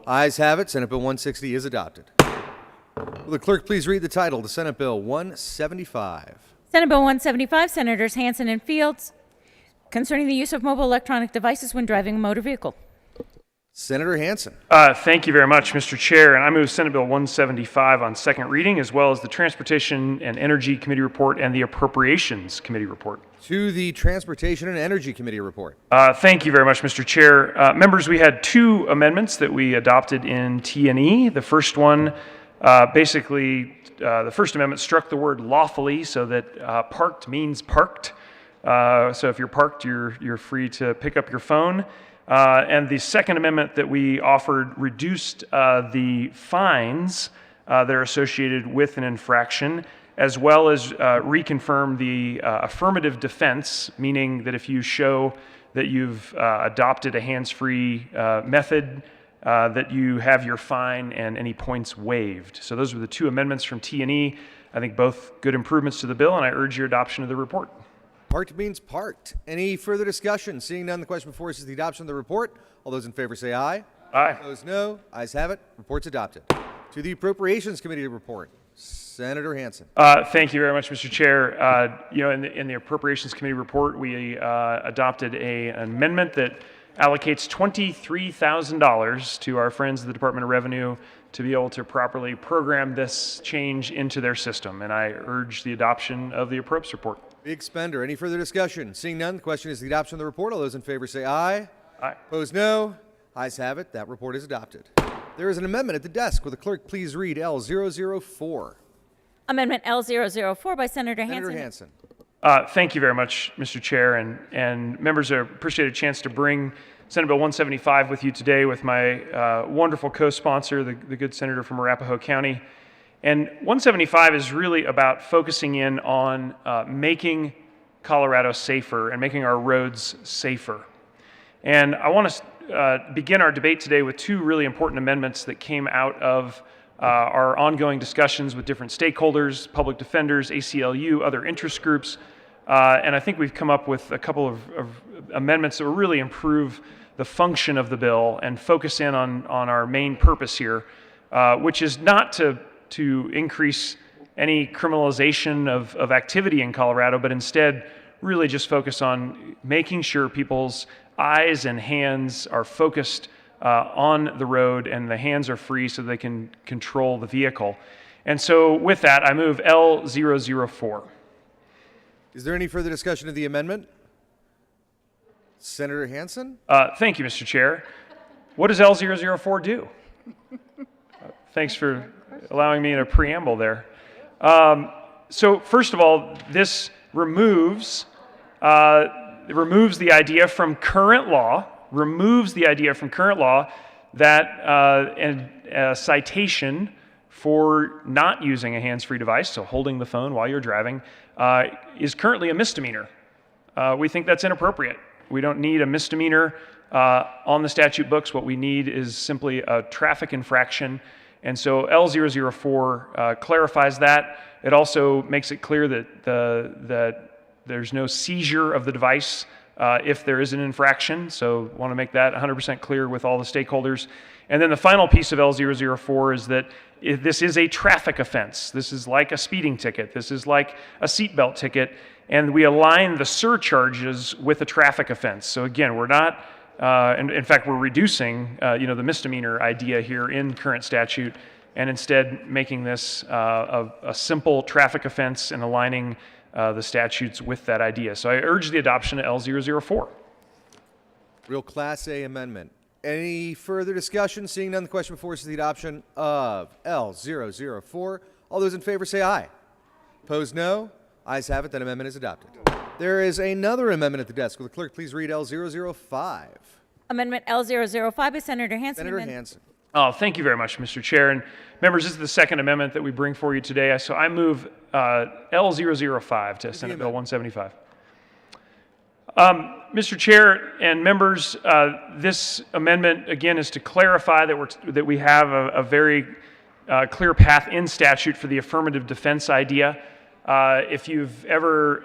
Ayes have it. Senate Bill 160 is adopted. Will the clerk please read the title to Senate Bill 175? Senate Bill 175, Senators Hansen and Fields, concerning the use of mobile electronic devices when driving a motor vehicle. Senator Hansen. Thank you very much, Mr. Chair. And I move Senate Bill 175 on second reading, as well as the Transportation and Energy Committee report and the Appropriations Committee report. To the Transportation and Energy Committee report. Thank you very much, Mr. Chair. Members, we had two amendments that we adopted in T&E. The first one, the First Amendment struck the word lawfully so that parked means parked. So if you're parked, you're free to pick up your phone. And the Second Amendment that we offered reduced the fines that are associated with an infraction, as well as reconfirm the affirmative defense, meaning that if you show that you've adopted a hands-free method, that you have your fine and any points waived. So those were the two amendments from T&E. I think both good improvements to the bill, and I urge your adoption of the report. Parked means parked. Any further discussion? Seeing none, the question before us is the adoption of the report. All those in favor say aye. Aye. Opposed, no. Ayes have it. Report's adopted. To the Appropriations Committee report. Senator Hansen. Thank you very much, Mr. Chair. In the Appropriations Committee report, we adopted an amendment that allocates $23,000 to our friends at the Department of Revenue to be able to properly program this change into their system. And I urge the adoption of the Approps report. Big spender. Any further discussion? Seeing none, the question is the adoption of the report. All those in favor say aye. Aye. Opposed, no. Ayes have it. That report is adopted. There is an amendment at the desk. Will the clerk please read L004? Amendment L004 by Senator Hansen. Senator Hansen. Thank you very much, Mr. Chair, and members. I appreciate a chance to bring Senate Bill 175 with you today with my wonderful co-sponsor, the good senator from Arapahoe County. And 175 is really about focusing in on making Colorado safer and making our roads safer. And I want to begin our debate today with two really important amendments that came out of our ongoing discussions with different stakeholders, public defenders, ACLU, other interest groups, and I think we've come up with a couple of amendments that will really improve the function of the bill and focus in on our main purpose here, which is not to increase any criminalization of activity in Colorado, but instead really just focus on making sure people's eyes and hands are focused on the road and the hands are free so they can control the vehicle. And so with that, I move L004. Is there any further discussion of the amendment? Senator Hansen? Thank you, Mr. Chair. What does L004 do? Thanks for allowing me in a preamble there. So first of all, this removes the idea from current law, that a citation for not using a hands-free device, so holding the phone while you're driving, is currently a misdemeanor. We think that's inappropriate. We don't need a misdemeanor on the statute books. What we need is simply a traffic infraction. And so L004 clarifies that. It also makes it clear that there's no seizure of the device if there is an infraction. So want to make that 100% clear with all the stakeholders. And then the final piece of L004 is that this is a traffic offense. This is like a speeding ticket. This is like a seatbelt ticket. And we align the surcharges with a traffic offense. So again, we're not, in fact, we're reducing the misdemeanor idea here in current statute, and instead making this a simple traffic offense and aligning the statutes with that idea. So I urge the adoption of L004. Real Class A amendment. Any further discussion? Seeing none, the question before us is the adoption of L004. All those in favor say aye. Opposed, no. Ayes have it. That amendment is adopted. There is another amendment at the desk. Will the clerk please read L005? Amendment L005 by Senator Hansen. Senator Hansen. Oh, thank you very much, Mr. Chair. And members, this is the second amendment that we bring for you today. So I move L005 to Senate Bill 175. Mr. Chair and members, this amendment, again, is to clarify that we have a very clear path in statute for the affirmative defense idea. If you've ever,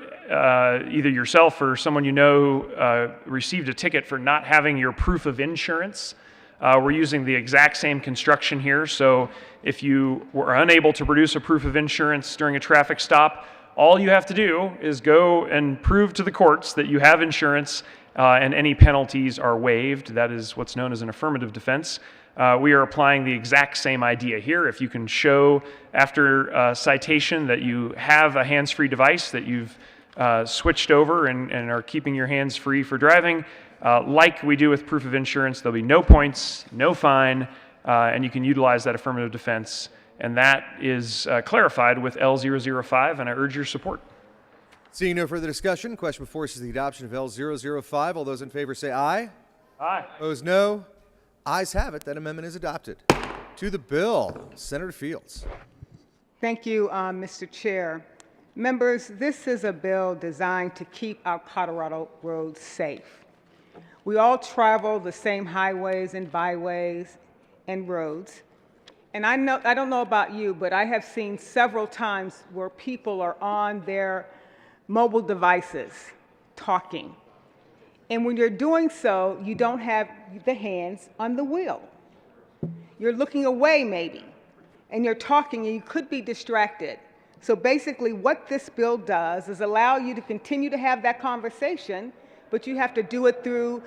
either yourself or someone you know, received a ticket for not having your proof of insurance, we're using the exact same construction here. So if you were unable to produce a proof of insurance during a traffic stop, all you have to do is go and prove to the courts that you have insurance and any penalties are waived. That is what's known as an affirmative defense. We are applying the exact same idea here. If you can show after citation that you have a hands-free device, that you've switched over and are keeping your hands free for driving, like we do with proof of insurance, there'll be no points, no fine, and you can utilize that affirmative defense. And that is clarified with L005, and I urge your support. Seeing no further discussion, question before us is the adoption of L005. All those in favor say aye. Aye. Opposed, no. Ayes have it. That amendment is adopted. To the bill, Senator Fields. Thank you, Mr. Chair. Members, this is a bill designed to keep our Colorado roads safe. We all travel the same highways and byways and roads. And I don't know about you, but I have seen several times where people are on their mobile devices talking. And when you're doing so, you don't have the hands on the wheel. You're looking away maybe, and you're talking and you could be distracted. So basically what this bill does is allow you to continue to have that conversation, but you have to do it through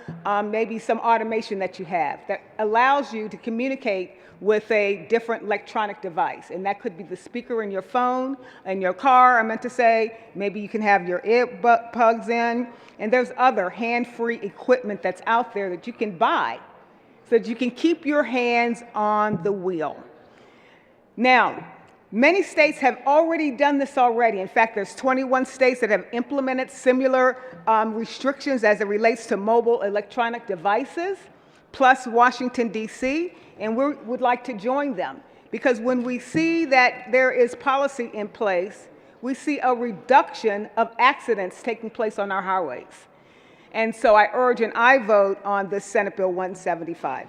maybe some automation that you have that allows you to communicate with a different electronic device. And that could be the speaker in your phone, in your car, I meant to say. Maybe you can have your earbuds in. And there's other hand-free equipment that's out there that you can buy so that you can keep your hands on the wheel. Now, many states have already done this already. In fact, there's 21 states that have implemented similar restrictions as it relates to mobile electronic devices, plus Washington, D.C., and we would like to join them. Because when we see that there is policy in place, we see a reduction of accidents taking place on our highways. And so I urge an aye vote on this Senate Bill 175.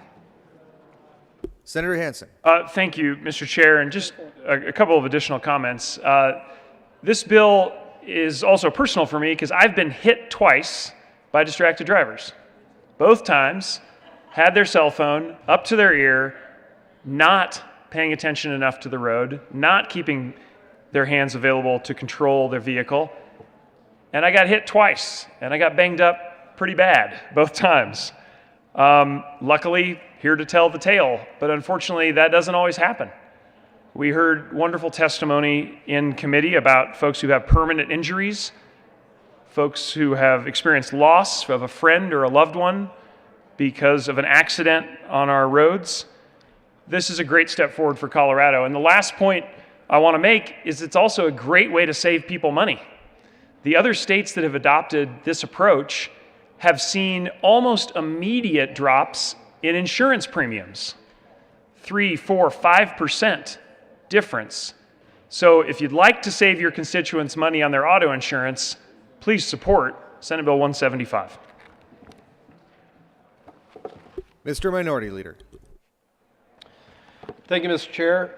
Senator Hansen. Thank you, Mr. Chair, and just a couple of additional comments. This bill is also personal for me because I've been hit twice by distracted drivers. Both times had their cell phone up to their ear, not paying attention enough to the road, not keeping their hands available to control their vehicle. And I got hit twice, and I got banged up pretty bad both times. Luckily, here to tell the tale, but unfortunately that doesn't always happen. We heard wonderful testimony in committee about folks who have permanent injuries, folks who have experienced loss of a friend or a loved one because of an accident on our roads. This is a great step forward for Colorado. And the last point I want to make is it's also a great way to save people money. The other states that have adopted this approach have seen almost immediate drops in insurance premiums, 3, 4, 5% difference. So if you'd like to save your constituents money on their auto insurance, please support Senate Bill 175. Mr. Minority Leader. Thank you, Mr. Chair.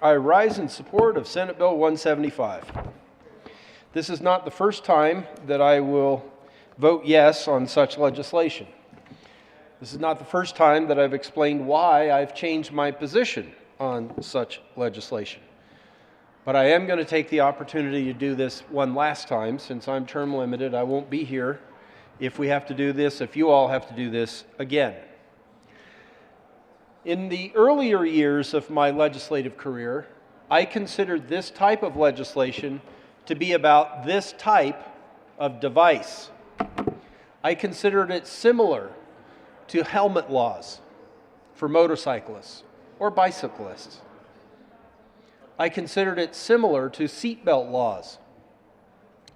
I rise in support of Senate Bill 175. This is not the first time that I will vote yes on such legislation. This is not the first time that I've explained why I've changed my position on such legislation. But I am going to take the opportunity to do this one last time. Since I'm term limited, I won't be here if we have to do this, if you all have to do this again. In the earlier years of my legislative career, I considered this type of legislation to be about this type of device. I considered it similar to helmet laws for motorcyclists or bicyclists. I considered it similar to seatbelt laws.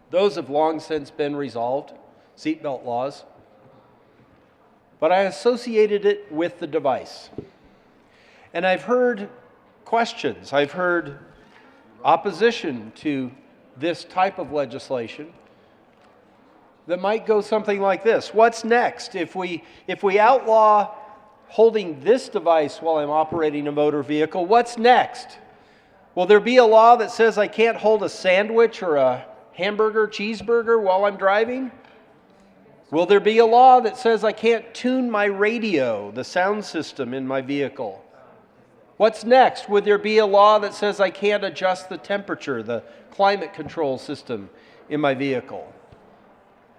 Those have long since been resolved, seatbelt laws. But I associated it with the device. And I've heard questions, I've heard opposition to this type of legislation that might go something like this. What's next? If we outlaw holding this device while I'm operating a motor vehicle, what's next? Will there be a law that says I can't hold a sandwich or a hamburger, cheeseburger while I'm driving? Will there be a law that says I can't tune my radio, the sound system in my vehicle? What's next? Would there be a law that says I can't adjust the temperature, the climate control system in my vehicle?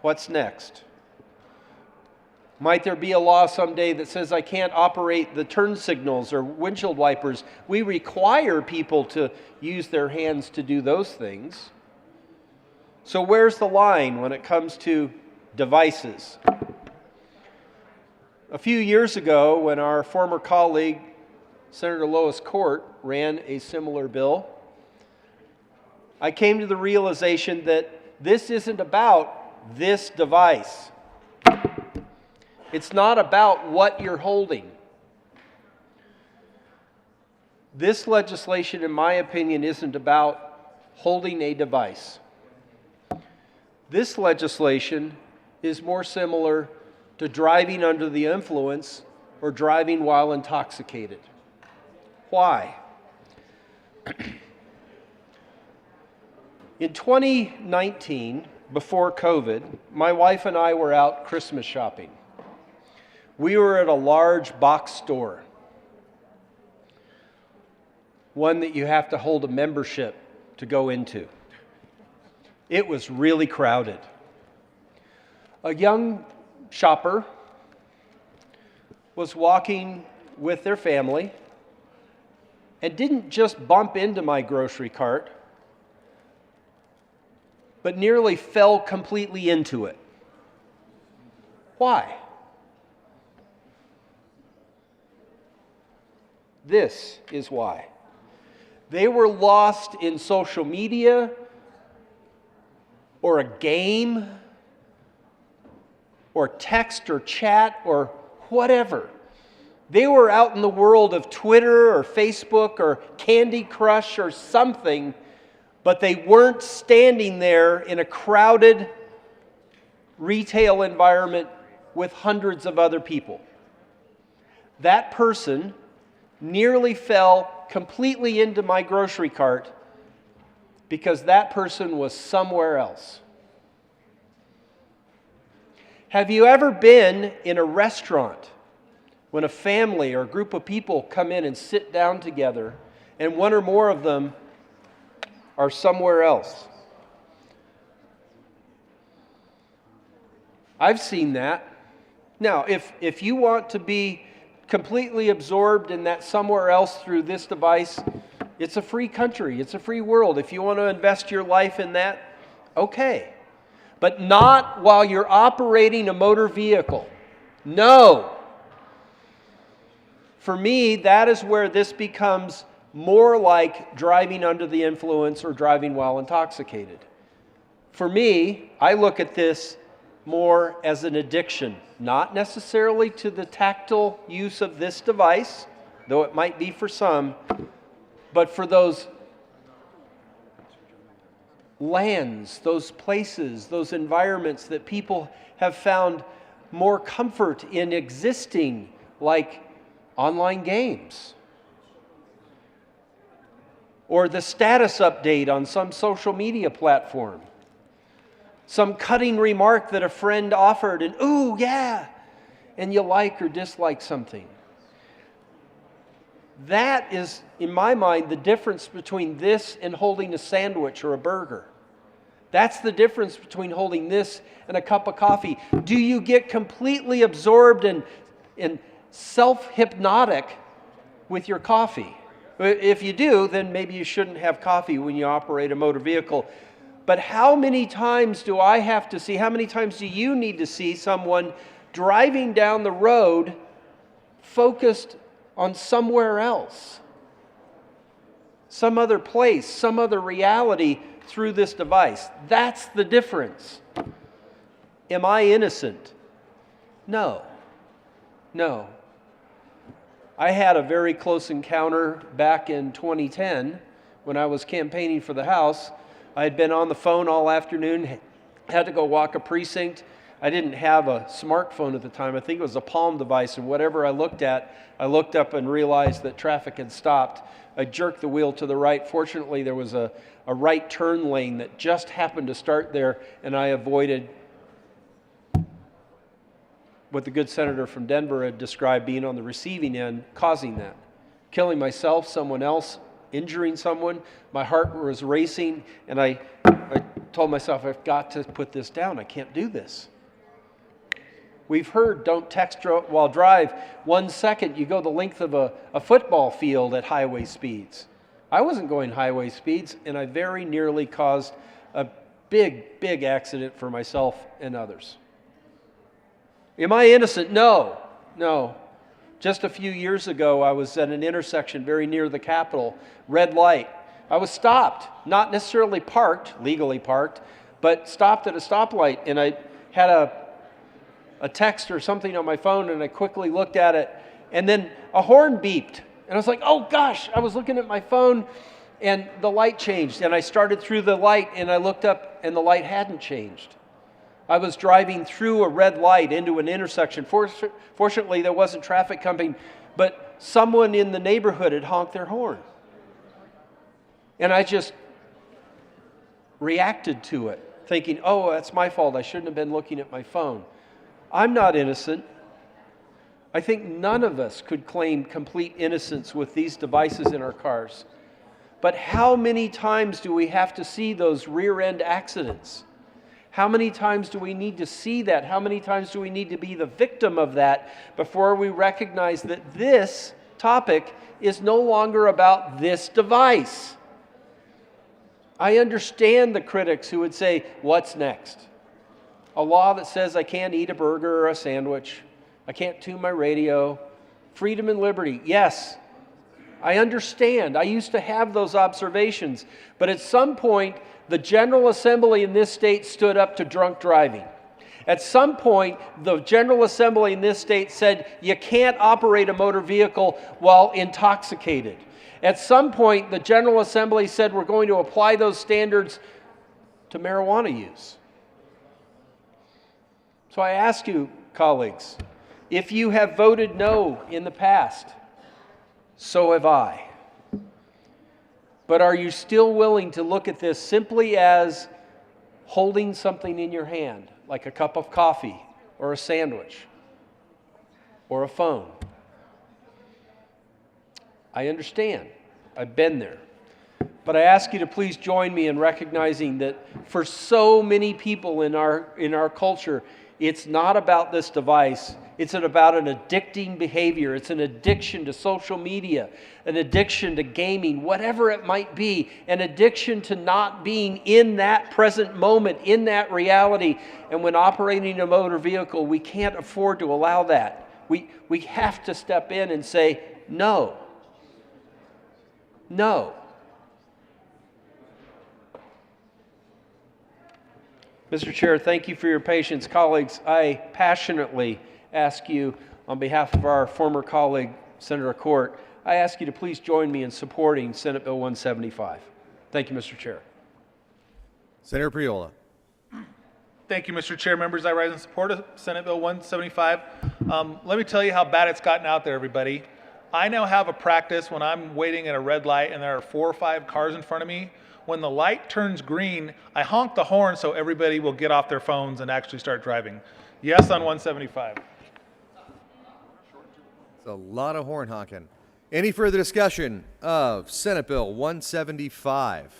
What's next? Might there be a law someday that says I can't operate the turn signals or windshield wipers? We require people to use their hands to do those things. So where's the line when it comes to devices? A few years ago, when our former colleague, Senator Lois Court, ran a similar bill, I came to the realization that this isn't about this device. It's not about what you're holding. This legislation, in my opinion, isn't about holding a device. This legislation is more similar to driving under the influence or driving while intoxicated. Why? In 2019, before COVID, my wife and I were out Christmas shopping. We were at a large box store, one that you have to hold a membership to go into. It was really crowded. A young shopper was walking with their family and didn't just bump into my grocery cart, but nearly fell completely into it. Why? This is why. They were lost in social media or a game or text or chat or whatever. They were out in the world of Twitter or Facebook or Candy Crush or something, but they weren't standing there in a crowded retail environment with hundreds of other people. That person nearly fell completely into my grocery cart because that person was somewhere else. Have you ever been in a restaurant when a family or a group of people come in and sit down together and one or more of them are somewhere else? I've seen that. Now, if you want to be completely absorbed in that somewhere else through this device, it's a free country, it's a free world. If you want to invest your life in that, okay. But not while you're operating a motor vehicle. No. For me, that is where this becomes more like driving under the influence or driving while intoxicated. For me, I look at this more as an addiction, not necessarily to the tactile use of this device, though it might be for some, but for those lands, those places, those environments that people have found more comfort in existing, like online games, or the status update on some social media platform, some cutting remark that a friend offered, and ooh, yeah, and you like or dislike something. That is, in my mind, the difference between this and holding a sandwich or a burger. That's the difference between holding this and a cup of coffee. Do you get completely absorbed and self-hypnotic with your coffee? If you do, then maybe you shouldn't have coffee when you operate a motor vehicle. But how many times do I have to see, how many times do you need to see someone driving down the road focused on somewhere else? Some other place, some other reality through this device. That's the difference. Am I innocent? No. No. I had a very close encounter back in 2010 when I was campaigning for the House. I had been on the phone all afternoon, had to go walk a precinct. I didn't have a smartphone at the time. I think it was a Palm device, and whatever I looked at, I looked up and realized that traffic had stopped. I jerked the wheel to the right. Fortunately, there was a right turn lane that just happened to start there, and I avoided what the good senator from Denver had described being on the receiving end, causing that. Killing myself, someone else, injuring someone. My heart was racing, and I told myself, I've got to put this down. I can't do this. We've heard don't text while drive. 1 second, you go the length of a football field at highway speeds. I wasn't going highway speeds, and I very nearly caused a big, big accident for myself and others. Am I innocent? No. No. Just a few years ago, I was at an intersection very near the Capitol, red light. I was stopped, not necessarily parked, legally parked, but stopped at a stoplight, and I had a text or something on my phone, and I quickly looked at it, and then a horn beeped, and I was like, oh gosh, I was looking at my phone, and the light changed, and I started through the light, and I looked up, and the light hadn't changed. I was driving through a red light into an intersection. Fortunately, there wasn't traffic coming, but someone in the neighborhood had honked their horn. And I just reacted to it, thinking, oh, that's my fault. I shouldn't have been looking at my phone. I'm not innocent. I think none of us could claim complete innocence with these devices in our cars. But how many times do we have to see those rear-end accidents? How many times do we need to see that? How many times do we need to be the victim of that before we recognize that this topic is no longer about this device? I understand the critics who would say, what's next? A law that says I can't eat a burger or a sandwich. I can't tune my radio. Freedom and liberty. Yes, I understand. I used to have those observations. But at some point, the General Assembly in this state stood up to drunk driving. At some point, the General Assembly in this state said you can't operate a motor vehicle while intoxicated. At some point, the General Assembly said we're going to apply those standards to marijuana use. So I ask you, colleagues, if you have voted no in the past, So have I. But are you still willing to look at this simply as holding something in your hand, like a cup of coffee or a sandwich or a phone? I understand. I've been there. But I ask you to please join me in recognizing that for so many people in our culture, it's not about this device. It's about an addicting behavior. It's an addiction to social media, an addiction to gaming, whatever it might be, an addiction to not being in that present moment, in that reality. And when operating a motor vehicle, we can't afford to allow that. We have to step in and say, no. No. Mr. Chair, thank you for your patience. Colleagues, I passionately ask you, on behalf of our former colleague, Senator Court, I ask you to please join me in supporting Senate Bill 175. Thank you, Mr. Chair. Senator Priola. Thank you, Mr. Chair. Members, I rise in support of Senate Bill 175. Let me tell you how bad it's gotten out there, everybody. I now have a practice when I'm waiting at a red light and there are 4 or 5 cars in front of me. When the light turns green, I honk the horn so everybody will get off their phones and actually start driving. Yes on 175. It's a lot of horn honking. Any further discussion of Senate Bill 175?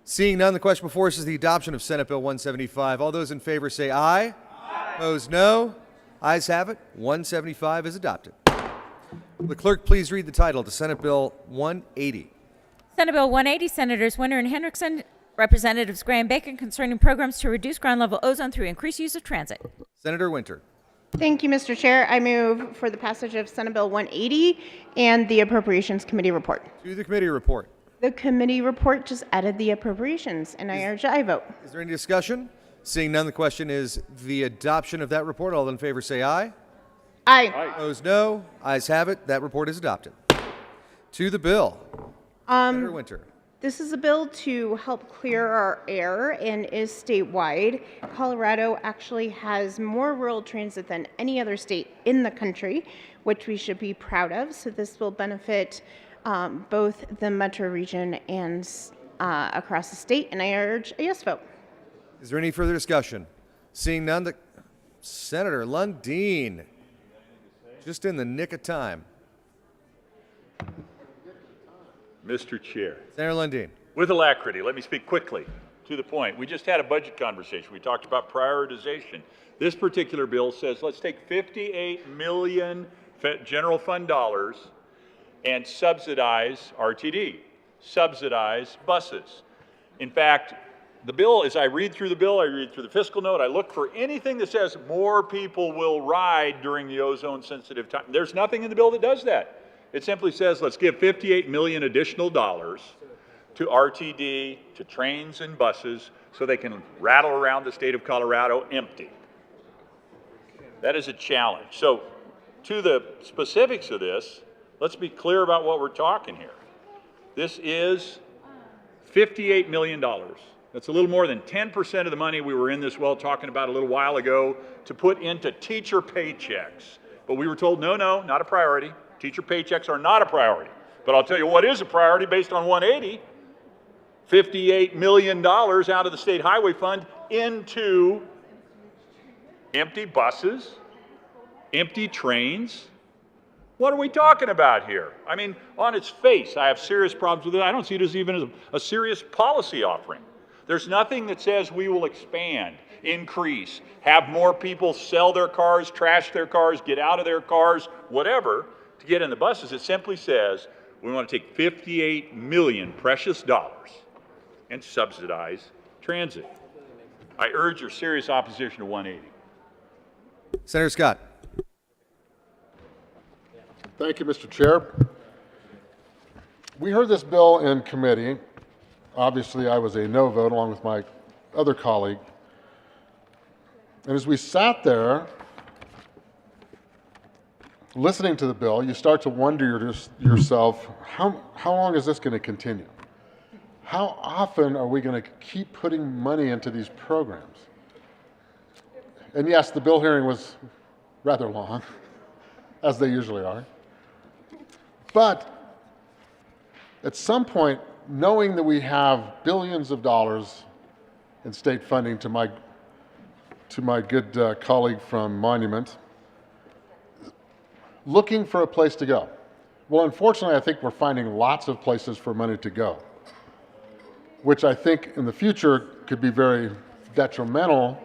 Seeing none, the question before us is the adoption of Senate Bill 175. All those in favor say aye. Aye. Opposed, no. Ayes have it. 175 is adopted. Will the clerk please read the title to Senate Bill 180? Senate Bill 180, Senators Winter and Hendrickson, Representatives Gray and Bacon, concerning programs to reduce ground level ozone through increased use of transit. Senator Winter. Thank you, Mr. Chair. I move for the passage of Senate Bill 180 and the Appropriations Committee report. To the committee report. The committee report just added the appropriations, and I urge I vote. Is there any discussion? Seeing none, the question is the adoption of that report. All in favor say aye. Aye. Opposed, no. Ayes have it. That report is adopted. To the bill. Senator Winter. This is a bill to help clear our air and is statewide. Colorado actually has more rural transit than any other state in the country, which we should be proud of. So this will benefit both the metro region and across the state, and I urge a yes vote. Is there any further discussion? Seeing none, the Senator Lundeen, just in the nick of time. Mr. Chair. Senator Lundeen. With alacrity, let me speak quickly to the point. We just had a budget conversation. We talked about prioritization. This particular bill says let's take 58 million general fund dollars and subsidize RTD, subsidize buses. In fact, the bill, as I read through the bill, I read through the fiscal note, I look for anything that says more people will ride during the ozone sensitive time. There's nothing in the bill that does that. It simply says let's give 58 million additional dollars to RTD, to trains and buses, so they can rattle around the state of Colorado empty. That is a challenge. So to the specifics of this, let's be clear about what we're talking here. This is $58 million. That's a little more than 10% of the money we were in this well talking about a little while ago to put into teacher paychecks. But we were told, no, not a priority. Teacher paychecks are not a priority. But I'll tell you what is a priority based on 180, $58 million out of the state highway fund into empty buses, empty trains. What are we talking about here? I mean, on its face, I have serious problems with it. I don't see it as even a serious policy offering. There's nothing that says we will expand, increase, have more people sell their cars, trash their cars, get out of their cars, whatever, to get in the buses. It simply says we want to take 58 million precious dollars and subsidize transit. I urge your serious opposition to 180. Senator Scott. Thank you, Mr. Chair. We heard this bill in committee. Obviously, I was a no vote along with my other colleague. And as we sat there listening to the bill, you start to wonder yourself, how long is this going to continue? How often are we going to keep putting money into these programs? And yes, the bill hearing was rather long, as they usually are. But at some point, knowing that we have billions of dollars in state funding, to my good colleague from Monument, looking for a place to go. Well, unfortunately, I think we're finding lots of places for money to go, which I think in the future could be very detrimental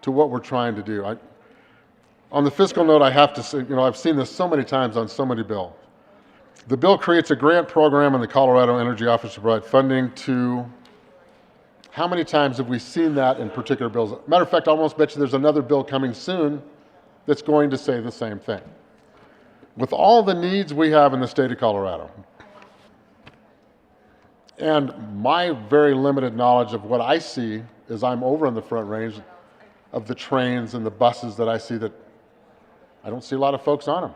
to what we're trying to do. On the fiscal note, I have to say, I've seen this so many times on so many bills. The bill creates a grant program in the Colorado Energy Office to provide funding to, how many times have we seen that in particular bills? Matter of fact, I almost bet you there's another bill coming soon that's going to say the same thing. With all the needs we have in the state of Colorado, and my very limited knowledge of what I see as I'm over in the Front Range, of the trains and the buses that I see, that I don't see a lot of folks on them.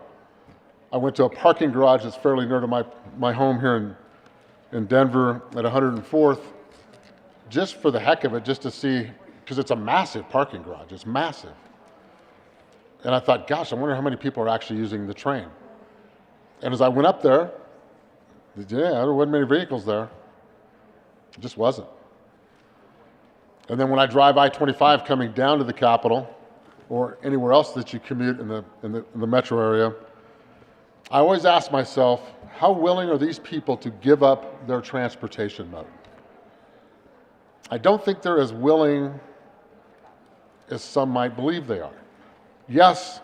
I went to a parking garage that's fairly near to my home here in Denver at 104th, just for the heck of it, just to see, because it's a massive parking garage, it's massive. And I thought, gosh, I wonder how many people are actually using the train. And as I went up there, there wasn't many vehicles there. It just wasn't. And then when I drive I-25 coming down to the Capitol, or anywhere else that you commute in the metro area, I always ask myself, how willing are these people to give up their transportation mode? I don't think they're as willing as some might believe they are. Yes,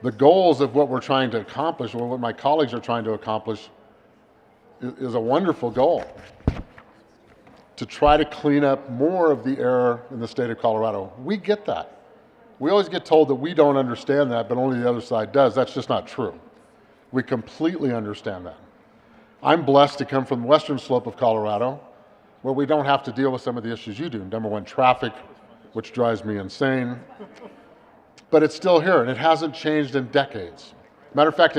the goals of what we're trying to accomplish, or what my colleagues are trying to accomplish, is a wonderful goal. To try to clean up more of the air in the state of Colorado. We get that. We always get told that we don't understand that, but only the other side does. That's just not true. We completely understand that. I'm blessed to come from the western slope of Colorado, where we don't have to deal with some of the issues you do. Number one, traffic, which drives me insane. But it's still here, and it hasn't changed in decades. Matter of fact,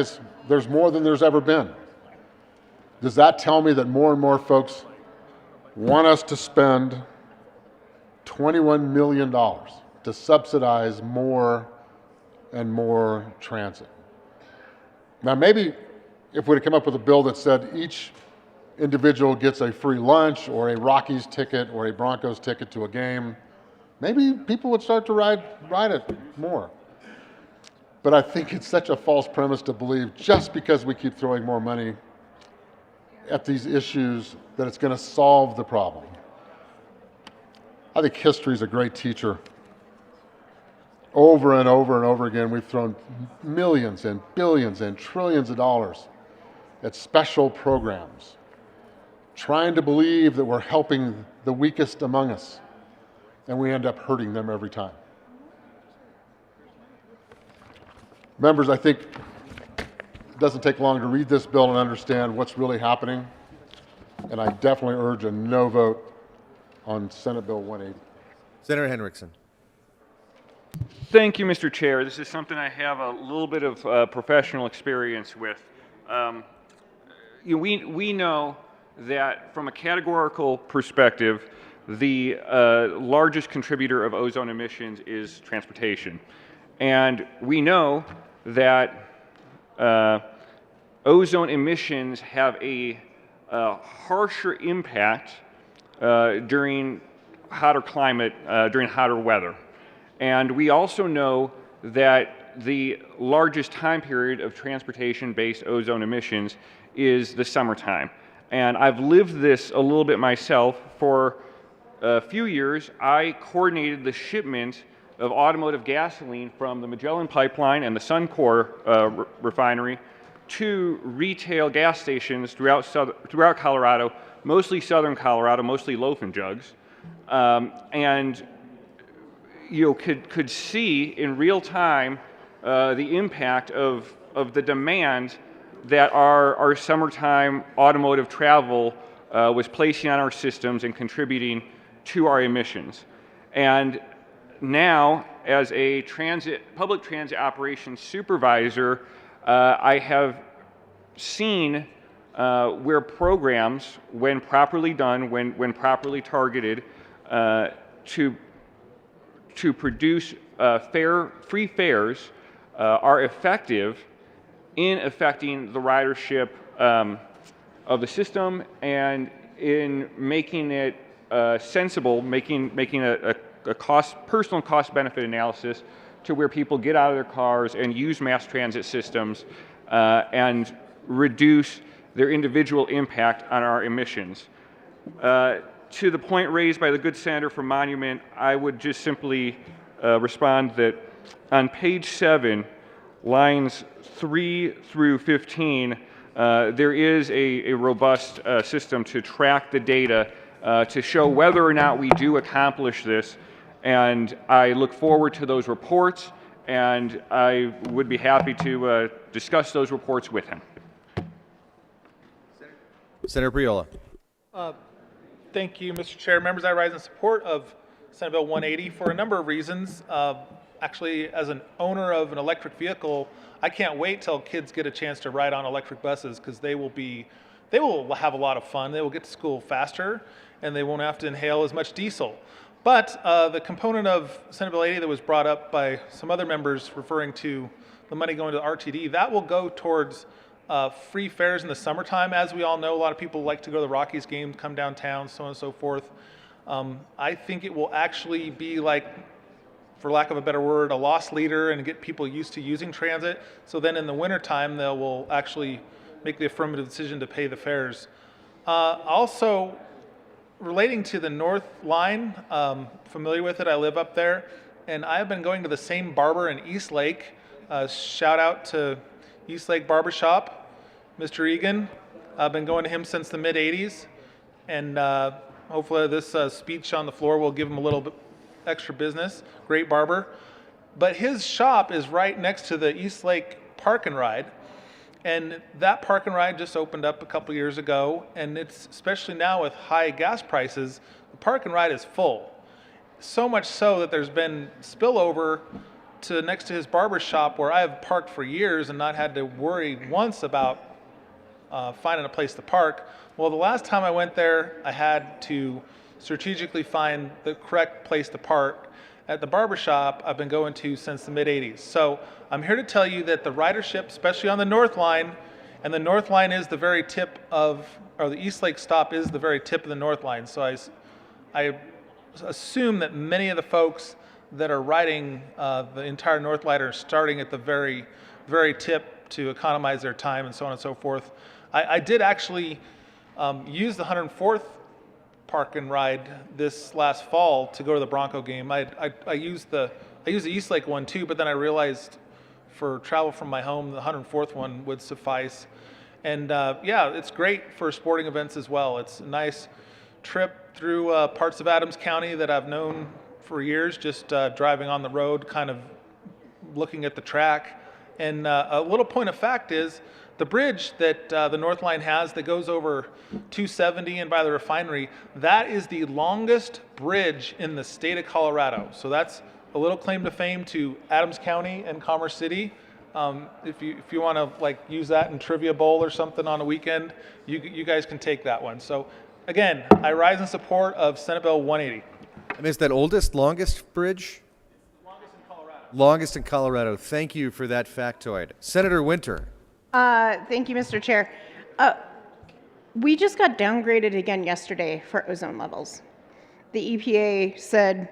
there's more than there's ever been. Does that tell me that more and more folks want us to spend $21 million to subsidize more and more transit? Now, maybe if we'd have come up with a bill that said each individual gets a free lunch or a Rockies ticket or a Broncos ticket to a game, maybe people would start to ride it more. But I think it's such a false premise to believe just because we keep throwing more money at these issues that it's going to solve the problem. I think history is a great teacher. Over and over and over again, we've thrown millions and billions and trillions of dollars at special programs, trying to believe that we're helping the weakest among us, and we end up hurting them every time. Members, I think it doesn't take long to read this bill and understand what's really happening, and I definitely urge a no vote on Senate Bill 180. Senator Henriksen. Thank you, Mr. Chair. This is something I have a little bit of professional experience with. We know that from a categorical perspective, the largest contributor of ozone emissions is transportation. And we know that ozone emissions have a harsher impact during hotter climate, during hotter weather. And we also know that the largest time period of transportation-based ozone emissions is the summertime. And I've lived this a little bit myself. For a few years, I coordinated the shipment of automotive gasoline from the Magellan Pipeline and the Suncor refinery to retail gas stations throughout Colorado, mostly southern Colorado, mostly loaf and jugs. And you could see in real time the impact of the demand that our summertime automotive travel was placing on our systems and contributing to our emissions. And now, as a public transit operations supervisor, I have seen where programs, when properly done, when properly targeted, to produce free fares are effective in affecting the ridership of the system and in making it sensible, making a personal cost benefit analysis to where people get out of their cars and use mass transit systems and reduce their individual impact on our emissions. To the point raised by the good senator from Monument, I would just simply respond that on page 7, lines 3 through 15, there is a robust system to track the data to show whether or not we do accomplish this. And I look forward to those reports, and I would be happy to discuss those reports with him. Senator Priola. Thank you, Mr. Chair. Members, I rise in support of Senate Bill 180 for a number of reasons. Actually, as an owner of an electric vehicle, I can't wait till kids get a chance to ride on electric buses because they will have a lot of fun. They will get to school faster, and they won't have to inhale as much diesel. But the component of Senate Bill 80 that was brought up by some other members referring to the money going to the RTD, that will go towards free fares in the summertime. As we all know, a lot of people like to go to the Rockies game, come downtown, so on and so forth. I think it will actually be like, for lack of a better word, a loss leader and get people used to using transit. So then in the wintertime, they will actually make the affirmative decision to pay the fares. Also, relating to the North Line, familiar with it, I live up there, and I've been going to the same barber in East Lake. Shout out to East Lake Barbershop, Mr. Egan. I've been going to him since the mid-'80s, and hopefully this speech on the floor will give him a little bit extra business. Great barber. But his shop is right next to the East Lake Park and Ride, and that Park and Ride just opened up a couple years ago, and it's, especially now with high gas prices, the Park and Ride is full. So much so that there's been spillover to next to his barber shop, where I have parked for years and not had to worry once about finding a place to park. Well, the last time I went there, I had to strategically find the correct place to park at the barber shop I've been going to since the mid-'80s. So I'm here to tell you that the ridership, especially on the North Line, and the North Line is the very tip of, or the East Lake stop is the very tip of the North Line. So I assume that many of the folks that are riding the entire North Line are starting at the very, very tip to economize their time and so on and so forth. I did actually use the 104th Park and Ride this last fall to go to the Bronco game. I used the East Lake one too, but then I realized for travel from my home, the 104th one would suffice. And yeah, it's great for sporting events as well. It's a nice trip through parts of Adams County that I've known for years, just driving on the road, kind of looking at the track. And a little point of fact is, the bridge that the North Line has that goes over 270 and by the refinery, that is the longest bridge in the state of Colorado. So that's a little claim to fame to Adams County and Commerce City. If you want to like use that in Trivia Bowl or something on a weekend, you guys can take that one. So again, I rise in support of Senate Bill 180. And is that longest bridge? Longest in Colorado. Longest in Colorado. Thank you for that factoid. Senator Winter. Thank you, Mr. Chair. We just got downgraded again yesterday for ozone levels. The EPA said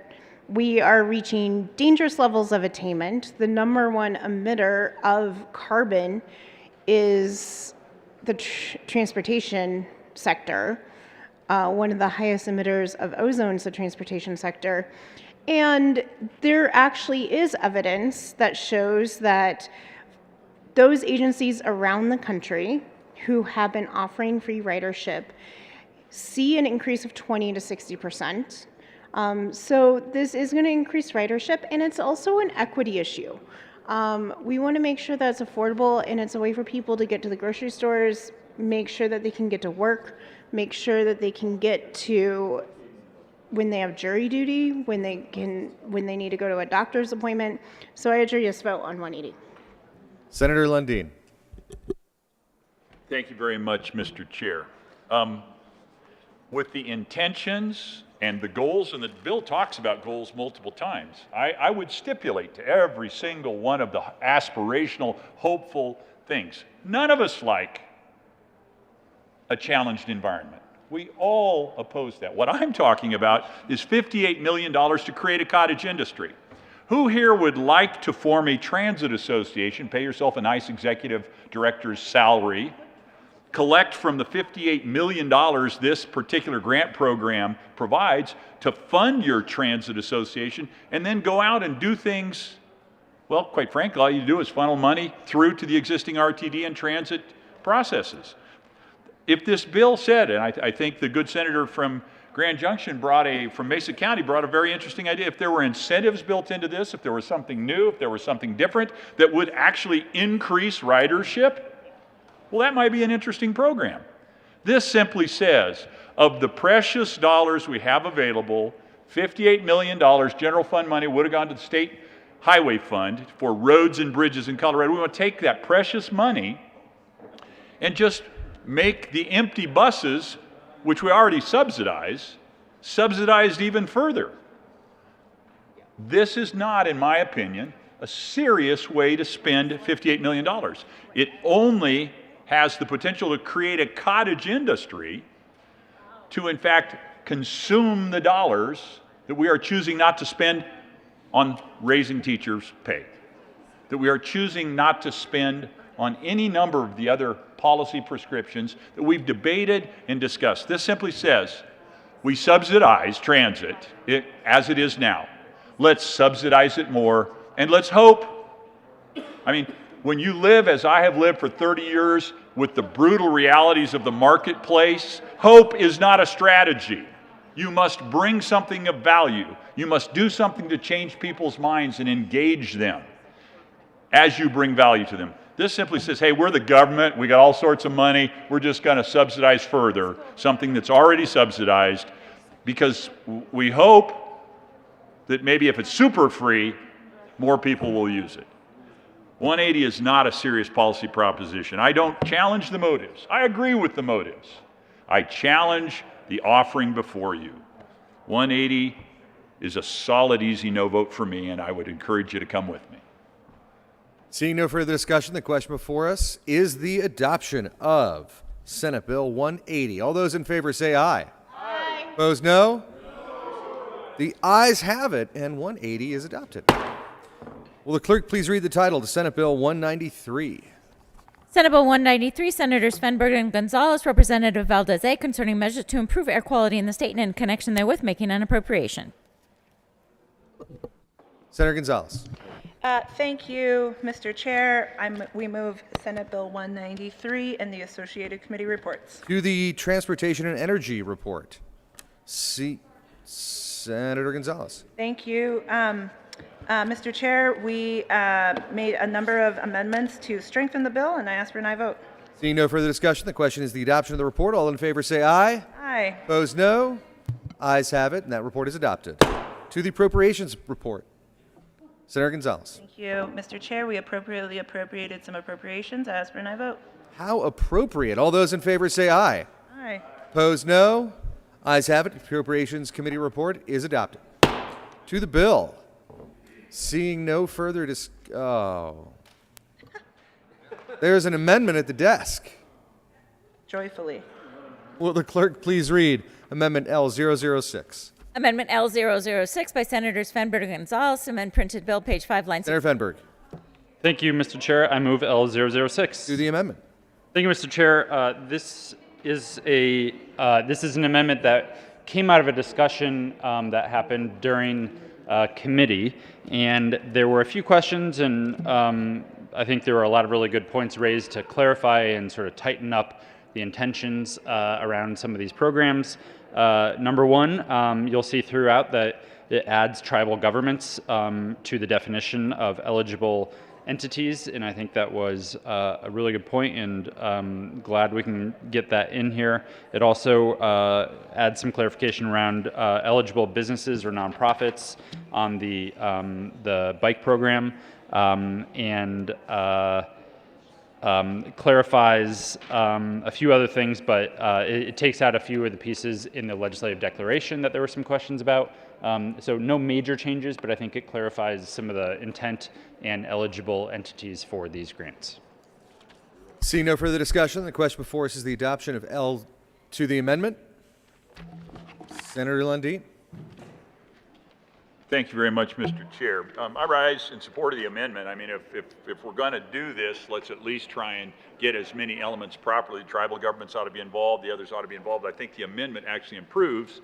we are reaching dangerous levels of attainment. The number one emitter of carbon is the transportation sector. One of the highest emitters of ozone is the transportation sector. And there actually is evidence that shows that those agencies around the country who have been offering free ridership see an increase of 20 to 60%. So this is going to increase ridership, and it's also an equity issue. We want to make sure that it's affordable, and it's a way for people to get to the grocery stores, make sure that they can get to work, make sure that they can get to when they have jury duty, when they need to go to a doctor's appointment. So I urge you to vote on 180. Senator Lundin. Thank you very much, Mr. Chair. With the intentions and the goals, and the bill talks about goals multiple times, I would stipulate to every single one of the aspirational, hopeful things. None of us like a challenged environment. We all oppose that. What I'm talking about is $58 million to create a cottage industry. Who here would like to form a transit association, pay yourself a nice executive director's salary, collect from the $58 million this particular grant program provides to fund your transit association, and then go out and do things, well, quite frankly, all you do is funnel money through to the existing RTD and transit processes. If this bill said, and I think the good senator from Grand Junction from Mesa County brought a very interesting idea. If there were incentives built into this, if there was something new, if there was something different that would actually increase ridership, well, that might be an interesting program. This simply says, of the precious dollars we have available, $58 million general fund money would have gone to the state highway fund for roads and bridges in Colorado. We want to take that precious money and just make the empty buses, which we already subsidize, subsidized even further. This is not, in my opinion, a serious way to spend $58 million. It only has the potential to create a cottage industry to, in fact, consume the dollars that we are choosing not to spend on raising teachers' pay, that we are choosing not to spend on any number of the other policy prescriptions that we've debated and discussed. This simply says we subsidize transit as it is now. Let's subsidize it more, and let's hope. I mean, when you live as I have lived for 30 years with the brutal realities of the marketplace, hope is not a strategy. You must bring something of value. You must do something to change people's minds and engage them as you bring value to them. This simply says, hey, we're the government, we got all sorts of money, we're just going to subsidize further something that's already subsidized, because we hope that maybe if it's super free, more people will use it. 180 is not a serious policy proposition. I don't challenge the motives. I agree with the motives. I challenge the offering before you. 180 is a solid, easy no vote for me, and I would encourage you to come with me. Seeing no further discussion, the question before us is the adoption of Senate Bill 180. All those in favor say aye. Aye. Opposed, no? The ayes have it, and 180 is adopted. Will the clerk please read the title to Senate Bill 193? Senate Bill 193, Senators Fenberg and Gonzalez, Representative Valdez, concerning measures to improve air quality in the state and in connection therewith making an appropriation. Senator Gonzalez. Thank you, Mr. Chair. We move Senate Bill 193 and the associated committee reports. To the Transportation and Energy report. Senator Gonzalez. Thank you. Mr. Chair, we made a number of amendments to strengthen the bill, and I ask for an aye vote. Seeing no further discussion, the question is the adoption of the report. All in favor say aye. Aye. Opposed, no. Ayes have it, and that report is adopted. To the Appropriations report. Senator Gonzalez. Thank you, Mr. Chair. We appropriately appropriated some appropriations. I ask for an aye vote. How appropriate. All those in favor say aye. Aye. Opposed, no. Ayes have it. Appropriations Committee report is adopted. To the bill. Seeing no further There's an amendment at the desk. Joyfully. Will the clerk please read Amendment L006? Amendment L006 by Senators Fenberg and Gonzalez, amend printed bill, page 5, line 6. Senator Fenberg. Thank you, Mr. Chair. I move L006. Do the amendment. Thank you, Mr. Chair. This is an amendment that came out of a discussion that happened during committee, and there were a few questions, and I think there were a lot of really good points raised to clarify and sort of tighten up the intentions around some of these programs. Number one, you'll see throughout that it adds tribal governments to the definition of eligible entities, and I think that was a really good point, and glad we can get that in here. It also adds some clarification around eligible businesses or nonprofits on the bike program, and clarifies a few other things, but it takes out a few of the pieces in the legislative declaration that there were some questions about. So no major changes, but I think it clarifies some of the intent and eligible entities for these grants. Seeing no further discussion, the question before us is the adoption of L to the amendment. Senator Lundin. Thank you very much, Mr. Chair. I rise in support of the amendment. I mean, if we're going to do this, let's at least try and get as many elements properly. Tribal governments ought to be involved. The others ought to be involved. I think the amendment actually improves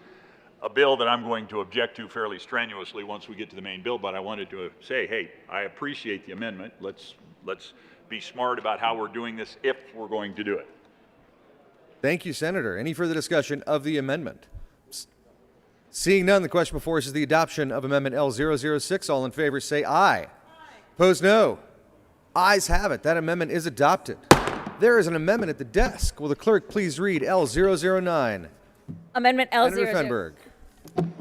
a bill that I'm going to object to fairly strenuously once we get to the main bill. But I wanted to say, hey, I appreciate the amendment. Let's be smart about how we're doing this if we're going to do it. Thank you, Senator. Any further discussion of the amendment? Seeing none, the question before us is the adoption of Amendment L006. All in favor say aye. Aye. Opposed, no. Ayes have it. That amendment is adopted. There is an amendment at the desk. Will the clerk please read L009? Amendment L009. Senator Fenberg.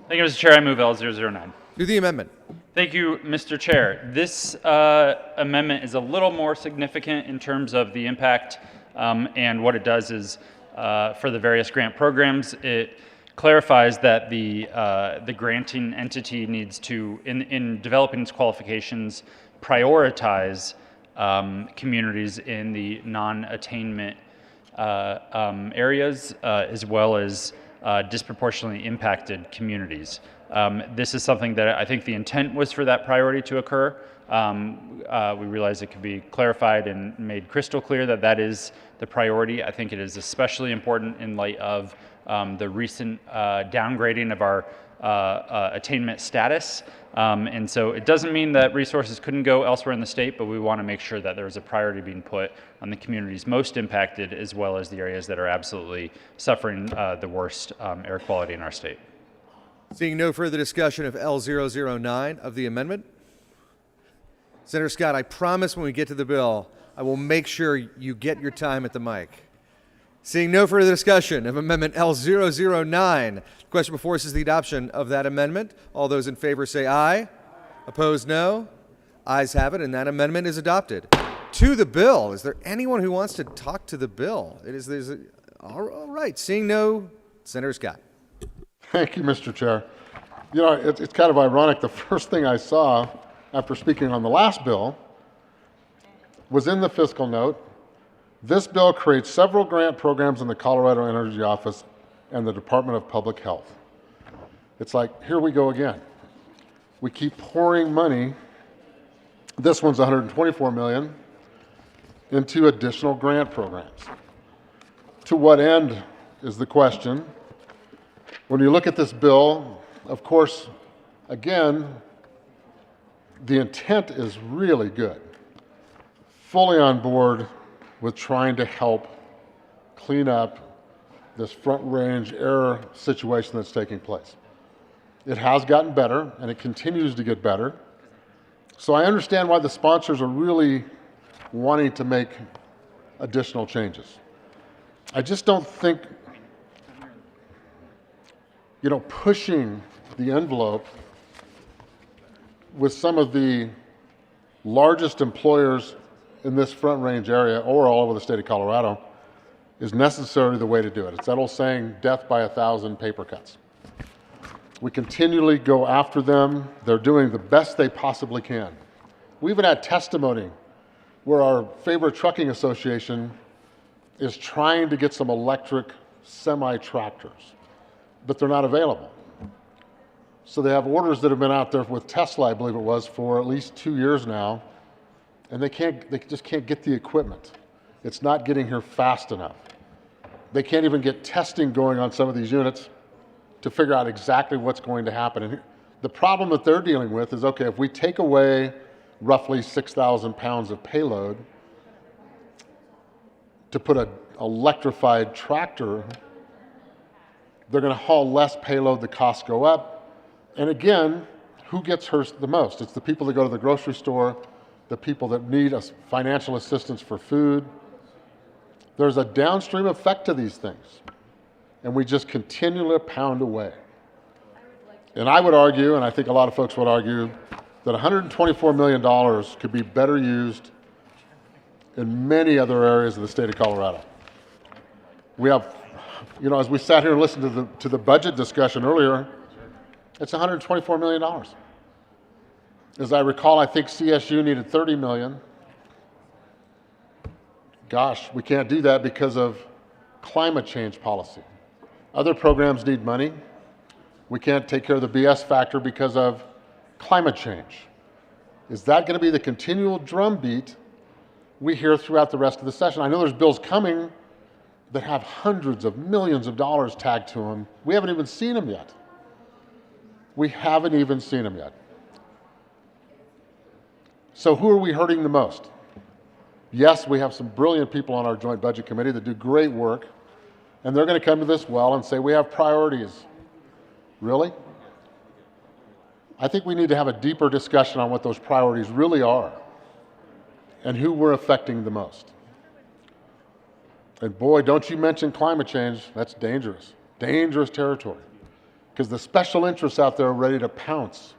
Thank you, Mr. Chair. I move L009. To the amendment. Thank you, Mr. Chair. This amendment is a little more significant in terms of the impact, and what it does is for the various grant programs, it clarifies that the granting entity needs to, in developing its qualifications, prioritize communities in the non-attainment areas as well as disproportionately impacted communities. This is something that I think the intent was for that priority to occur. We realize it could be clarified and made crystal clear that that is the priority. I think it is especially important in light of the recent downgrading of our attainment status. And so it doesn't mean that resources couldn't go elsewhere in the state, but we want to make sure that there is a priority being put on the communities most impacted as well as the areas that are absolutely suffering the worst air quality in our state. Seeing no further discussion of L009 of the amendment. Senator Scott, I promise when we get to the bill, I will make sure you get your time at the mic. Seeing no further discussion of Amendment L009, the question before us is the adoption of that amendment. All those in favor say aye. Opposed, no. Ayes have it, and that amendment is adopted. To the bill. Is there anyone who wants to talk to the bill? All right. Seeing no, Senator Scott. Thank you, Mr. Chair. You know, it's kind of ironic. The first thing I saw after speaking on the last bill was in the fiscal note. This bill creates several grant programs in the Colorado Energy Office and the Department of Public Health. It's like, here we go again. We keep pouring money. This one's $124 million into additional grant programs. To what end is the question? When you look at this bill, of course, again, the intent is really good. Fully on board with trying to help clean up this front range air situation that's taking place. It has gotten better, and it continues to get better. So I understand why the sponsors are really wanting to make additional changes. I just don't think, pushing the envelope with some of the largest employers in this front range area or all over the state of Colorado is necessarily the way to do it. It's that old saying, death by 1,000 paper cuts. We continually go after them. They're doing the best they possibly can. We even had testimony where our favorite trucking association is trying to get some electric semi-tractors, but they're not available. So they have orders that have been out there with Tesla, I believe it was, for at least 2 years now, and they just can't get the equipment. It's not getting here fast enough. They can't even get testing going on some of these units to figure out exactly what's going to happen. And the problem that they're dealing with is, okay, if we take away roughly 6,000 pounds of payload to put an electrified tractor, they're going to haul less payload, the costs go up. And again, who gets hurt the most? It's the people that go to the grocery store, the people that need financial assistance for food. There's a downstream effect to these things, and we just continually pound away. And I would argue, and I think a lot of folks would argue, that $124 million could be better used in many other areas of the state of Colorado. We have, as we sat here and listened to the budget discussion earlier, it's $124 million. As I recall, I think CSU needed $30 million. Gosh, we can't do that because of climate change policy. Other programs need money. We can't take care of the BS factor because of climate change. Is that going to be the continual drumbeat we hear throughout the rest of the session? I know there's bills coming that have hundreds of millions of dollars tagged to them. We haven't even seen them yet. We haven't even seen them yet. So who are we hurting the most? Yes, we have some brilliant people on our joint budget committee that do great work, and they're going to come to this well and say, we have priorities. Really? I think we need to have a deeper discussion on what those priorities really are and who we're affecting the most. And boy, don't you mention climate change. That's dangerous, dangerous territory. Because the special interests out there are ready to pounce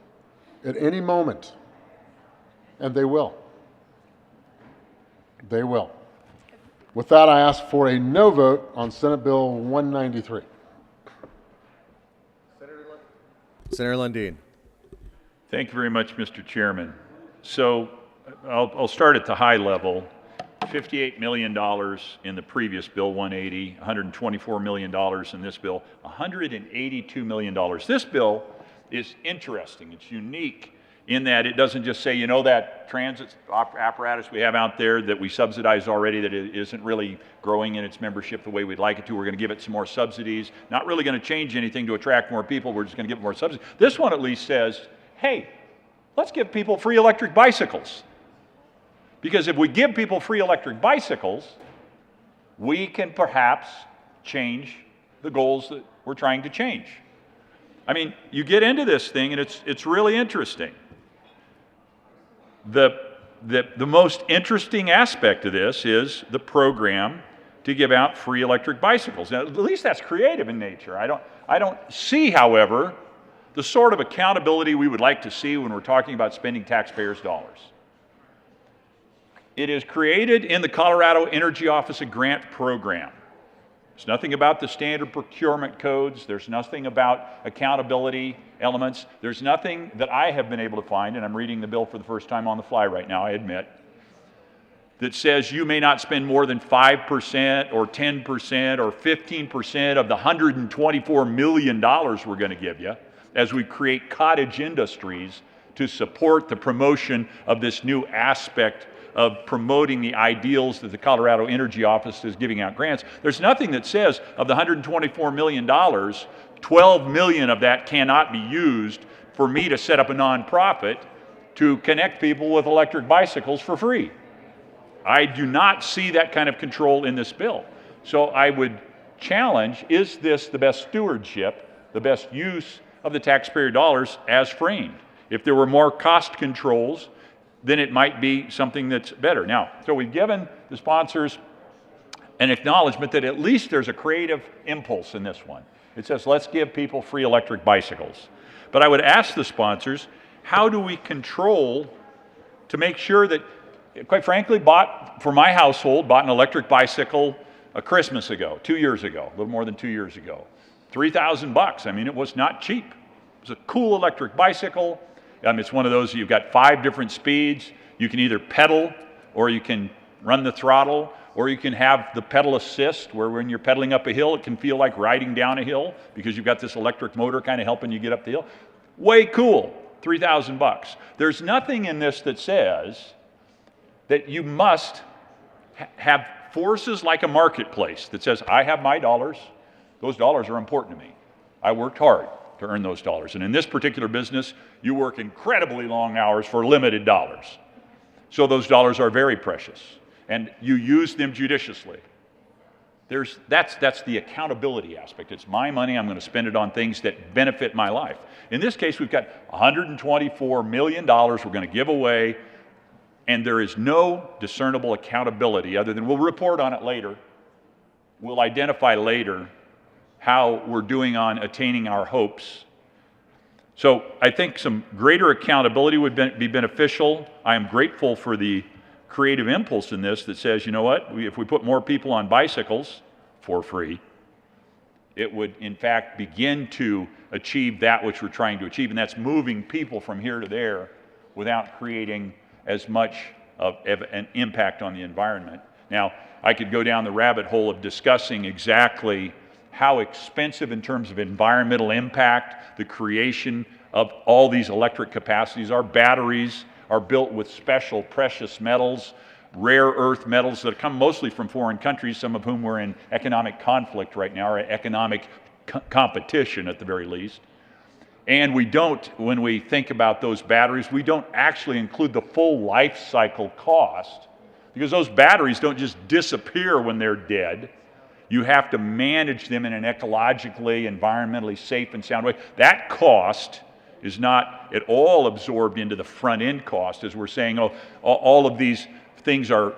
at any moment. And they will. They will. With that, I ask for a no vote on Senate Bill 193. Senator Lundin. Thank you very much, Mr. Chairman. So I'll start at the high level. $58 million in the previous bill, 180, $124 million in this bill, $182 million. This bill is interesting. It's unique in that it doesn't just say, you know, that transit apparatus we have out there that we subsidize already, that it isn't really growing in its membership the way we'd like it to. We're going to give it some more subsidies. Not really going to change anything to attract more people. We're just going to give it more subsidies. This one at least says, hey, let's give people free electric bicycles. Because if we give people free electric bicycles, we can perhaps change the goals that we're trying to change. I mean, you get into this thing and it's really interesting. The most interesting aspect of this is the program to give out free electric bicycles. Now, at least that's creative in nature. I don't see, however, the sort of accountability we would like to see when we're talking about spending taxpayers' dollars. It is created in the Colorado Energy Office a grant program. There's nothing about the standard procurement codes. There's nothing about accountability elements. There's nothing that I have been able to find, and I'm reading the bill for the first time on the fly right now, I admit, that says you may not spend more than 5% or 10% or 15% of the $124 million we're going to give you as we create cottage industries to support the promotion of this new aspect of promoting the ideals that the Colorado Energy Office is giving out grants. There's nothing that says of the $124 million, 12 million of that cannot be used for me to set up a nonprofit to connect people with electric bicycles for free. I do not see that kind of control in this bill. So I would challenge, is this the best stewardship, the best use of the taxpayer dollars as framed? If there were more cost controls, then it might be something that's better. Now, so we've given the sponsors an acknowledgement that at least there's a creative impulse in this one. It says, let's give people free electric bicycles. But I would ask the sponsors, how do we control to make sure that, quite frankly, for my household, bought an electric bicycle a Christmas ago, 2 years ago, a little more than 2 years ago. $3,000. I mean, it was not cheap. It was a cool electric bicycle. It's one of those, you've got 5 different speeds. You can either pedal, or you can run the throttle, or you can have the pedal assist, where when you're pedaling up a hill, it can feel like riding down a hill because you've got this electric motor kind of helping you get up the hill. Way cool, $3,000. There's nothing in this that says that you must have forces like a marketplace that says, I have my dollars. Those dollars are important to me. I worked hard to earn those dollars. And in this particular business, you work incredibly long hours for limited dollars. So those dollars are very precious. And you use them judiciously. That's the accountability aspect. It's my money. I'm going to spend it on things that benefit my life. In this case, we've got $124 million we're going to give away, and there is no discernible accountability other than we'll report on it later. We'll identify later how we're doing on attaining our hopes. So I think some greater accountability would be beneficial. I am grateful for the creative impulse in this that says, you know what, if we put more people on bicycles for free, it would in fact begin to achieve that which we're trying to achieve, and that's moving people from here to there without creating as much of an impact on the environment. Now, I could go down the rabbit hole of discussing exactly how expensive in terms of environmental impact the creation of all these electric capacities are. Batteries are built with special precious metals, rare earth metals that come mostly from foreign countries, some of whom we're in economic conflict right now, or economic competition at the very least. And we don't, when we think about those batteries, we don't actually include the full life cycle cost, because those batteries don't just disappear when they're dead. You have to manage them in an ecologically, environmentally safe and sound way. That cost is not at all absorbed into the front end cost, as we're saying, oh, all of these things are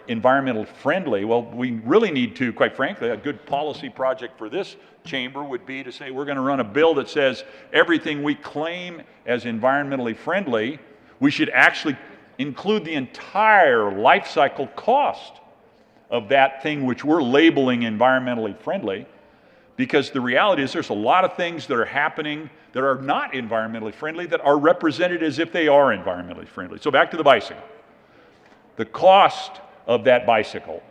environmental friendly. Well, we really need to, quite frankly, a good policy project for this chamber would be to say we're going to run a bill that says everything we claim as environmentally friendly, we should actually include the entire life cycle cost of that thing which we're labeling environmentally friendly. Because the reality is there's a lot of things that are happening that are not environmentally friendly that are represented as if they are environmentally friendly. So back to the bicycle. The cost of that bicycle,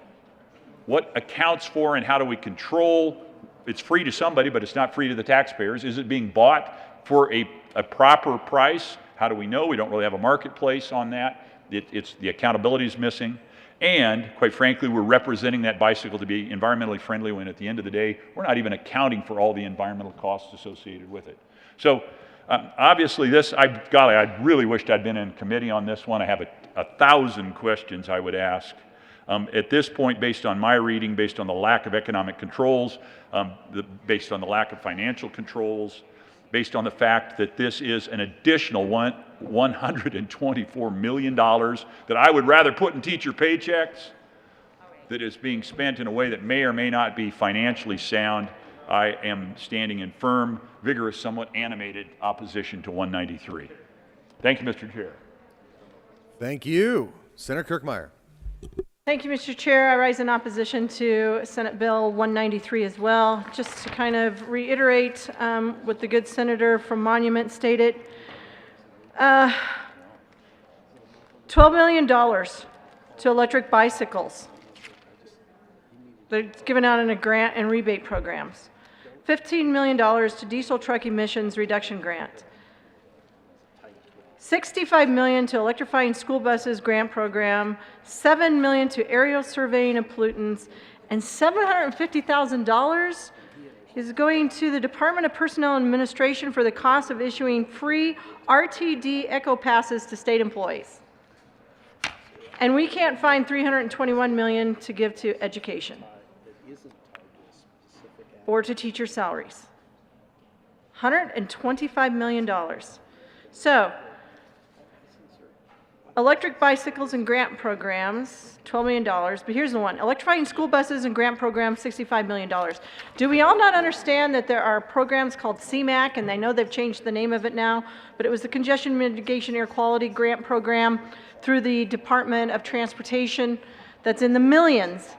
what accounts for and how do we control? It's free to somebody, but it's not free to the taxpayers. Is it being bought for a proper price? How do we know? We don't really have a marketplace on that. It's the accountability is missing. And quite frankly, we're representing that bicycle to be environmentally friendly when at the end of the day, we're not even accounting for all the environmental costs associated with it. So obviously this, golly, I really wished I'd been in committee on this one. I have 1,000 questions I would ask. At this point, based on my reading, based on the lack of economic controls, based on the lack of financial controls, based on the fact that this is an additional $124 million that I would rather put in teacher paychecks, that is being spent in a way that may or may not be financially sound, I am standing in firm, vigorous, somewhat animated opposition to 193. Thank you, Mr. Chair. Thank you. Senator Kirkmeyer. Thank you, Mr. Chair. I rise in opposition to Senate Bill 193 as well. Just to kind of reiterate what the good senator from Monument stated, $12 million to electric bicycles. They're given out in a grant and rebate programs. $15 million to diesel truck emissions reduction grant. $65 million to electrifying school buses grant program, $7 million to aerial surveying of pollutants, and $750,000 is going to the Department of Personnel Administration for the cost of issuing free RTD Echo passes to state employees. And we can't find $321 million to give to education or to teacher salaries. $125 million. So, electric bicycles and grant programs, $12 million, but here's the one. Electrifying school buses and grant programs, $65 million. Do we all not understand that there are programs called CMAQ, and I know they've changed the name of it now, but it was the Congestion Mitigation Air Quality Grant Program through the Department of Transportation that's in the millions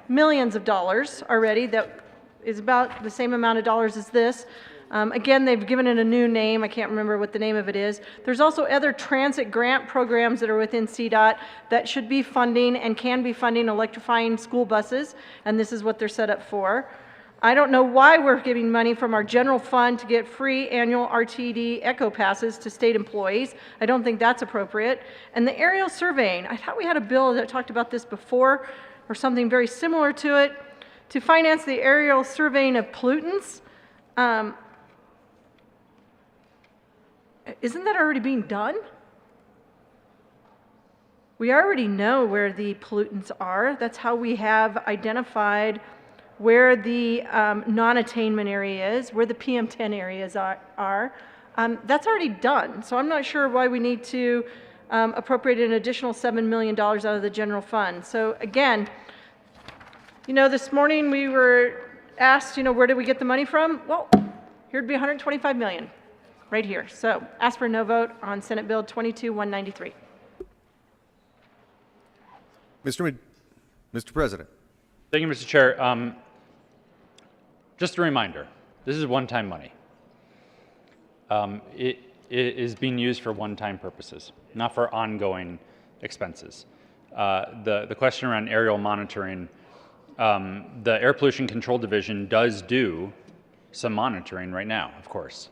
of dollars already, that is about the same amount of dollars as this. Again, they've given it a new name. I can't remember what the name of it is. There's also other transit grant programs that are within CDOT that should be funding and can be funding electrifying school buses, and this is what they're set up for. I don't know why we're giving money from our general fund to get free annual RTD Echo passes to state employees. I don't think that's appropriate. And the aerial surveying, I thought we had a bill that talked about this before, or something very similar to it, to finance the aerial surveying of pollutants. Isn't that already being done? We already know where the pollutants are. That's how we have identified where the non-attainment area is, where the PM10 areas are. That's already done. So I'm not sure why we need to appropriate an additional $7 million out of the general fund. So again, you know, this morning we were asked, you know, where did we get the money from? Well, here'd be $125 million. Right here. So ask for a no vote on Senate Bill 22-193. Mr. President. Thank you, Mr. Chair. Just a reminder, this is one-time money. It is being used for one-time purposes, not for ongoing expenses. the question around aerial monitoring, the Air Pollution Control Division does do some monitoring right now, of course.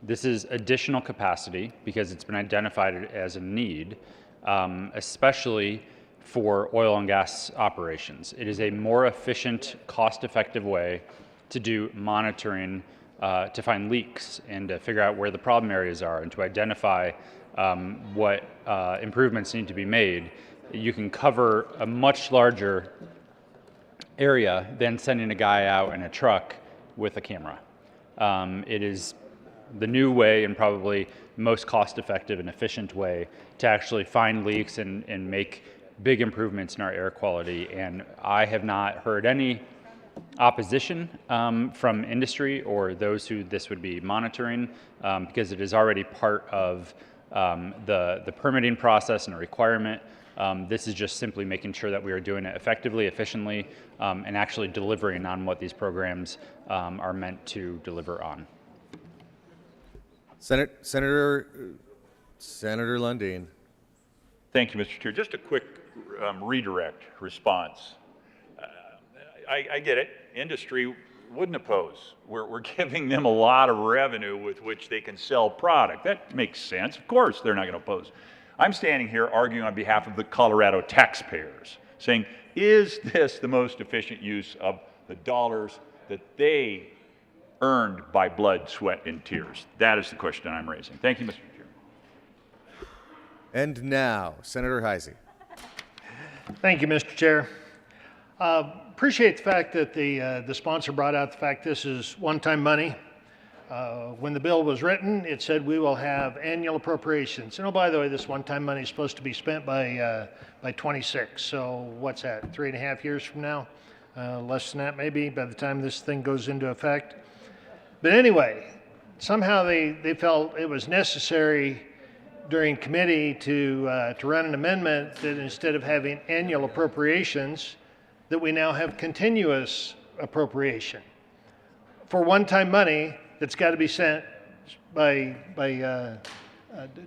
This is additional capacity because it's been identified as a need, especially for oil and gas operations. It is a more efficient, cost-effective way to do monitoring, to find leaks and to figure out where the problem areas are and to identify what improvements need to be made. You can cover a much larger area than sending a guy out in a truck with a camera. It is the new way and probably most cost-effective and efficient way to actually find leaks and make big improvements in our air quality. And I have not heard any opposition from industry or those who this would be monitoring because it is already part of the permitting process and a requirement. This is just simply making sure that we are doing it effectively, efficiently, and actually delivering on what these programs are meant to deliver on. Senator Lundin. Thank you, Mr. Chair. Just a quick redirect response. I get it. Industry wouldn't oppose. We're giving them a lot of revenue with which they can sell product. That makes sense. Of course, they're not going to oppose. I'm standing here arguing on behalf of the Colorado taxpayers, saying, is this the most efficient use of the dollars that they earned by blood, sweat, and tears? That is the question I'm raising. Thank you, Mr. Chair. And now, Senator Heisey. Thank you, Mr. Chair. Appreciate the fact that the sponsor brought out the fact this is one-time money. When the bill was written, it said we will have annual appropriations. And oh, by the way, this one-time money is supposed to be spent by 26. So what's that, 3.5 years from now? Less than that maybe, by the time this thing goes into effect. But anyway, somehow they felt it was necessary during committee to run an amendment that instead of having annual appropriations, that we now have continuous appropriation for one-time money that's got to be sent by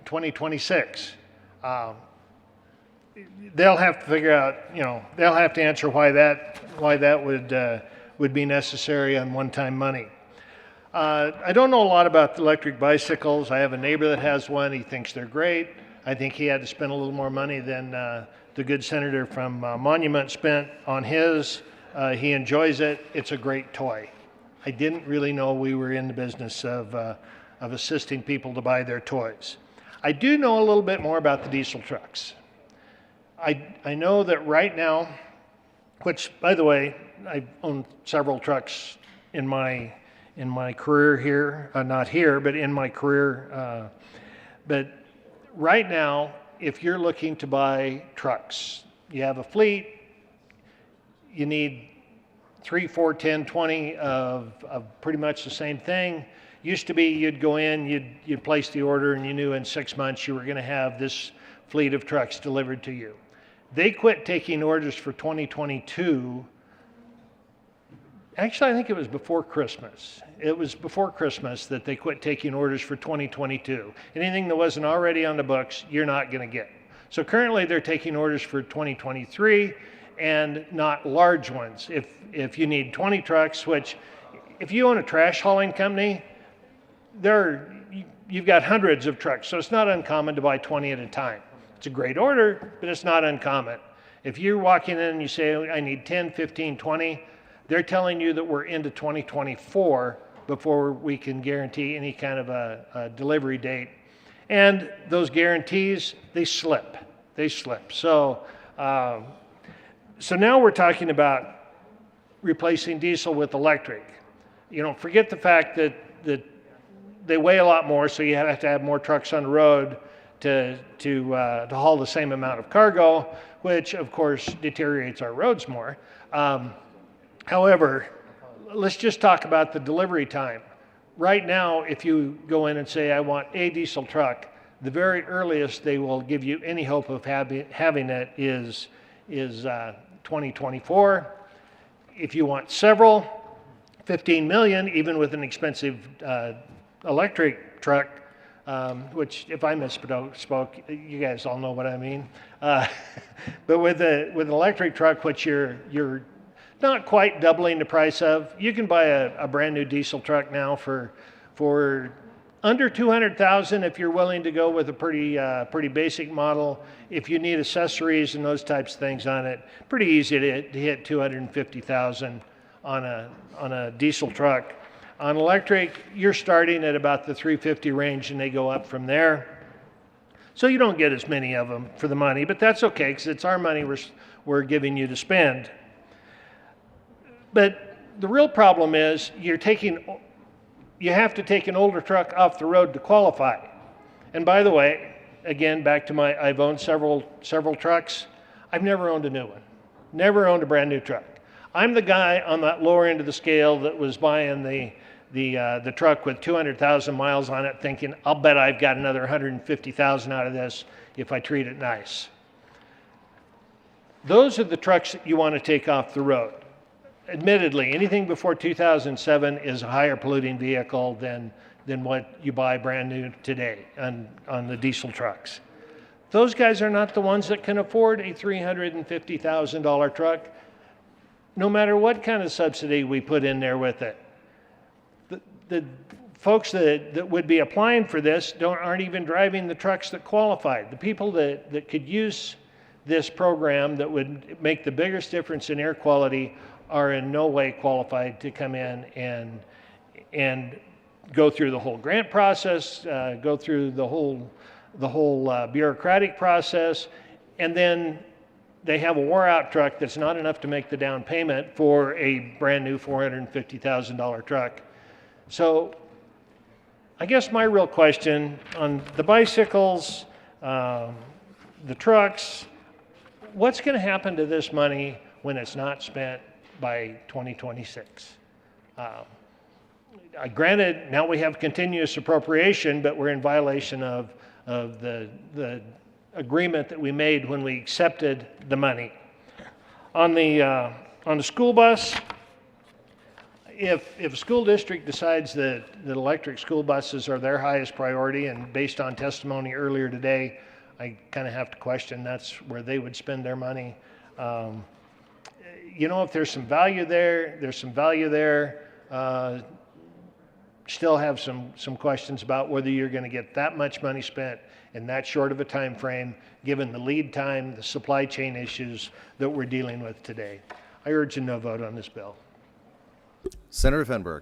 2026. They'll have to figure out, they'll have to answer why that would be necessary on one-time money. I don't know a lot about electric bicycles. I have a neighbor that has one. He thinks they're great. I think he had to spend a little more money than the good senator from Monument spent on his. He enjoys it. It's a great toy. I didn't really know we were in the business of assisting people to buy their toys. I do know a little bit more about the diesel trucks. I know that right now, which, by the way, I've owned several trucks in my career here, not here, but in my career. But right now, if you're looking to buy trucks, you have a fleet, you need 3, 4, 10, 20 of pretty much the same thing. Used to be you'd go in, you'd place the order, and you knew in 6 months you were going to have this fleet of trucks delivered to you. They quit taking orders for 2022. Actually, I think it was before Christmas. It was before Christmas that they quit taking orders for 2022. Anything that wasn't already on the books, you're not going to get. So currently they're taking orders for 2023 and not large ones. If you need 20 trucks, which if you own a trash hauling company, you've got hundreds of trucks, so it's not uncommon to buy 20 at a time. It's a great order, but it's not uncommon. If you're walking in and you say, I need 10, 15, 20, they're telling you that we're into 2024 before we can guarantee any kind of a delivery date. And those guarantees, they slip. So now we're talking about replacing diesel with electric. Forget the fact that they weigh a lot more, so you have to have more trucks on the road to haul the same amount of cargo, which of course deteriorates our roads more. However, let's just talk about the delivery time. Right now, if you go in and say, I want a diesel truck, the very earliest they will give you any hope of having it is 2024. If you want several, 15 million, even with an expensive electric truck, which if I misspoke, you guys all know what I mean. But with an electric truck, which you're not quite doubling the price of, you can buy a brand new diesel truck now for under $200,000 if you're willing to go with a pretty basic model. If you need accessories and those types of things on it, pretty easy to hit $250,000 on a diesel truck. On electric, you're starting at about the $350,000 range, and they go up from there. So you don't get as many of them for the money, but that's okay because it's our money we're giving you to spend. But the real problem is you have to take an older truck off the road to qualify. And by the way, again, back to I've owned several trucks. I've never owned a new one. Never owned a brand new truck. I'm the guy on that lower end of the scale that was buying the truck with 200,000 miles on it, thinking, I'll bet I've got another 150,000 out of this if I treat it nice. Those are the trucks that you want to take off the road. Admittedly, anything before 2007 is a higher polluting vehicle than what you buy brand new today on the diesel trucks. Those guys are not the ones that can afford a $350,000 truck, no matter what kind of subsidy we put in there with it. The folks that would be applying for this aren't even driving the trucks that qualified. The people that could use this program that would make the biggest difference in air quality are in no way qualified to come in and go through the whole grant process, go through the whole bureaucratic process, and then they have a wore-out truck that's not enough to make the down payment for a brand new $450,000 truck. So I guess my real question on the bicycles, the trucks, what's going to happen to this money when it's not spent by 2026? Granted, now we have continuous appropriation, but we're in violation of the agreement that we made when we accepted the money. On the school bus, if a school district decides that electric school buses are their highest priority, and based on testimony earlier today, I kind of have to question that's where they would spend their money. If there's some value there, there's some value there. Still have some questions about whether you're going to get that much money spent in that short of a time frame, given the lead time, the supply chain issues that we're dealing with today. I urge a no vote on this bill. Senator Fenberg.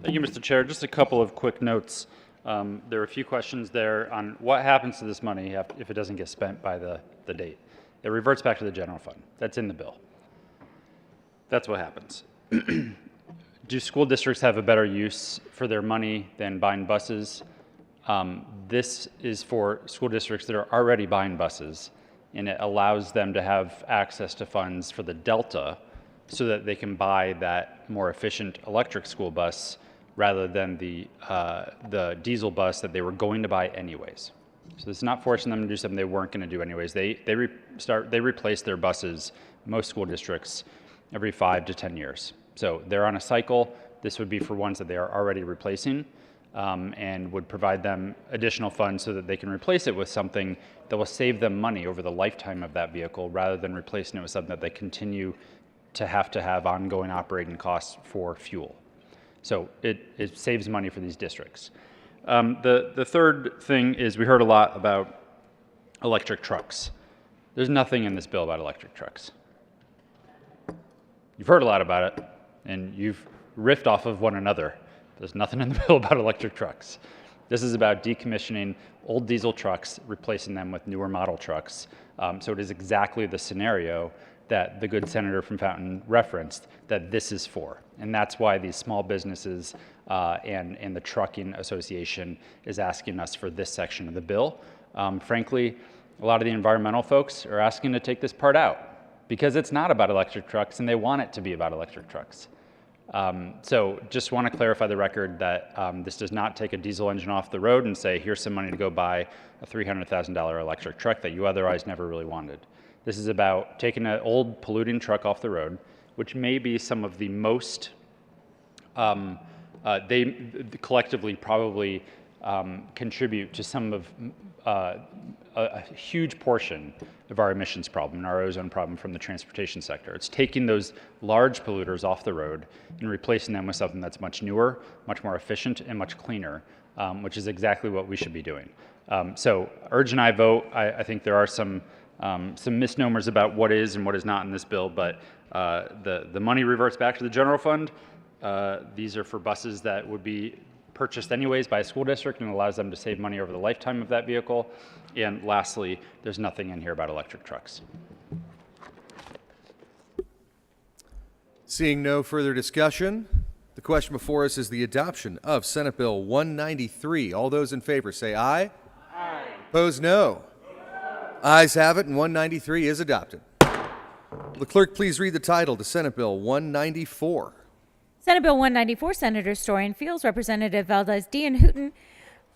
Thank you, Mr. Chair. Just a couple of quick notes. There are a few questions there on what happens to this money if it doesn't get spent by the date. It reverts back to the general fund. That's in the bill. That's what happens. Do school districts have a better use for their money than buying buses? This is for school districts that are already buying buses, and it allows them to have access to funds for the delta so that they can buy that more efficient electric school bus rather than the diesel bus that they were going to buy anyways. So it's not forcing them to do something they weren't going to do anyways. They replace their buses, most school districts, every 5 to 10 years. So they're on a cycle. This would be for ones that they are already replacing, and would provide them additional funds so that they can replace it with something that will save them money over the lifetime of that vehicle rather than replacing it with something that they continue to have ongoing operating costs for fuel. So it saves money for these districts. The third thing is we heard a lot about electric trucks. There's nothing in this bill about electric trucks. You've heard a lot about it, and you've riffed off of one another. There's nothing in the bill about electric trucks. This is about decommissioning old diesel trucks, replacing them with newer model trucks. So it is exactly the scenario that the good senator from Fountain referenced that this is for. And that's why these small businesses and the Trucking Association is asking us for this section of the bill. Frankly, a lot of the environmental folks are asking to take this part out because it's not about electric trucks and they want it to be about electric trucks. So just want to clarify the record that this does not take a diesel engine off the road and say, here's some money to go buy a $300,000 electric truck that you otherwise never really wanted. This is about taking an old polluting truck off the road, which may be some of the most, they collectively probably contribute to some of a huge portion of our emissions problem and our ozone problem from the transportation sector. It's taking those large polluters off the road and replacing them with something that's much newer, much more efficient, and much cleaner, which is exactly what we should be doing. So urge and I vote. I think there are some misnomers about what is and what is not in this bill, but the money reverts back to the general fund. These are for buses that would be purchased anyways by a school district and allows them to save money over the lifetime of that vehicle. And lastly, there's nothing in here about electric trucks. Seeing no further discussion, the question before us is the adoption of Senate Bill 193. All those in favor say aye. Aye. Opposed, no. Ayes have it, and 193 is adopted. Will the clerk please read the title to Senate Bill 194? Senate Bill 194, Senator Story and Fields, Representative Valdez D. and Hooten,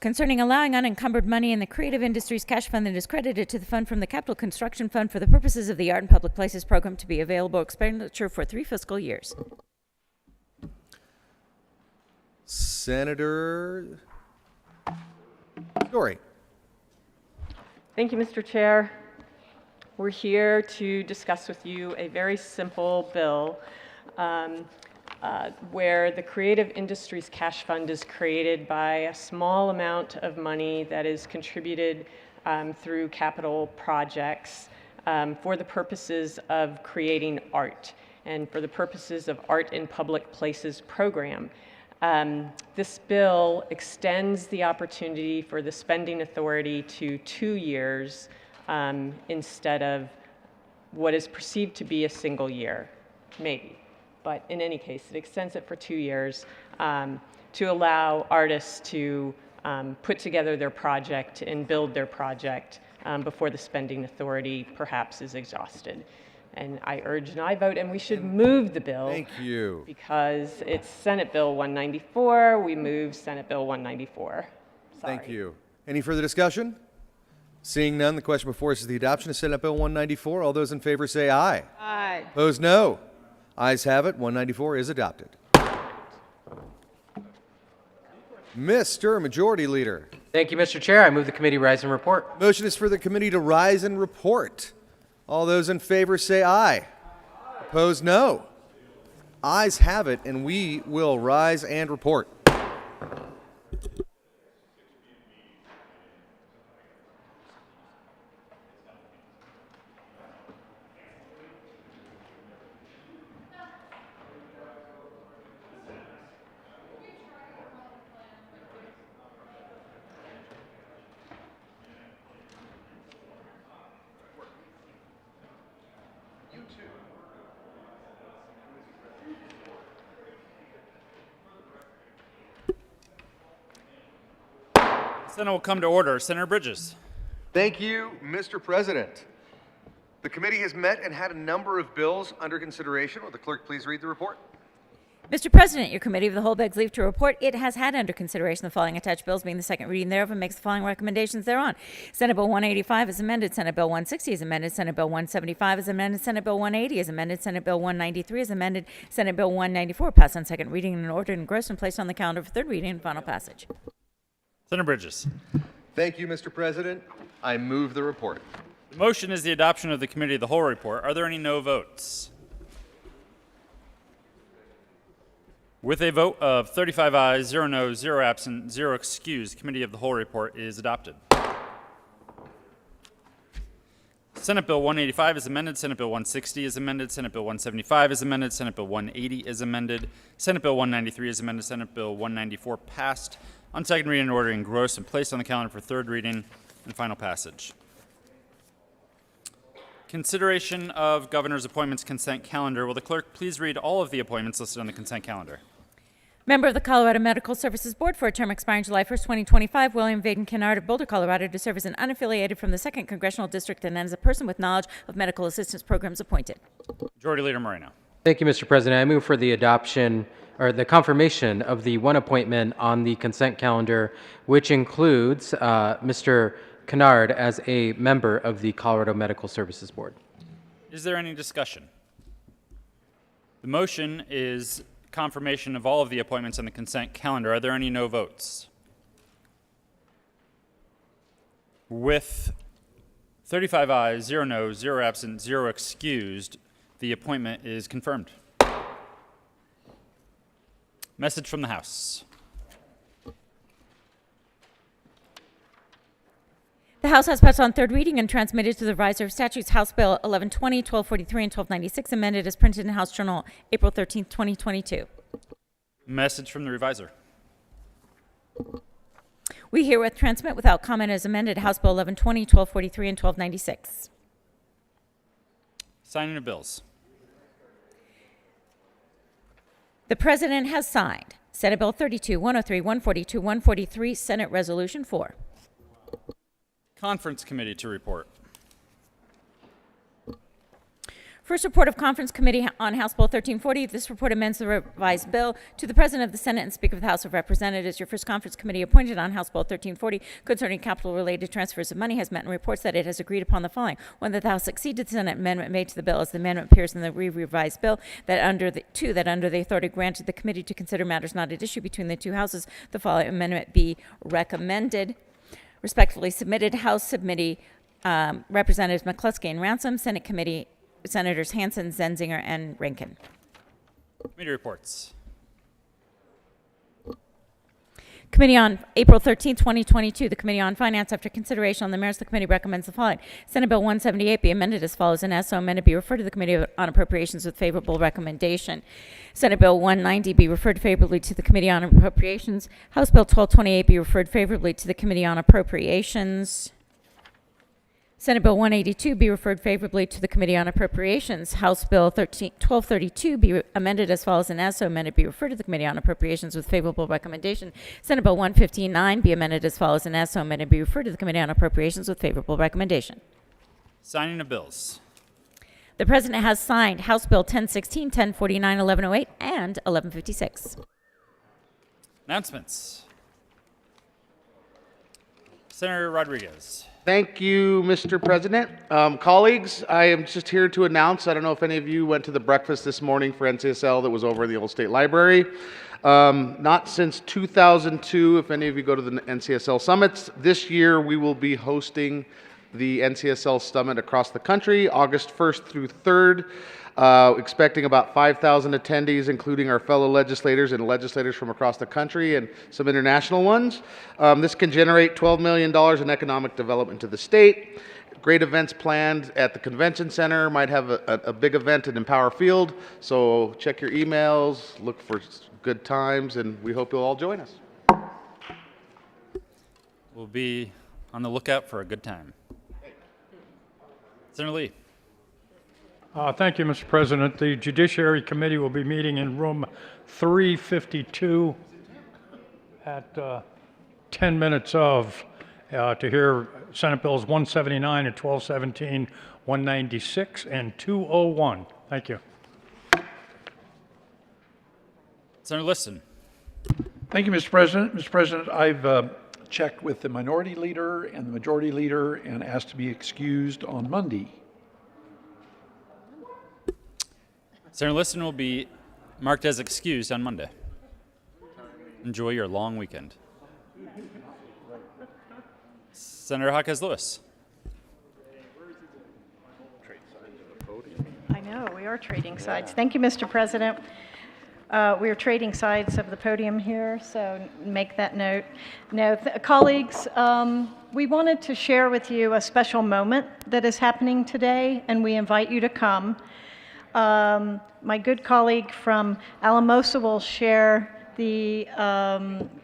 concerning allowing unencumbered money in the Creative Industries Cash Fund that is credited to the fund from the Capital Construction Fund for the purposes of the Art and Public Places Program to be available expenditure for 3 fiscal years. Senator Story. Thank you, Mr. Chair. We're here to discuss with you a very simple bill where the Creative Industries Cash Fund is created by a small amount of money that is contributed through capital projects for the purposes of creating art and for the purposes of Art in Public Places program. This bill extends the opportunity for the spending authority to 2 years instead of what is perceived to be a single year, maybe. But in any case, it extends it for 2 years to allow artists to put together their project and build their project before the spending authority perhaps is exhausted. And I urge an aye vote, and we should move the bill. Thank you. Because it's Senate Bill 194. We move Senate Bill 194. Sorry. Thank you. Any further discussion? Seeing none, the question before us is the adoption of Senate Bill 194. All those in favor say aye. Aye. Opposed, no. Ayes have it. 194 is adopted. Mr. Majority Leader. Thank you, Mr. Chair. I move the committee rise and report. Motion is for the committee to rise and report. All those in favor say aye. Opposed, no. Ayes have it, and we will rise and report. Senate will come to order. Senator Bridges. Thank you, Mr. President. The committee has met and had a number of bills under consideration. Will the clerk please read the report? Mr. President, your committee of the whole begs leave to report it has had under consideration the following attached bills, being the second reading thereof, and makes the following recommendations thereon. Senate Bill 185 is amended. Senate Bill 160 is amended. Senate Bill 175 is amended. Senate Bill 180 is amended. Senate Bill 193 is amended. Senate Bill 194 passed on second reading and ordered engrossed and placed on the calendar for third reading and final passage. Senator Bridges. Thank you, Mr. President. I move the report. The motion is the adoption of the committee of the whole report. Are there any no votes? With a vote of 35 ayes, 0 noes, 0 absent, 0 excused, committee of the whole report is adopted. Senate Bill 185 is amended. Senate Bill 160 is amended. Senate Bill 175 is amended. Senate Bill 180 is amended. Senate Bill 193 is amended. Senate Bill 194 passed on second reading and order engrossed and placed on the calendar for third reading and final passage. Consideration of governor's appointments consent calendar. Will the clerk please read all of the appointments listed on the consent calendar? Member of the Colorado Medical Services Board for a term expiring July 1st, 2025, William Vaden Kennard of Boulder, Colorado, to serve as an unaffiliated from the 2nd Congressional District and as a person with knowledge of medical assistance programs appointed. Majority Leader Moreno. Thank you, Mr. President. I move for the adoption or the confirmation of the one appointment on the consent calendar, which includes Mr. Kennard as a member of the Colorado Medical Services Board. Is there any discussion? The motion is confirmation of all of the appointments on the consent calendar. Are there any no votes? With 35 ayes, 0 noes, 0 absent, 0 excused, the appointment is confirmed. Message from the House. The House has passed on third reading and transmitted to the Revisor of Statutes House Bill 1120, 1243, and 1296, amended as printed in House Journal April 13, 2022. Message from the Revisor. We herewith transmit without comment as amended House Bill 1120, 1243, and 1296. Signing of bills. The President has signed Senate Bill 32, 103, 142, 143, Senate Resolution 4. Conference Committee to report. First report of Conference Committee on House Bill 1340. This report amends the revised bill to the President of the Senate and Speaker of the House of Representatives. Your first Conference Committee appointed on House Bill 1340 concerning capital-related transfers of money has met and reports that it has agreed upon the following. One, that the House acceded the Senate amendment made to the bill as the amendment appears in the revised bill. That under the authority granted the committee to consider matters not at issue between the two houses, the following amendment be recommended. Respectfully submitted, House Subcommittee Representatives McCluskey and Ransom, Senate Committee Senators Hansen, Zenzinger, and Rankin. Committee reports. Committee on April 13, 2022, the Committee on Finance, after consideration on the merits, the committee recommends the following. Senate Bill 178 be amended as follows, and as so amended be referred to the Committee on Appropriations with favorable recommendation. Senate Bill 190 be referred favorably to the Committee on Appropriations. House Bill 1228 be referred favorably to the Committee on Appropriations. Senate Bill 182 be referred favorably to the Committee on Appropriations. House Bill 1232 be amended as follows, and as so amended be referred to the Committee on Appropriations with favorable recommendation. Senate Bill 159 be amended as follows, and as so amended be referred to the Committee on Appropriations with favorable recommendation. Signing of bills. The President has signed House Bill 1016, 1049, 1108, and 1156. Announcements. Senator Rodriguez. Thank you, Mr. President. Colleagues, I am just here to announce, I don't know if any of you went to the breakfast this morning for NCSL that was over in the Old State Library. Not since 2002, if any of you go to the NCSL summits. This year, we will be hosting the NCSL summit across the country, August 1st through 3rd. Expecting about 5,000 attendees, including our fellow legislators and legislators from across the country and some international ones. This can generate $12 million in economic development to the state. Great events planned at the convention center. Might have a big event at Empower Field. So check your emails, look for good times, and we hope you'll all join us. We'll be on the lookout for a good time. Senator Lee. Thank you, Mr. President. The Judiciary Committee will be meeting in room 352 at 10 minutes of to hear Senate Bills 179 and 1217, 196, and 201. Thank you. Senator Liston. Thank you, Mr. President. Mr. President, I've checked with the minority leader and the majority leader and asked to be excused on Monday. Senator Liston will be marked as excused on Monday. Enjoy your long weekend. Senator Jaquez Lewis. I know, we are trading sides. Thank you, Mr. President. We are trading sides of the podium here, so make that note. No, colleagues, we wanted to share with you a special moment that is happening today, and we invite you to come. My good colleague from Alamosa will share the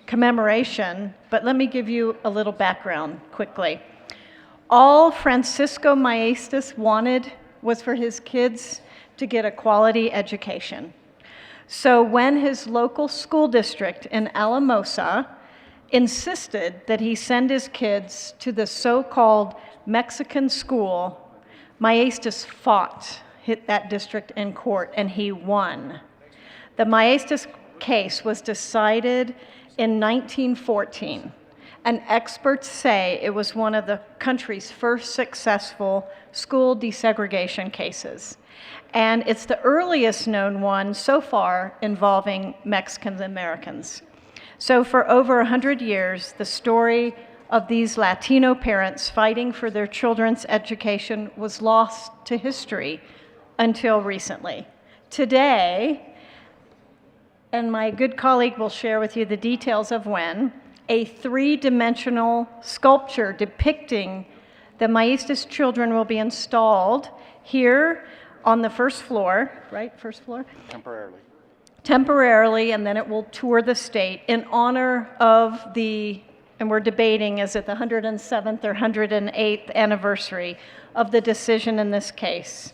commemoration, but let me give you a little background quickly. All Francisco Maestas wanted was for his kids to get a quality education. So when his local school district in Alamosa insisted that he send his kids to the so-called Mexican school, Maestas fought that district in court, and he won. The Maestas case was decided in 1914, and experts say it was one of the country's first successful school desegregation cases. And it's the earliest known one so far involving Mexican Americans. So for over 100 years, the story of these Latino parents fighting for their children's education was lost to history until recently. Today, and my good colleague will share with you the details of when, a three-dimensional sculpture depicting the Maestas children will be installed here on the first floor, right? First floor? Temporarily, and then it will tour the state in honor of the, and we're debating, is it the 107th or 108th anniversary of the decision in this case?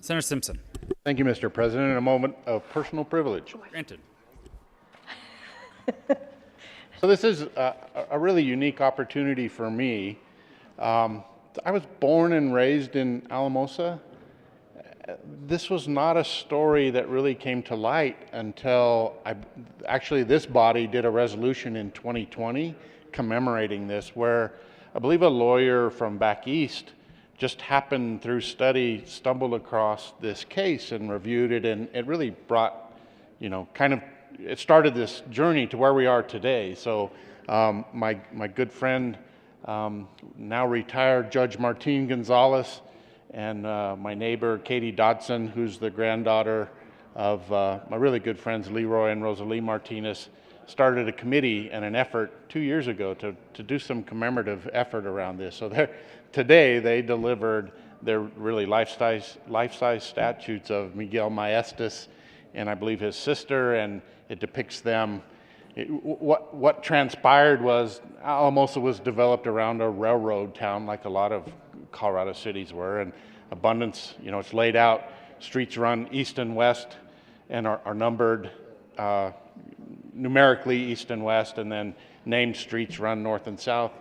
Senator Simpson. Thank you, Mr. President. In a moment of personal privilege. Granted. So this is a really unique opportunity for me. I was born and raised in Alamosa. This was not a story that really came to light until actually this body did a resolution in 2020 commemorating this, where I believe a lawyer from back east just happened through study, stumbled across this case and reviewed it, and it really brought, it started this journey to where we are today. So my good friend, now retired Judge Martin Gonzalez, and my neighbor Katie Dodson, who's the granddaughter of my really good friends Leroy and Rosalie Martinez, started a committee and an effort 2 years ago to do some commemorative effort around this. So today they delivered their really life-size statues of Miguel Maestas and I believe his sister, and it depicts them. What transpired was Alamosa was developed around a railroad town, like a lot of Colorado cities were, and abundance, it's laid out, streets run east and west and are numbered numerically east and west, and then named streets run north and south.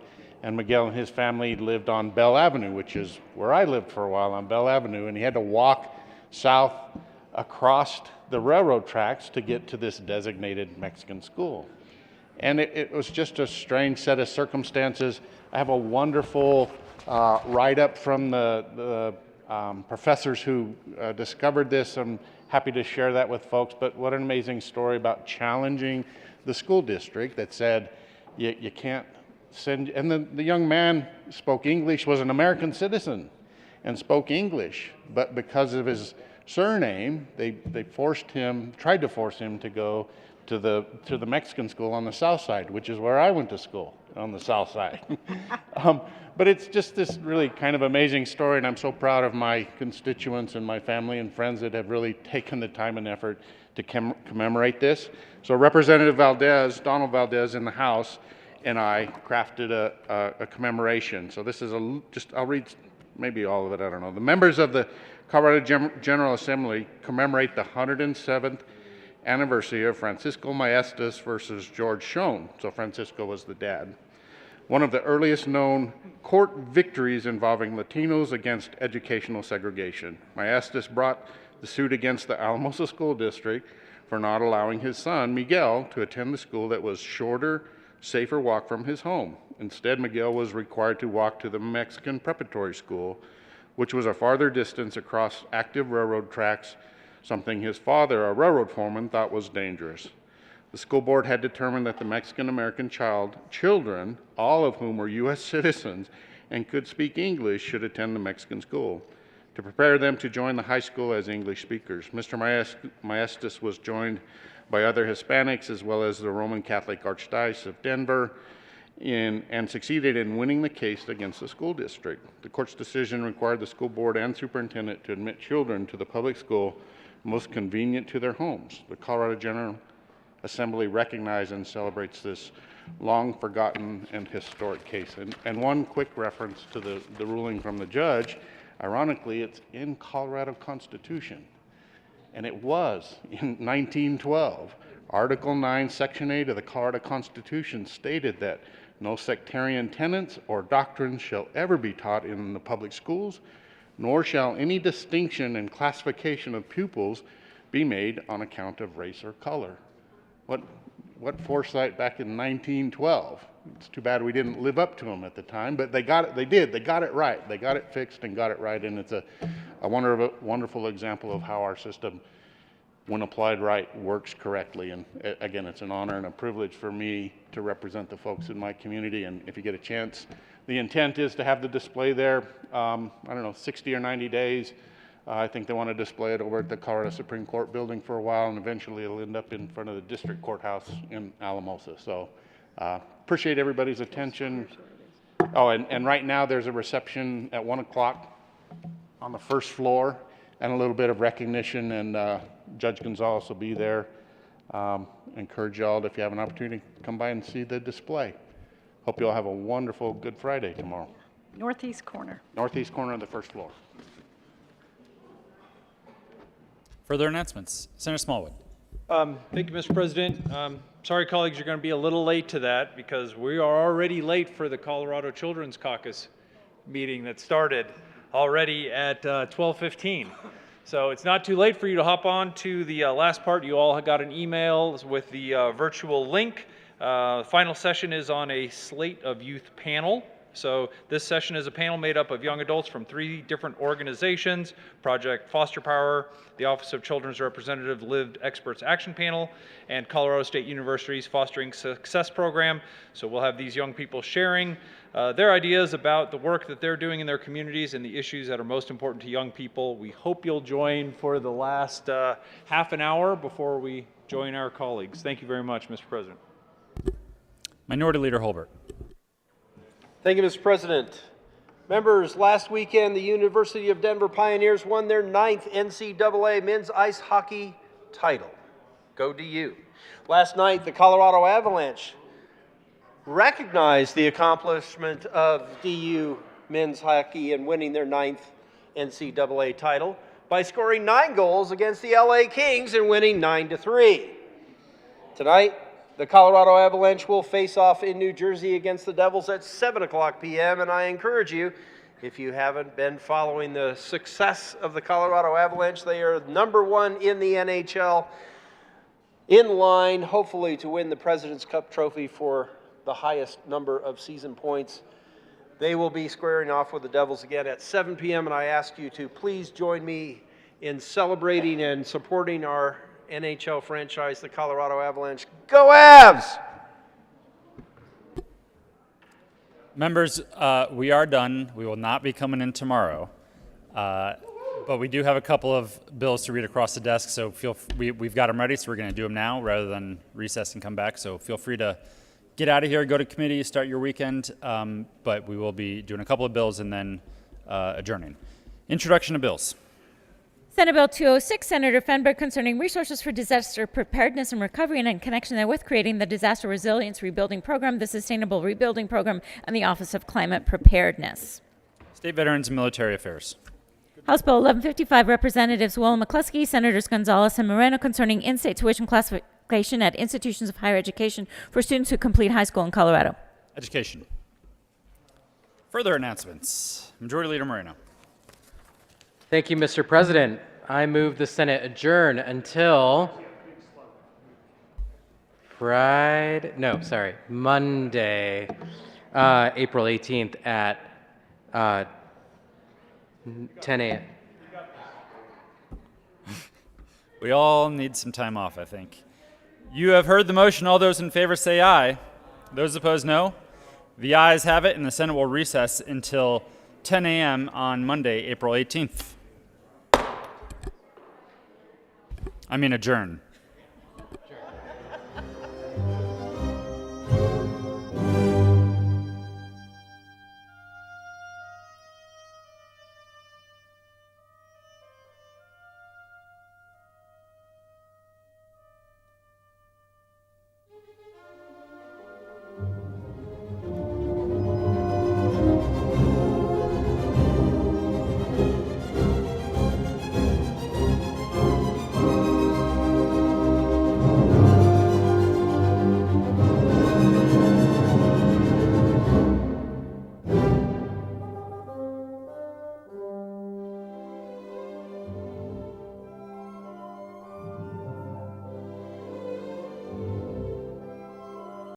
And Miguel and his family lived on Bell Avenue, which is where I lived for a while, on Bell Avenue, and he had to walk south across the railroad tracks to get to this designated Mexican school. And it was just a strange set of circumstances. I have a wonderful write-up from the professors who discovered this. I'm happy to share that with folks, but what an amazing story about challenging the school district that said you can't send, and the young man spoke English, was an American citizen and spoke English, but because of his surname, they tried to force him to go to the Mexican school on the south side, which is where I went to school, on the south side. But it's just this really kind of amazing story, and I'm so proud of my constituents and my family and friends that have really taken the time and effort to commemorate this. So Representative Valdez, Donald Valdez in the House, and I crafted a commemoration. So this is I'll read maybe all of it, I don't know. The members of the Colorado General Assembly commemorate the 107th anniversary of Francisco Maestas versus George Schoen. So Francisco was the dad. One of the earliest known court victories involving Latinos against educational segregation. Maestas brought the suit against the Alamosa School District for not allowing his son, Miguel, to attend the school that was shorter, safer walk from his home. Instead, Miguel was required to walk to the Mexican preparatory school, which was a farther distance across active railroad tracks, something his father, a railroad foreman, thought was dangerous. The school board had determined that the Mexican-American children, all of whom were U.S. citizens and could speak English, should attend the Mexican school to prepare them to join the high school as English speakers. Mr. Maestas was joined by other Hispanics as well as the Roman Catholic Archdiocese of Denver and succeeded in winning the case against the school district. The court's decision required the school board and superintendent to admit children to the public school most convenient to their homes. The Colorado General Assembly recognizes and celebrates this long forgotten and historic case. And one quick reference to the ruling from the judge, ironically, it's in Colorado Constitution. And it was in 1912. Article 9, Section 8 of the Colorado Constitution stated that no sectarian tenets or doctrines shall ever be taught in the public schools, nor shall any distinction and classification of pupils be made on account of race or color. What foresight back in 1912. It's too bad we didn't live up to them at the time, but they got it. They did. They got it right. They got it fixed and got it right, and it's a wonderful example of how our system when applied right, works correctly. And again, it's an honor and a privilege for me to represent the folks in my community. And if you get a chance, the intent is to have the display there, I don't know, 60 or 90 days. I think they want to display it over at the Colorado Supreme Court building for a while, and eventually it'll end up in front of the district courthouse in Alamosa. So appreciate everybody's attention. Oh, and right now there's a reception at 1 o'clock on the first floor, and a little bit of recognition, and Judge Gonzalez will be there. Encourage y'all, if you have an opportunity, come by and see the display. Hope you all have a wonderful Good Friday tomorrow. Northeast corner. Northeast corner of the first floor. Further announcements. Senator Smallwood. Thank you, Mr. President. Sorry, colleagues, you're going to be a little late to that because we are already late for the Colorado Children's Caucus meeting that started already at 12:15. So it's not too late for you to hop on to the last part. You all got an email with the virtual link. Final session is on a slate of youth panel. So this session is a panel made up of young adults from 3 different organizations: Project Foster Power, the Office of Children's Representative Lived Experts Action Panel, and Colorado State University's Fostering Success Program. So we'll have these young people sharing their ideas about the work that they're doing in their communities and the issues that are most important to young people. We hope you'll join for the last half an hour before we join our colleagues. Thank you very much, Mr. President. Minority Leader Holbert. Thank you, Mr. President. Members, last weekend, the University of Denver Pioneers won their 9th NCAA men's ice hockey title. Go DU. Last night, the Colorado Avalanche recognized the accomplishment of DU men's hockey in winning their 9th NCAA title by scoring 9 goals against the LA Kings and winning 9-3. Tonight, the Colorado Avalanche will face off in New Jersey against the Devils at 7 o'clock p.m. And I encourage you, if you haven't been following the success of the Colorado Avalanche, they are #1 in the NHL, in line, hopefully, to win the President's Cup trophy for the highest number of season points. They will be squaring off with the Devils again at 7 p.m. And I ask you to please join me in celebrating and supporting our NHL franchise, the Colorado Avalanche. Go Avs! Members, we are done. We will not be coming in tomorrow. But we do have a couple of bills to read across the desk, so we've got them ready, so we're going to do them now rather than recess and come back. So feel free to get out of here, go to committee, start your weekend. But we will be doing a couple of bills and then adjourning. Introduction of bills. Senate Bill 206, Senator Fenberg, concerning resources for disaster preparedness and recovery and in connection therewith creating the Disaster Resilience Rebuilding Program, the Sustainable Rebuilding Program, and the Office of Climate Preparedness. State Veterans and Military Affairs. House Bill 1155, Representatives Will McCluskey, Senators Gonzalez and Moreno, concerning in-state tuition classification at institutions of higher education for students who complete high school in Colorado. Education. Further announcements. Majority Leader Moreno. Thank you, Mr. President. I move the Senate adjourn until Monday, April 18th at 10 a.m. We all need some time off, I think. You have heard the motion. All those in favor say aye. Those opposed, no. The ayes have it, and the Senate will recess until 10 a.m. on Monday, April 18th. Adjourn.